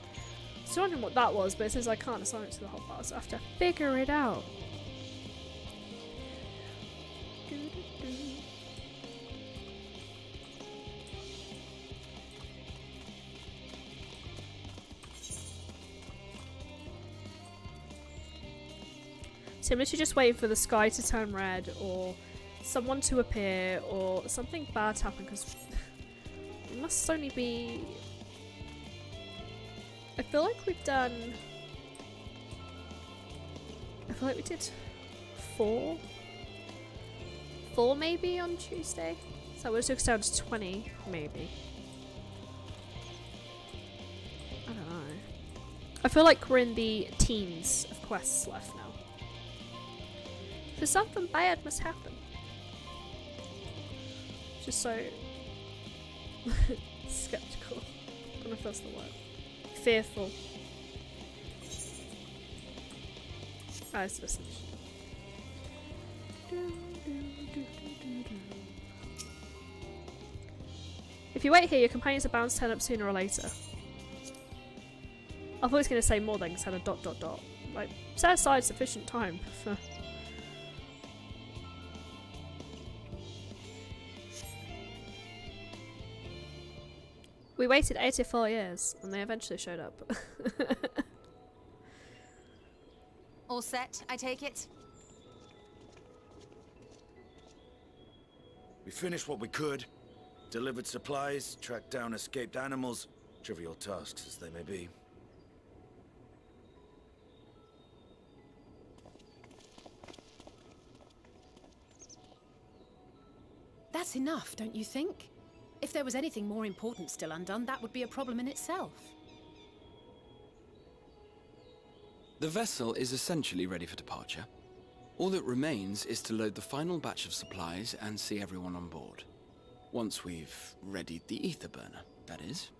So I don't know what that was, but it says I can't assign it to the hotbar, so I have to figure it out. So I'm literally just waiting for the sky to turn red, or someone to appear, or something bad to happen, because it must only be... I feel like we've done... I feel like we did 4? 4 maybe on Tuesday? So it took us down to 20, maybe. I don't know. I feel like we're in the teens of quests left now. So something bad must happen. Just so... skeptical. I don't know if that's the word. Fearful. Ah, it's just... If you wait here, your companions are bound to turn up sooner or later. I thought he was going to say more than instead of ... Like, set aside sufficient time for... We waited 84 years, and they eventually showed up.
All set, I take it?
We finished what we could. Delivered supplies, tracked down escaped animals. Trivial tasks as they may be.
That's enough, don't you think? If there was anything more important still undone, that would be a problem in itself.
The vessel is essentially ready for departure. All that remains is to load the final batch of supplies and see everyone on board. Once we've readied the ether burner, that is.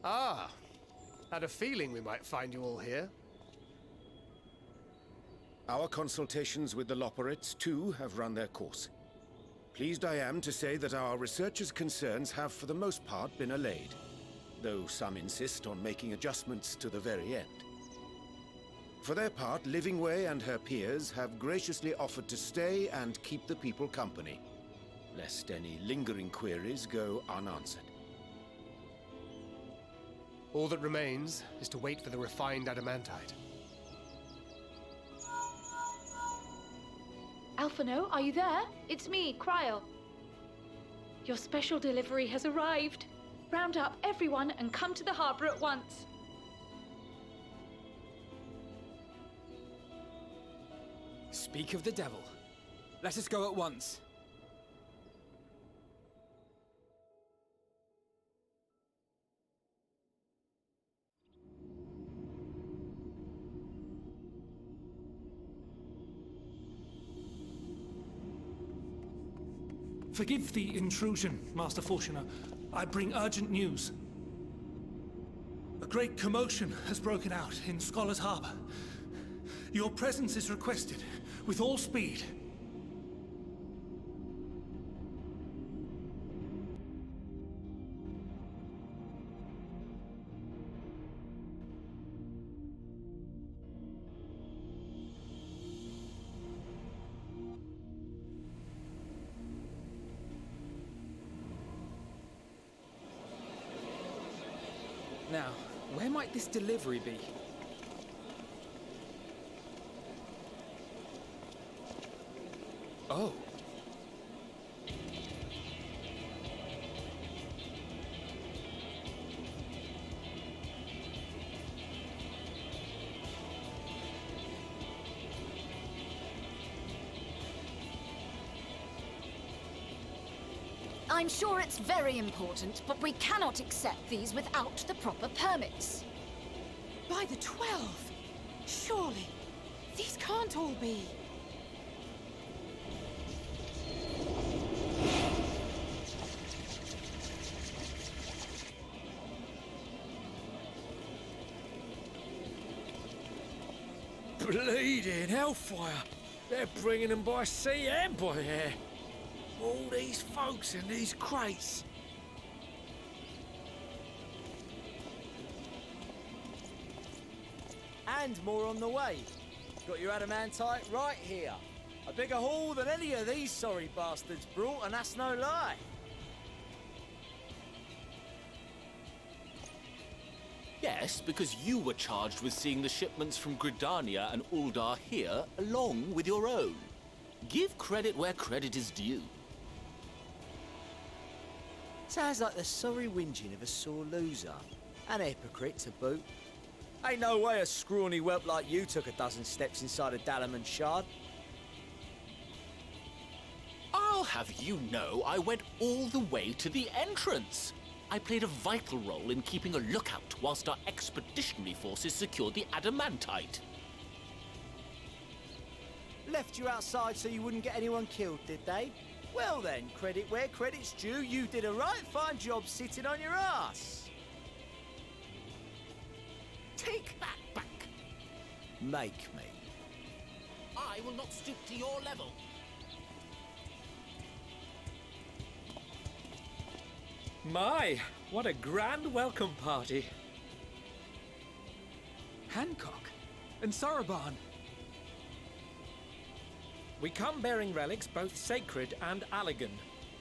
Ah, had a feeling we might find you all here.
Our consultations with the Loperates, too, have run their course. Pleased I am to say that our researchers' concerns have for the most part been allayed, though some insist on making adjustments to the very end. For their part, Livingway and her peers have graciously offered to stay and keep the people company, lest any lingering queries go unanswered.
All that remains is to wait for the refined adamantite.
Alphino, are you there? It's me, Cryo. Your special delivery has arrived. Round up everyone and come to the harbour at once.
Speak of the devil. Let us go at once.
Forgive the intrusion, Master Fortuner. I bring urgent news. A great commotion has broken out in Scholar's Harbour. Your presence is requested, with all speed.
Now, where might this delivery be? Oh.
I'm sure it's very important, but we cannot accept these without the proper permits.
By the 12! Surely, these can't all be...
Bleeding hellfire! They're bringing them by sea and by air. All these folks in these crates.
And more on the way. Got your adamantite right here. A bigger haul than any of these sorry bastards brought, and that's no lie.
Yes, because you were charged with seeing the shipments from Gridania and Uldar here, along with your own. Give credit where credit is due.
Sounds like the sorry whinging of a sore loser. An hypocrite to boot. Ain't no way a scrawny whelp like you took a dozen steps inside a Dalaman shard.
I'll have you know I went all the way to the entrance. I played a vital role in keeping a lookout whilst our expeditionary forces secured the adamantite.
Left you outside so you wouldn't get anyone killed, did they? Well then, credit where credit's due, you did a right fine job sitting on your ass.
Take that back.
Make me.
I will not stoop to your level.
My, what a grand welcome party.
Hancock and Saraban.
We come bearing relics both sacred and Allegan,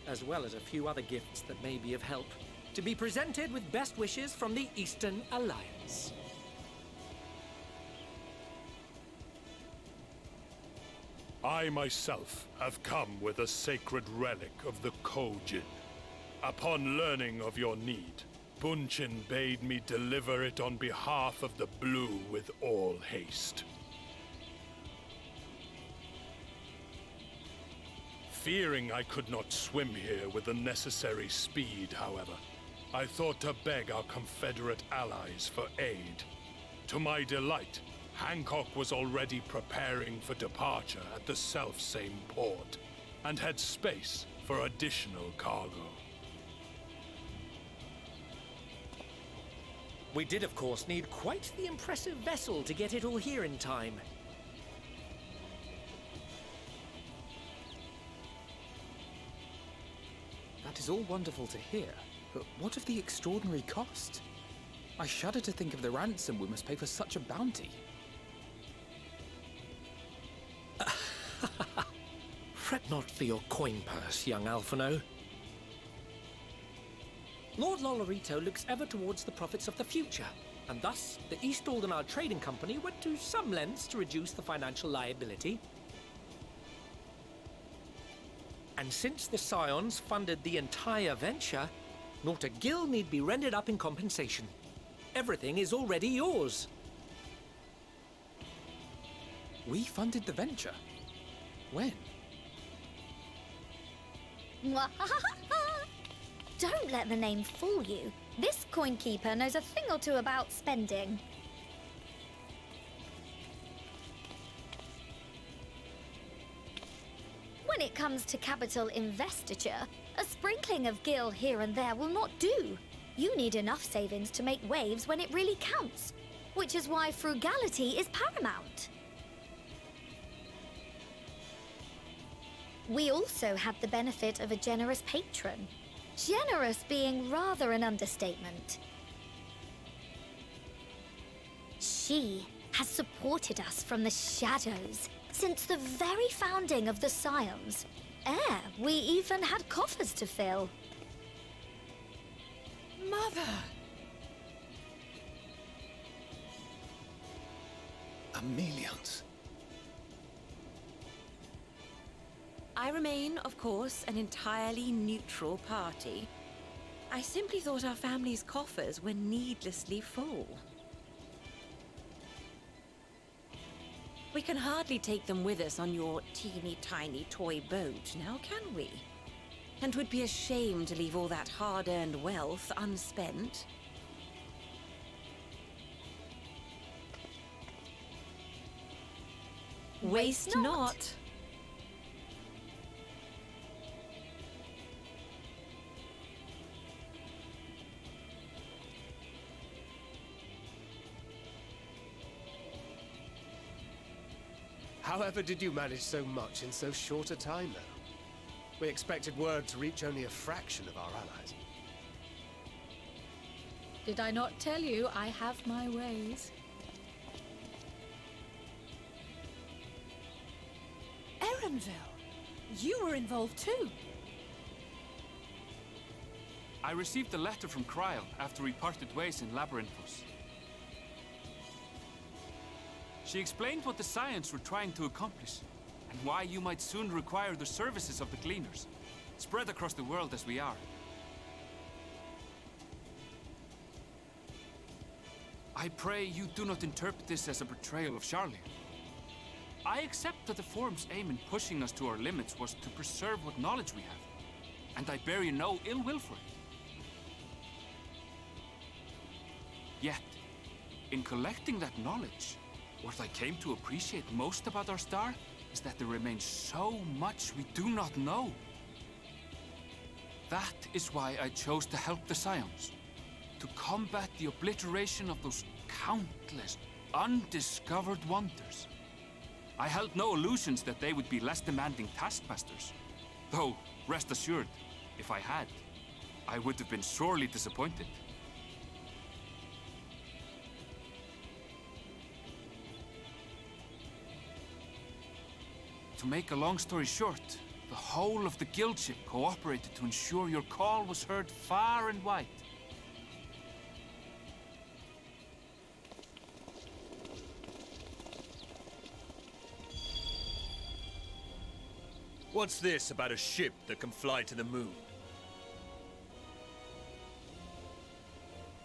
as well as a few other gifts that may be of help, to be presented with best wishes from the Eastern Alliance.
I myself have come with a sacred relic of the Kojin. Upon learning of your need, Bunchin bade me deliver it on behalf of the Blue with all haste. Fearing I could not swim here with the necessary speed, however, I thought to beg our Confederate allies for aid. To my delight, Hancock was already preparing for departure at the self-same port, and had space for additional cargo.
We did, of course, need quite the impressive vessel to get it all here in time.
That is all wonderful to hear, but what of the extraordinary cost? I shudder to think of the ransom we must pay for such a bounty.
Fret not for your coin purse, young Alphino. Lord Lolorito looks ever towards the profits of the future, and thus the East Aldenar Trading Company went to some lengths to reduce the financial liability. And since the Scions funded the entire venture, not a gill need be rendered up in compensation. Everything is already yours.
We funded the venture? When?
Don't let the name fool you. This coin keeper knows a thing or two about spending. When it comes comes to capital investiture, a sprinkling of gil here and there will not do. You need enough savings to make waves when it really counts, which is why frugality is paramount. We also had the benefit of a generous patron. Generous being rather an understatement. She has supported us from the shadows since the very founding of the Scions. We even had coffers to fill.
Mother!
Millions.
I remain, of course, an entirely neutral party. I simply thought our family's coffers were needlessly full. We can hardly take them with us on your teeny-tiny toy boat, now can we? And 'twould be a shame to leave all that hard-earned wealth unspent. Waste not.
However did you manage so much in so short a time, though? We expected word to reach only a fraction of our allies.
Did I not tell you I have my ways? Erenville, you were involved too.
I received a letter from Cryle after we parted ways in Labyrinthos. She explained what the Scions were trying to accomplish, and why you might soon require the services of the Gleaners, spread across the world as we are. I pray you do not interpret this as a betrayal of Charlia. I accept that the Forum's aim in pushing us to our limits was to preserve what knowledge we have, and I bear you no ill will for it. Yet, in collecting that knowledge, what I came to appreciate most about our star is that there remains so much we do not know. That is why I chose to help the Scions, to combat the obliteration of those countless, undiscovered wonders. I held no illusions that they would be less demanding taskmasters. Though, rest assured, if I had, I would have been sorely disappointed. To make a long story short, the whole of the guildship cooperated to ensure your call was heard far and wide.
What's this about a ship that can fly to the moon?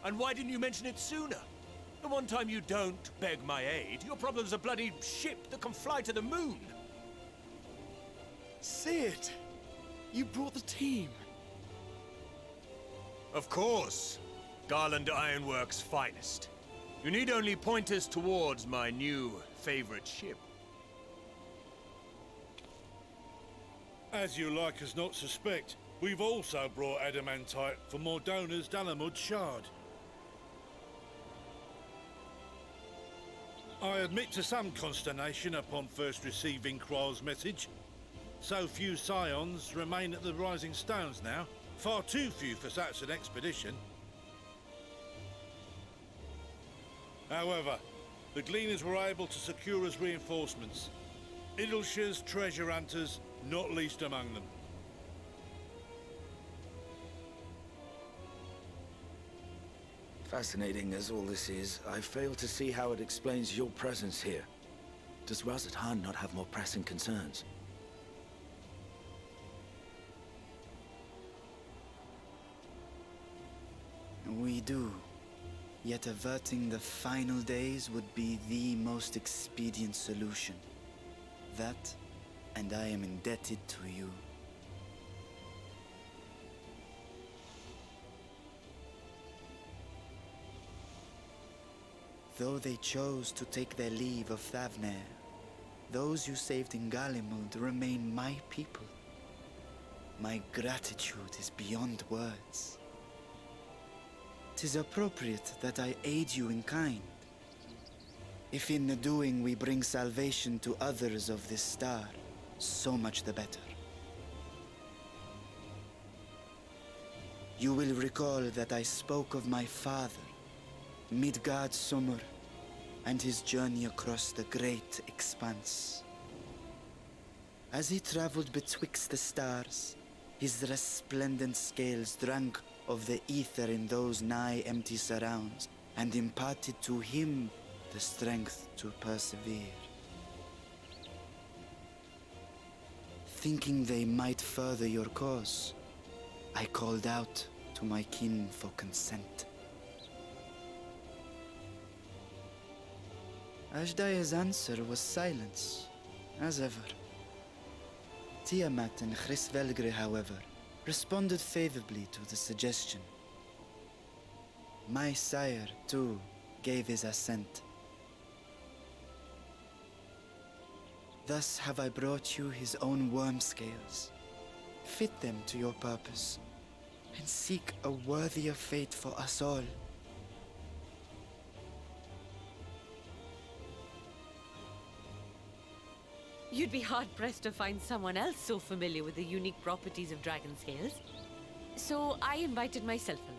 And why didn't you mention it sooner? The one time you don't beg my aid, your problem's a bloody ship that can fly to the moon.
Sid, you brought the team.
Of course. Garland Ironworks' finest. You need only point us towards my new favorite ship.
As you like us not suspect, we've also brought adamantite for Mordona's Dalamud shard. I admit to some consternation upon first receiving Kryle's message. So few Scions remain at the Rising Stones now. Far too few for such an expedition. However, the Gleaners were able to secure us reinforcements. Idleshire's treasure hunters, not least among them.
Fascinating as all this is, I fail to see how it explains your presence here. Does Razat-Han not have more pressing concerns?
We do. Yet averting the final days would be the most expedient solution. That, and I am indebted to you. Though they chose to take their leave of Thavnair, those you saved in Galimund remain my people. My gratitude is beyond words. 'Tis appropriate that I aid you in kind. If in the doing we bring salvation to others of this star, so much the better. You will recall that I spoke of my father, Midgard Summer, and his journey across the great expanse. As he traveled betwixt the stars, his resplendent scales drank of the ether in those nigh empty surrounds, and imparted to him the strength to persevere. Thinking they might further your cause, I called out to my kin for consent. Ajdaya's answer was silence, as ever. Tiamat and Chrisvelgre, however, responded favorably to the suggestion. My sire, too, gave his assent. Thus have I brought you his own worm scales. Fit them to your purpose, and seek a worthier fate for us all.
You'd be hard-pressed to find someone else so familiar with the unique properties of dragon scales. So I invited myself along.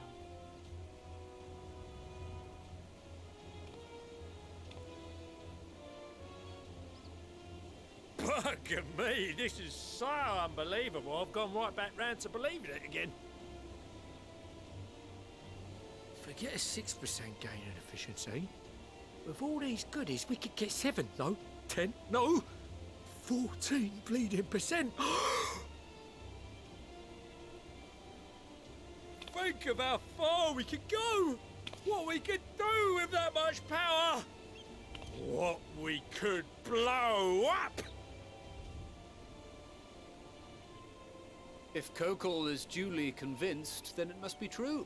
Bugger me, this is so unbelievable. I've gone right back round to believing it again. Forget a 6% gain in efficiency. With all these goodies, we could get 7, no, 10, no, 14 bleeding percent. Think of how far we could go. What we could do with that much power. What we could blow up.
If Kokol is duly convinced, then it must be true.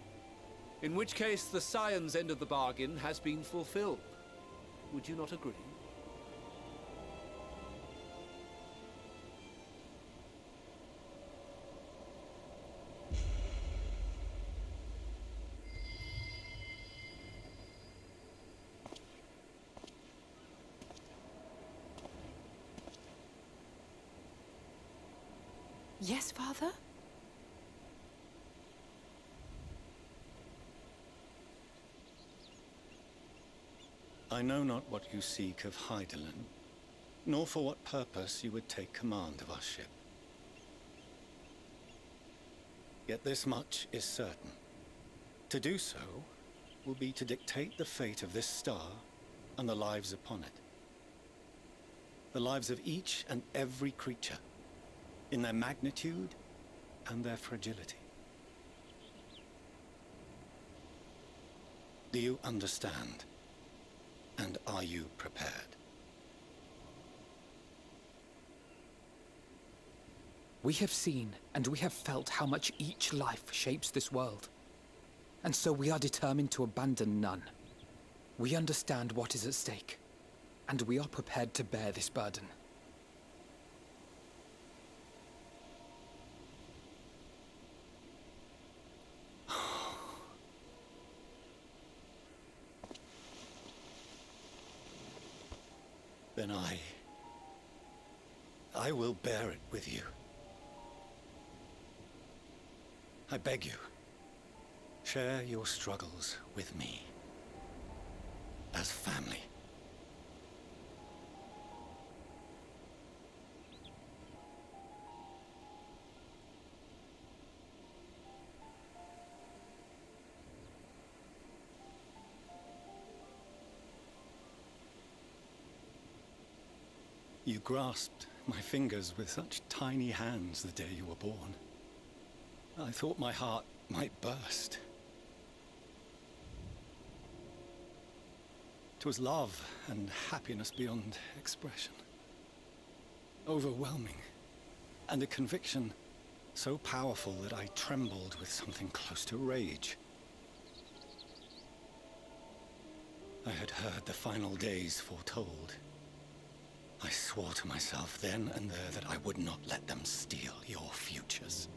In which case, the science end of the bargain has been fulfilled. Would you not agree?
Yes, Father?
I know not what you seek of Hydaelyn, nor for what purpose you would take command of our ship. Yet this much is certain. To do so will be to dictate the fate of this star and the lives upon it. The lives of each and every creature, in their magnitude and their fragility. Do you understand? And are you prepared?
We have seen and we have felt how much each life shapes this world. And so we are determined to abandon none. We understand what is at stake, and we are prepared to bear this burden.
Then I will bear it with you. I beg you, share your struggles with me, as family. You grasped my fingers with such tiny hands the day you were born. I thought my heart might burst. 'Twas love and happiness beyond expression. Overwhelming, and a conviction so powerful that I trembled with something close to rage. I had heard the final days foretold. I swore to myself then and there that I would not let them steal your futures.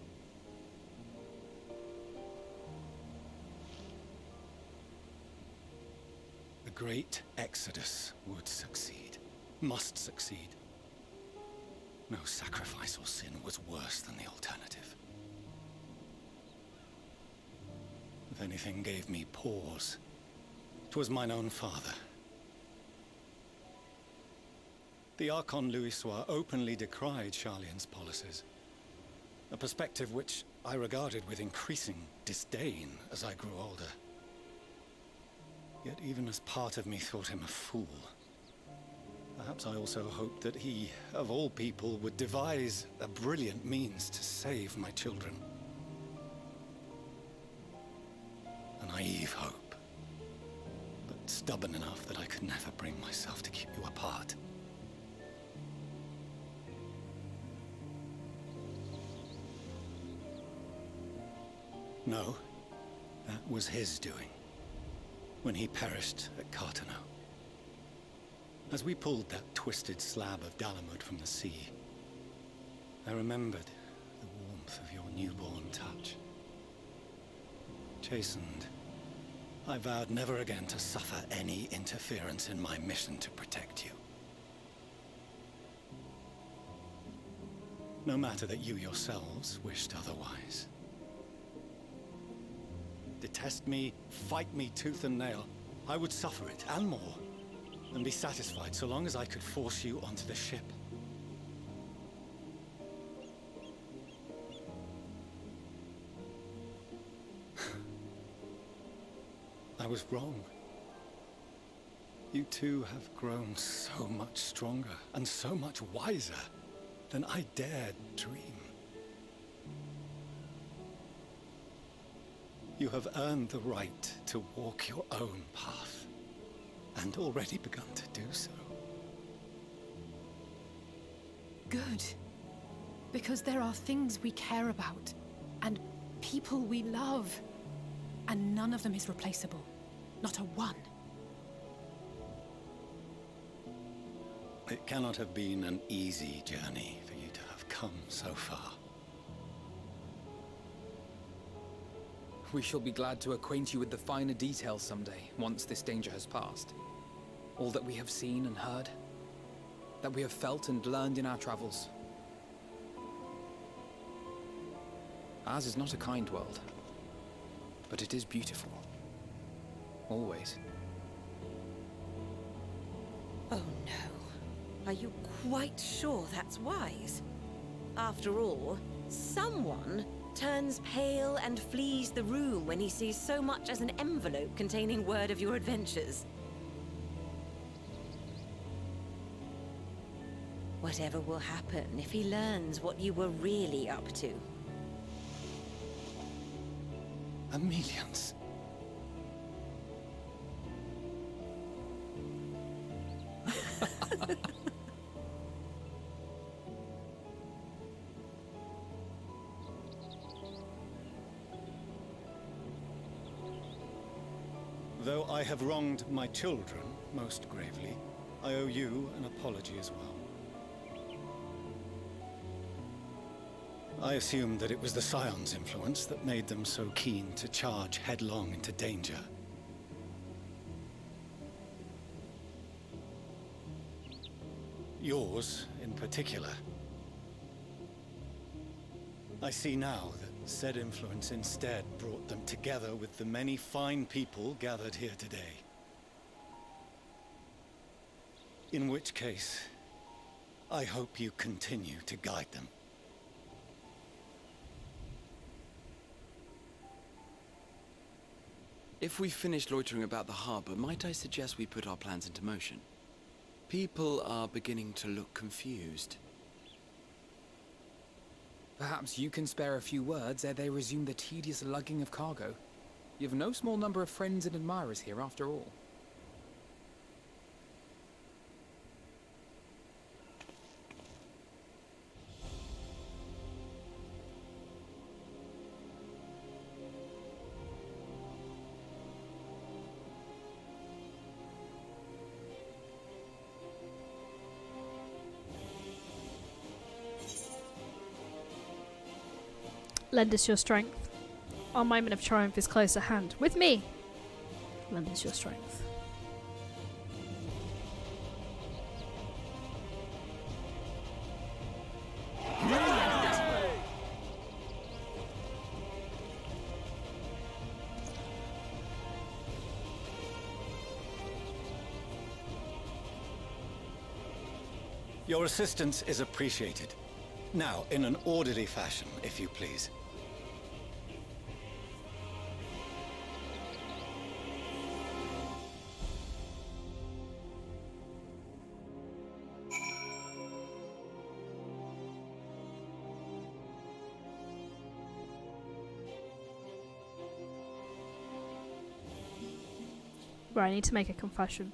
great exodus would succeed, must succeed. No sacrifice or sin was worse than the alternative. If anything gave me pause, 'twas mine own father. The Archon Louisois openly decried Charlian's policies, a perspective which I regarded with increasing disdain as I grew older. Yet even as part of me thought him a fool, perhaps I also hoped that he, of all people, would devise a brilliant means to save my children. A naive hope, but stubborn enough that I could never bring myself to keep you apart. No, that was his doing, when he perished at Carteneau. As we pulled that twisted slab of Dalamud from the sea, I remembered the warmth of your newborn touch. Chastened, I vowed never again to suffer any interference in my mission to protect you. No matter that you yourselves wished otherwise. Detest me, fight me tooth and nail, I would suffer it, and more, and be satisfied so long as I could force you onto the ship. I was wrong. You two have grown so much stronger and so much wiser than I dared dream. You have earned the right to walk your own path, and already begun to do so.
Good. Because there are things we care about, and people we love, and none of them is replaceable. Not a one.
It cannot have been an easy journey for you to have come so far.
We shall be glad to acquaint you with the finer details someday, once this danger has passed. All that we have seen and heard, that we have felt and learned in our travels. Ours is not a kind world, but it is beautiful. Always.
Oh no. Are you quite sure that's wise? After all, someone turns pale and flees the room when he sees so much as an envelope containing word of your adventures. Whatever will happen if he learns what you were really up to?
Amelians. Though I have wronged my children most gravely, I owe you an apology as well. I assumed that it was the Scion's influence that made them so keen to charge headlong into danger. Yours, in particular. I see now that said influence instead brought them together with the many fine people gathered here today. In which case, I hope you continue to guide them.
If we've finished loitering about the harbor, might I suggest we put our plans into motion? People are beginning to look confused.
Perhaps you can spare a few words ere they resume the tedious lugging of cargo. You have no small number of friends and admirers here, after all.
Lend us your strength. Our moment of triumph is close at hand. With me! Lend us your strength.
Your assistance is appreciated. Now, in an orderly fashion, if you please.
Right, I need to make a confession.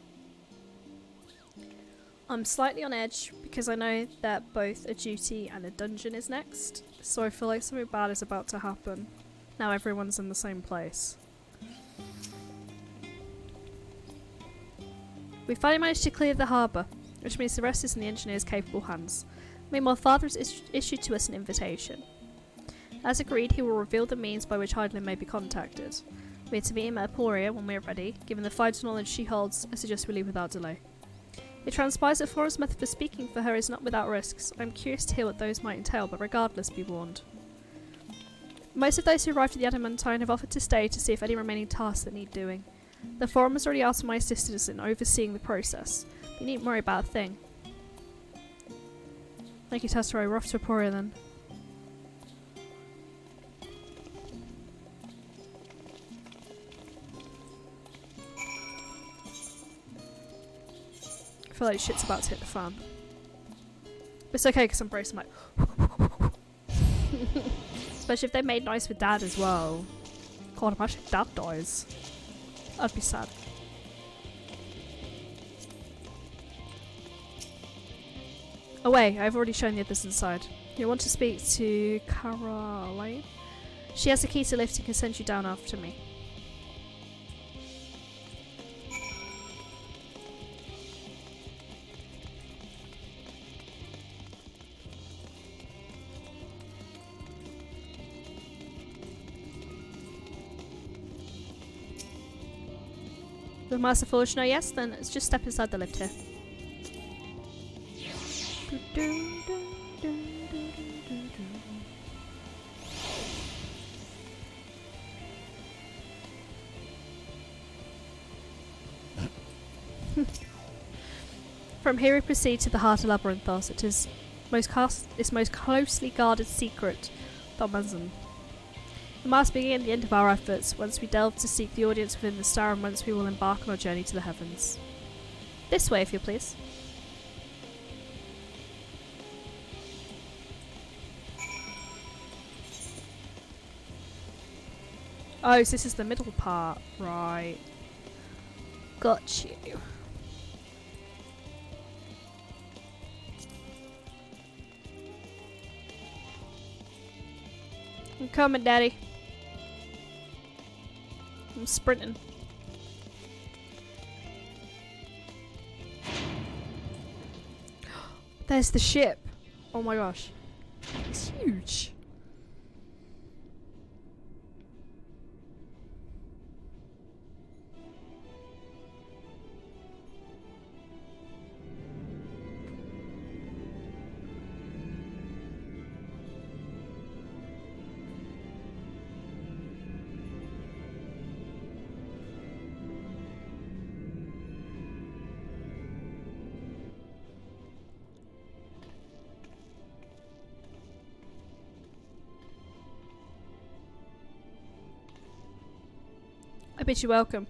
I'm slightly on edge because I know that both a duty and a dungeon is next, so I feel like something bad is about to happen. Now everyone's in the same place. We finally managed to clear the harbour, which means the rest is in the engineer's capable hands. Meanwhile, Father has issued to us an invitation. As agreed, he will reveal the means by which Hydaelyn may be contacted. We are to meet him at Aporia when we are ready. Given the fine knowledge she holds, I suggest we leave without delay. It transpires that Flora's method for speaking for her is not without risks. I'm curious to hear what those might entail, but regardless, be warned. Most of those who arrived at the Adamantine have offered to stay to see if any remaining tasks that need doing. The Forum has already asked for my assistance in overseeing the process. You needn't worry about a thing. Thank you, Tessero. We're off to Aporia then. I feel like shit's about to hit the fan. But it's okay because I'm bracing my... Especially if they made nice with Dad as well. God, imagine if Dad dies. I'd be sad. Oh wait, I've already shown the others inside. You want to speak to Caroline? She has the key to the lift and can send you down after me. With Master Foolish, no, yes, then let's just step inside the lift here. From here we proceed to the heart of Labyrinthos. It is its most closely guarded secret, Thomazon. We must begin the end of our efforts, once we delve to seek the audience within the star, and once we will embark on our journey to the heavens. This way, if you please. Oh, so this is the middle part. Right. Got you. I'm coming, Daddy. I'm sprinting. There's the ship. Oh my gosh. It's huge. I bid you welcome.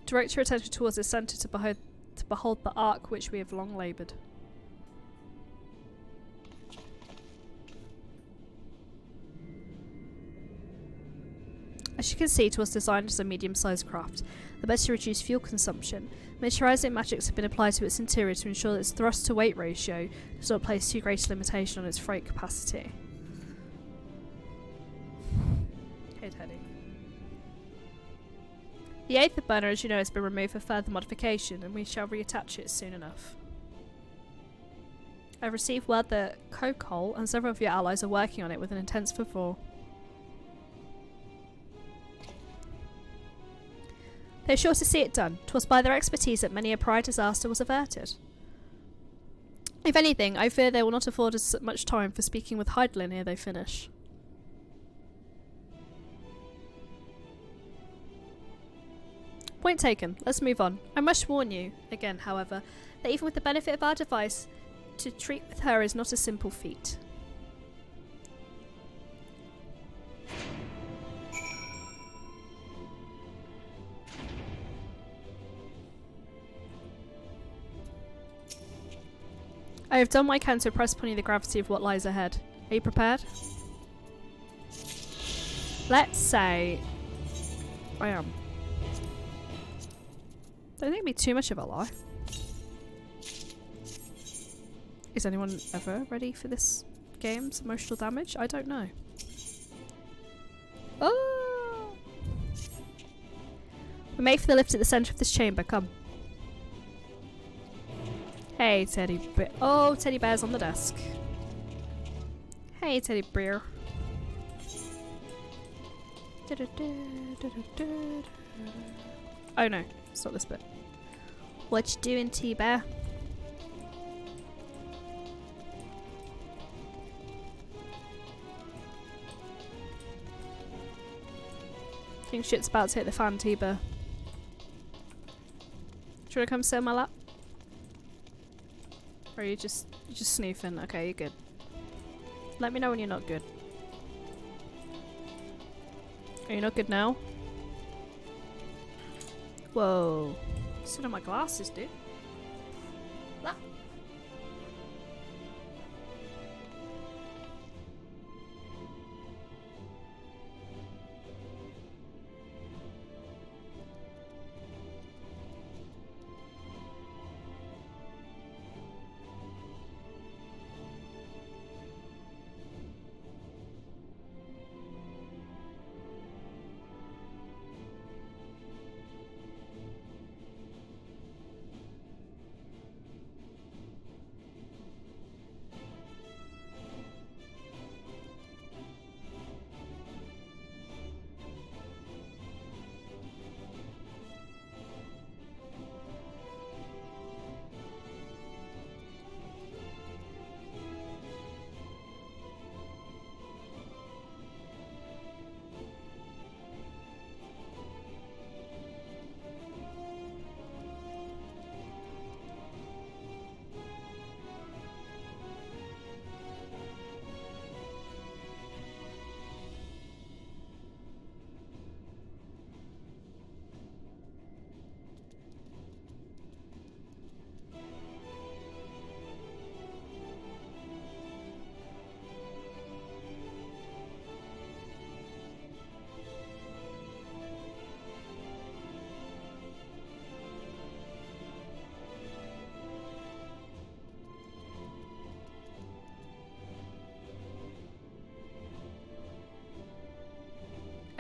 Direct your attention towards the centre to behold the ark which we have long laboured. As you can see, it was designed as a medium-sized craft, the best to reduce fuel consumption. Miniaturising magics have been applied to its interior to ensure that its thrust-to-weight ratio does not place too great a limitation on its freight capacity. Hey, Teddy. The Aether burner, as you know, has been removed for further modification, and we shall reattach it soon enough. I've received word that Kokol and several of your allies are working on it with an intense fervour. They're sure to see it done. 'Twas by their expertise that many a prior disaster was averted. If anything, I fear they will not afford us much time for speaking with Hydaelyn ere they finish. Point taken. Let's move on. I must warn you, again, however, that even with the benefit of our device, To treat with her is not a simple feat. I have done what I can to impress upon you the gravity of what lies ahead. Are you prepared? Let's say I am. Don't think it'd be too much of a lie. Is anyone ever ready for this game's emotional damage? I don't know. Oh! We make for the lift at the centre of this chamber. Come. Hey, teddy bear. Oh, teddy bear's on the desk. Hey, teddy bear. Oh no, it's not this bit. What you doing, T-Bear? I think shit's about to hit the fan, T-Bear. Should I come sit on my lap? Or are you just snoofing? Okay, you're good. Let me know when you're not good. Are you not good now? Whoa. Sit on my glasses, dude. Lap.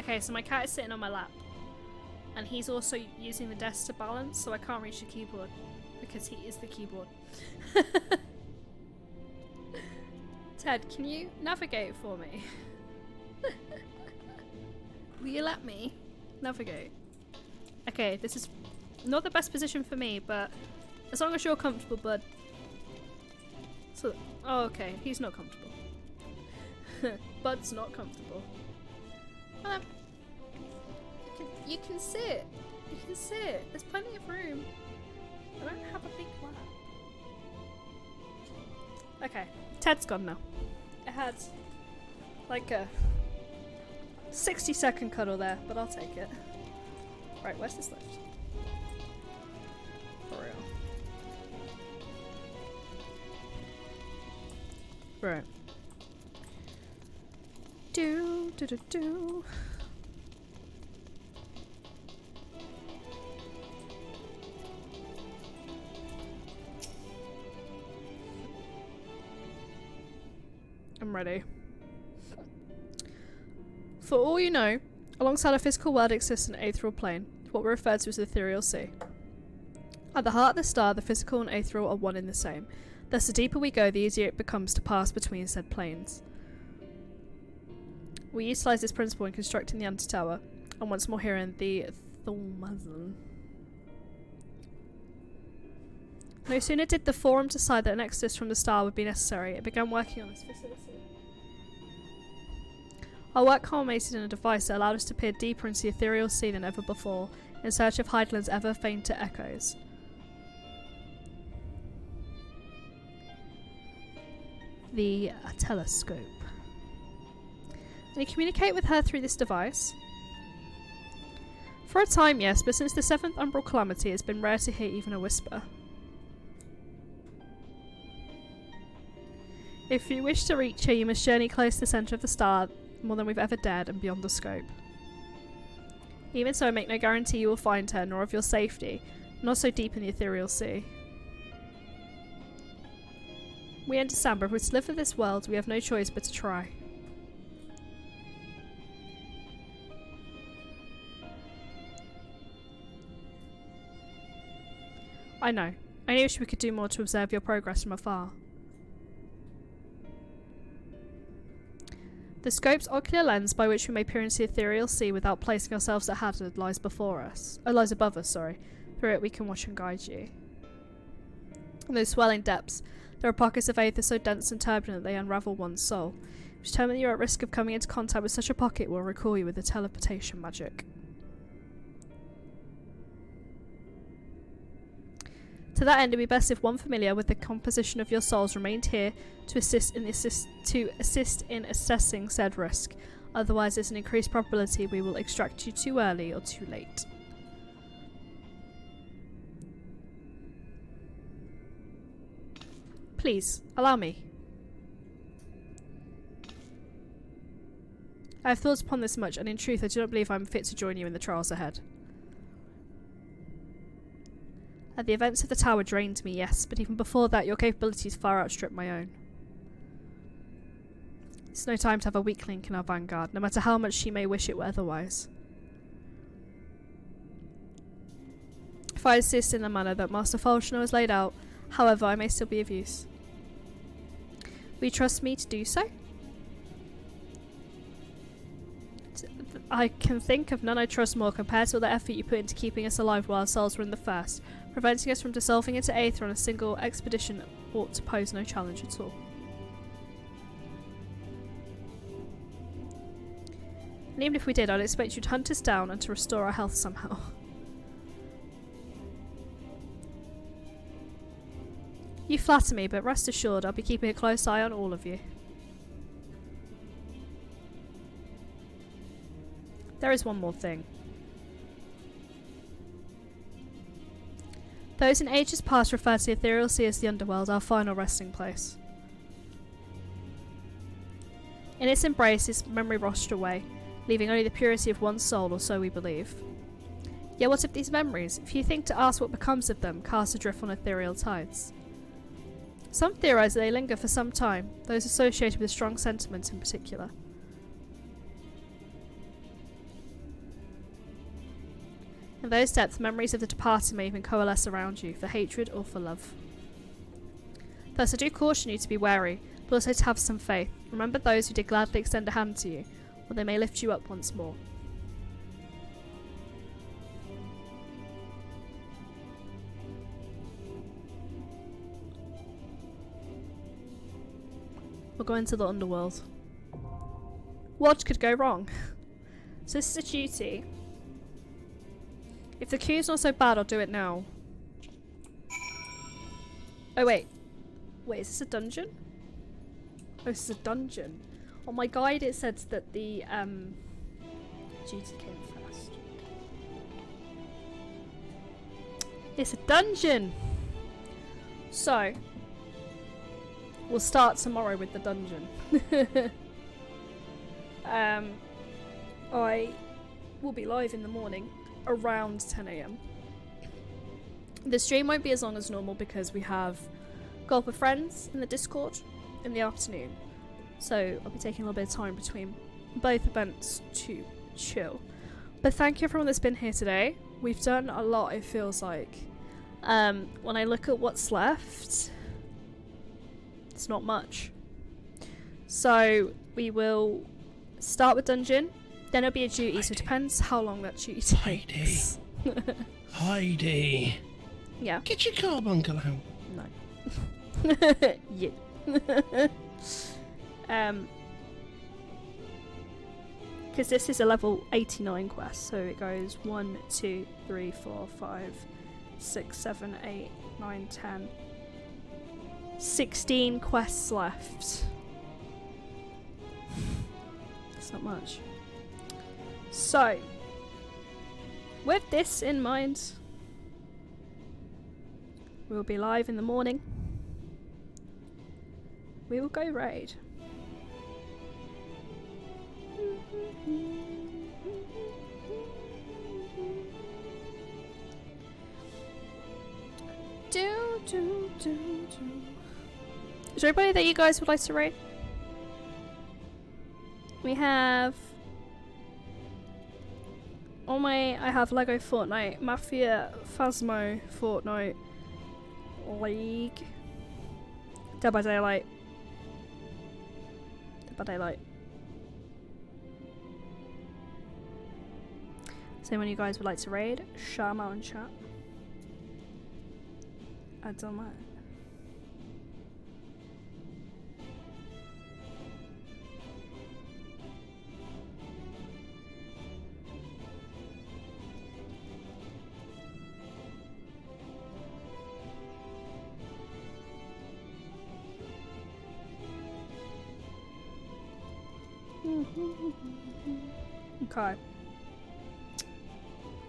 Okay, so my cat is sitting on my lap. And he's also using the desk to balance, so I can't reach the keyboard. Because he is the keyboard. Ted, can you navigate for me? Will you let me navigate? Okay, this is not the best position for me, but as long as you're comfortable, bud. So, oh, okay, he's not comfortable. Bud's not comfortable. You can sit. You can sit. There's plenty of room. I don't have a big lap. Okay, Ted's gone now. I had like a 60-second cuddle there, but I'll take it. Right, where's this lift? For real. Right. Do. I'm ready. For all you know, alongside a physical world exists an ethereal plane, what we refer to as the ethereal sea. At the heart of the star, the physical and ethereal are one and the same. Thus, the deeper we go, the easier it becomes to pass between said planes. We utilise this principle in constructing the Anti-Tower, and once more here in the Thormazon. No sooner did the Forum decide that an exodus from the star would be necessary, it began working on this facility. Our work culminated in a device that allowed us to peer deeper into the ethereal sea than ever before, in search of Heideland's ever fainter echoes. the telescope. Can you communicate with her through this device? For a time, yes, but since the 7th Umbral Calamity, it's been rare to hear even a whisper. If you wish to reach her, you must journey close to the centre of the star, more than we've ever dared, and beyond the scope. Even so, I make no guarantee you will find her, nor of your safety, not so deep in the ethereal sea. We understand, but if we're to live in this world, we have no choice but to try. I know. I only wish we could do more to observe your progress from afar. The scope's ocular lens by which we may peer into the ethereal sea without placing ourselves at hazard lies before us. Oh, lies above us, sorry. Through it we can watch and guide you. In those swelling depths, there are pockets of aether so dense and turbulent that they unravel one's soul. Which tell me that you're at risk of coming into contact with such a pocket will recall you with the teleportation magic. To that end, it would be best if one familiar with the composition of your souls remained here to assist in assessing said risk. Otherwise, there's an increased probability we will extract you too early or too late. Please, allow me. I have thought upon this much, and in truth I do not believe I am fit to join you in the trials ahead. The events of the tower drained me, yes, but even before that your capabilities far outstrip my own. It's no time to have a weak link in our vanguard, no matter how much she may wish it were otherwise. If I assist in the manner that Master Falchner has laid out, however, I may still be of use. Will you trust me to do so? I can think of none I trust more compared to all the effort you put into keeping us alive while our souls were in the first. Preventing us from dissolving into aether on a single expedition ought to pose no challenge at all. And even if we did, I'd expect you to hunt us down and to restore our health somehow. You flatter me, but rest assured I'll be keeping a close eye on all of you. There is one more thing. Those in ages past referred to the ethereal sea as the underworld, our final resting place. In its embrace is memory washed away, leaving only the purity of one soul, or so we believe. Yet what of these memories, if you think to ask what becomes of them, cast adrift on ethereal tides? Some theorize that they linger for some time, those associated with strong sentiments in particular. In those depths, memories of the departed may even coalesce around you, for hatred or for love. Thus I do caution you to be wary, but also to have some faith. Remember those who did gladly extend a hand to you, or they may lift you up once more. We'll go into the underworld. What could go wrong? So this is a duty. If the queue's not so bad, I'll do it now. Oh wait. Wait, is this a dungeon? Oh, this is a dungeon. On my guide it said that the duty came first. It's a dungeon! So, we'll start tomorrow with the dungeon. I will be live in the morning around 10 AM. The stream won't be as long as normal because we have Gulp of Friends in the Discord in the afternoon. So I'll be taking a little bit of time between both events to chill. But thank you everyone that's been here today. We've done a lot, it feels like. When I look at what's left, it's not much. So we will start with dungeon, then it'll be a duty, so it depends how long that duty takes.
Heidi.
Yeah.
Get your carbuncle out.
No. Yeah. Because this is a level 89 quest, so it goes 1, 2, 3, 4, 5, 6, 7, 8, 9, 10, 16 quests left. It's not much. So, with this in mind, we'll be live in the morning. We will go raid. Is there anybody that you guys would like to raid? We have I have Lego Fortnite, Mafia, Phasmo, Fortnite, League, Dead by Daylight. Dead by Daylight. Is anyone you guys would like to raid? Shout them out in chat. I don't mind. Okay.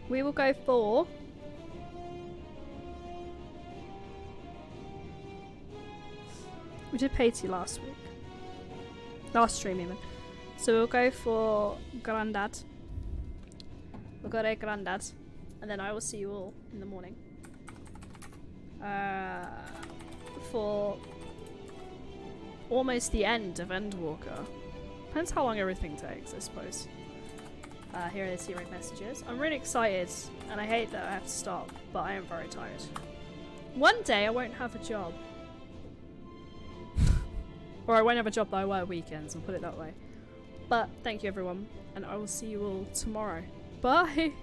We will go for we did Patey last week. Last stream even. So we'll go for Grandad. We'll go to Grandad. And then I will see you all in the morning. For almost the end of Endwalker. Depends how long everything takes, I suppose. Here are the T-Raid messages. I'm really excited, and I hate that I have to stop, but I am very tired. One day I won't have a job. Or I won't have a job that I work weekends, I'll put it that way. But thank you everyone, and I will see you all tomorrow. Bye!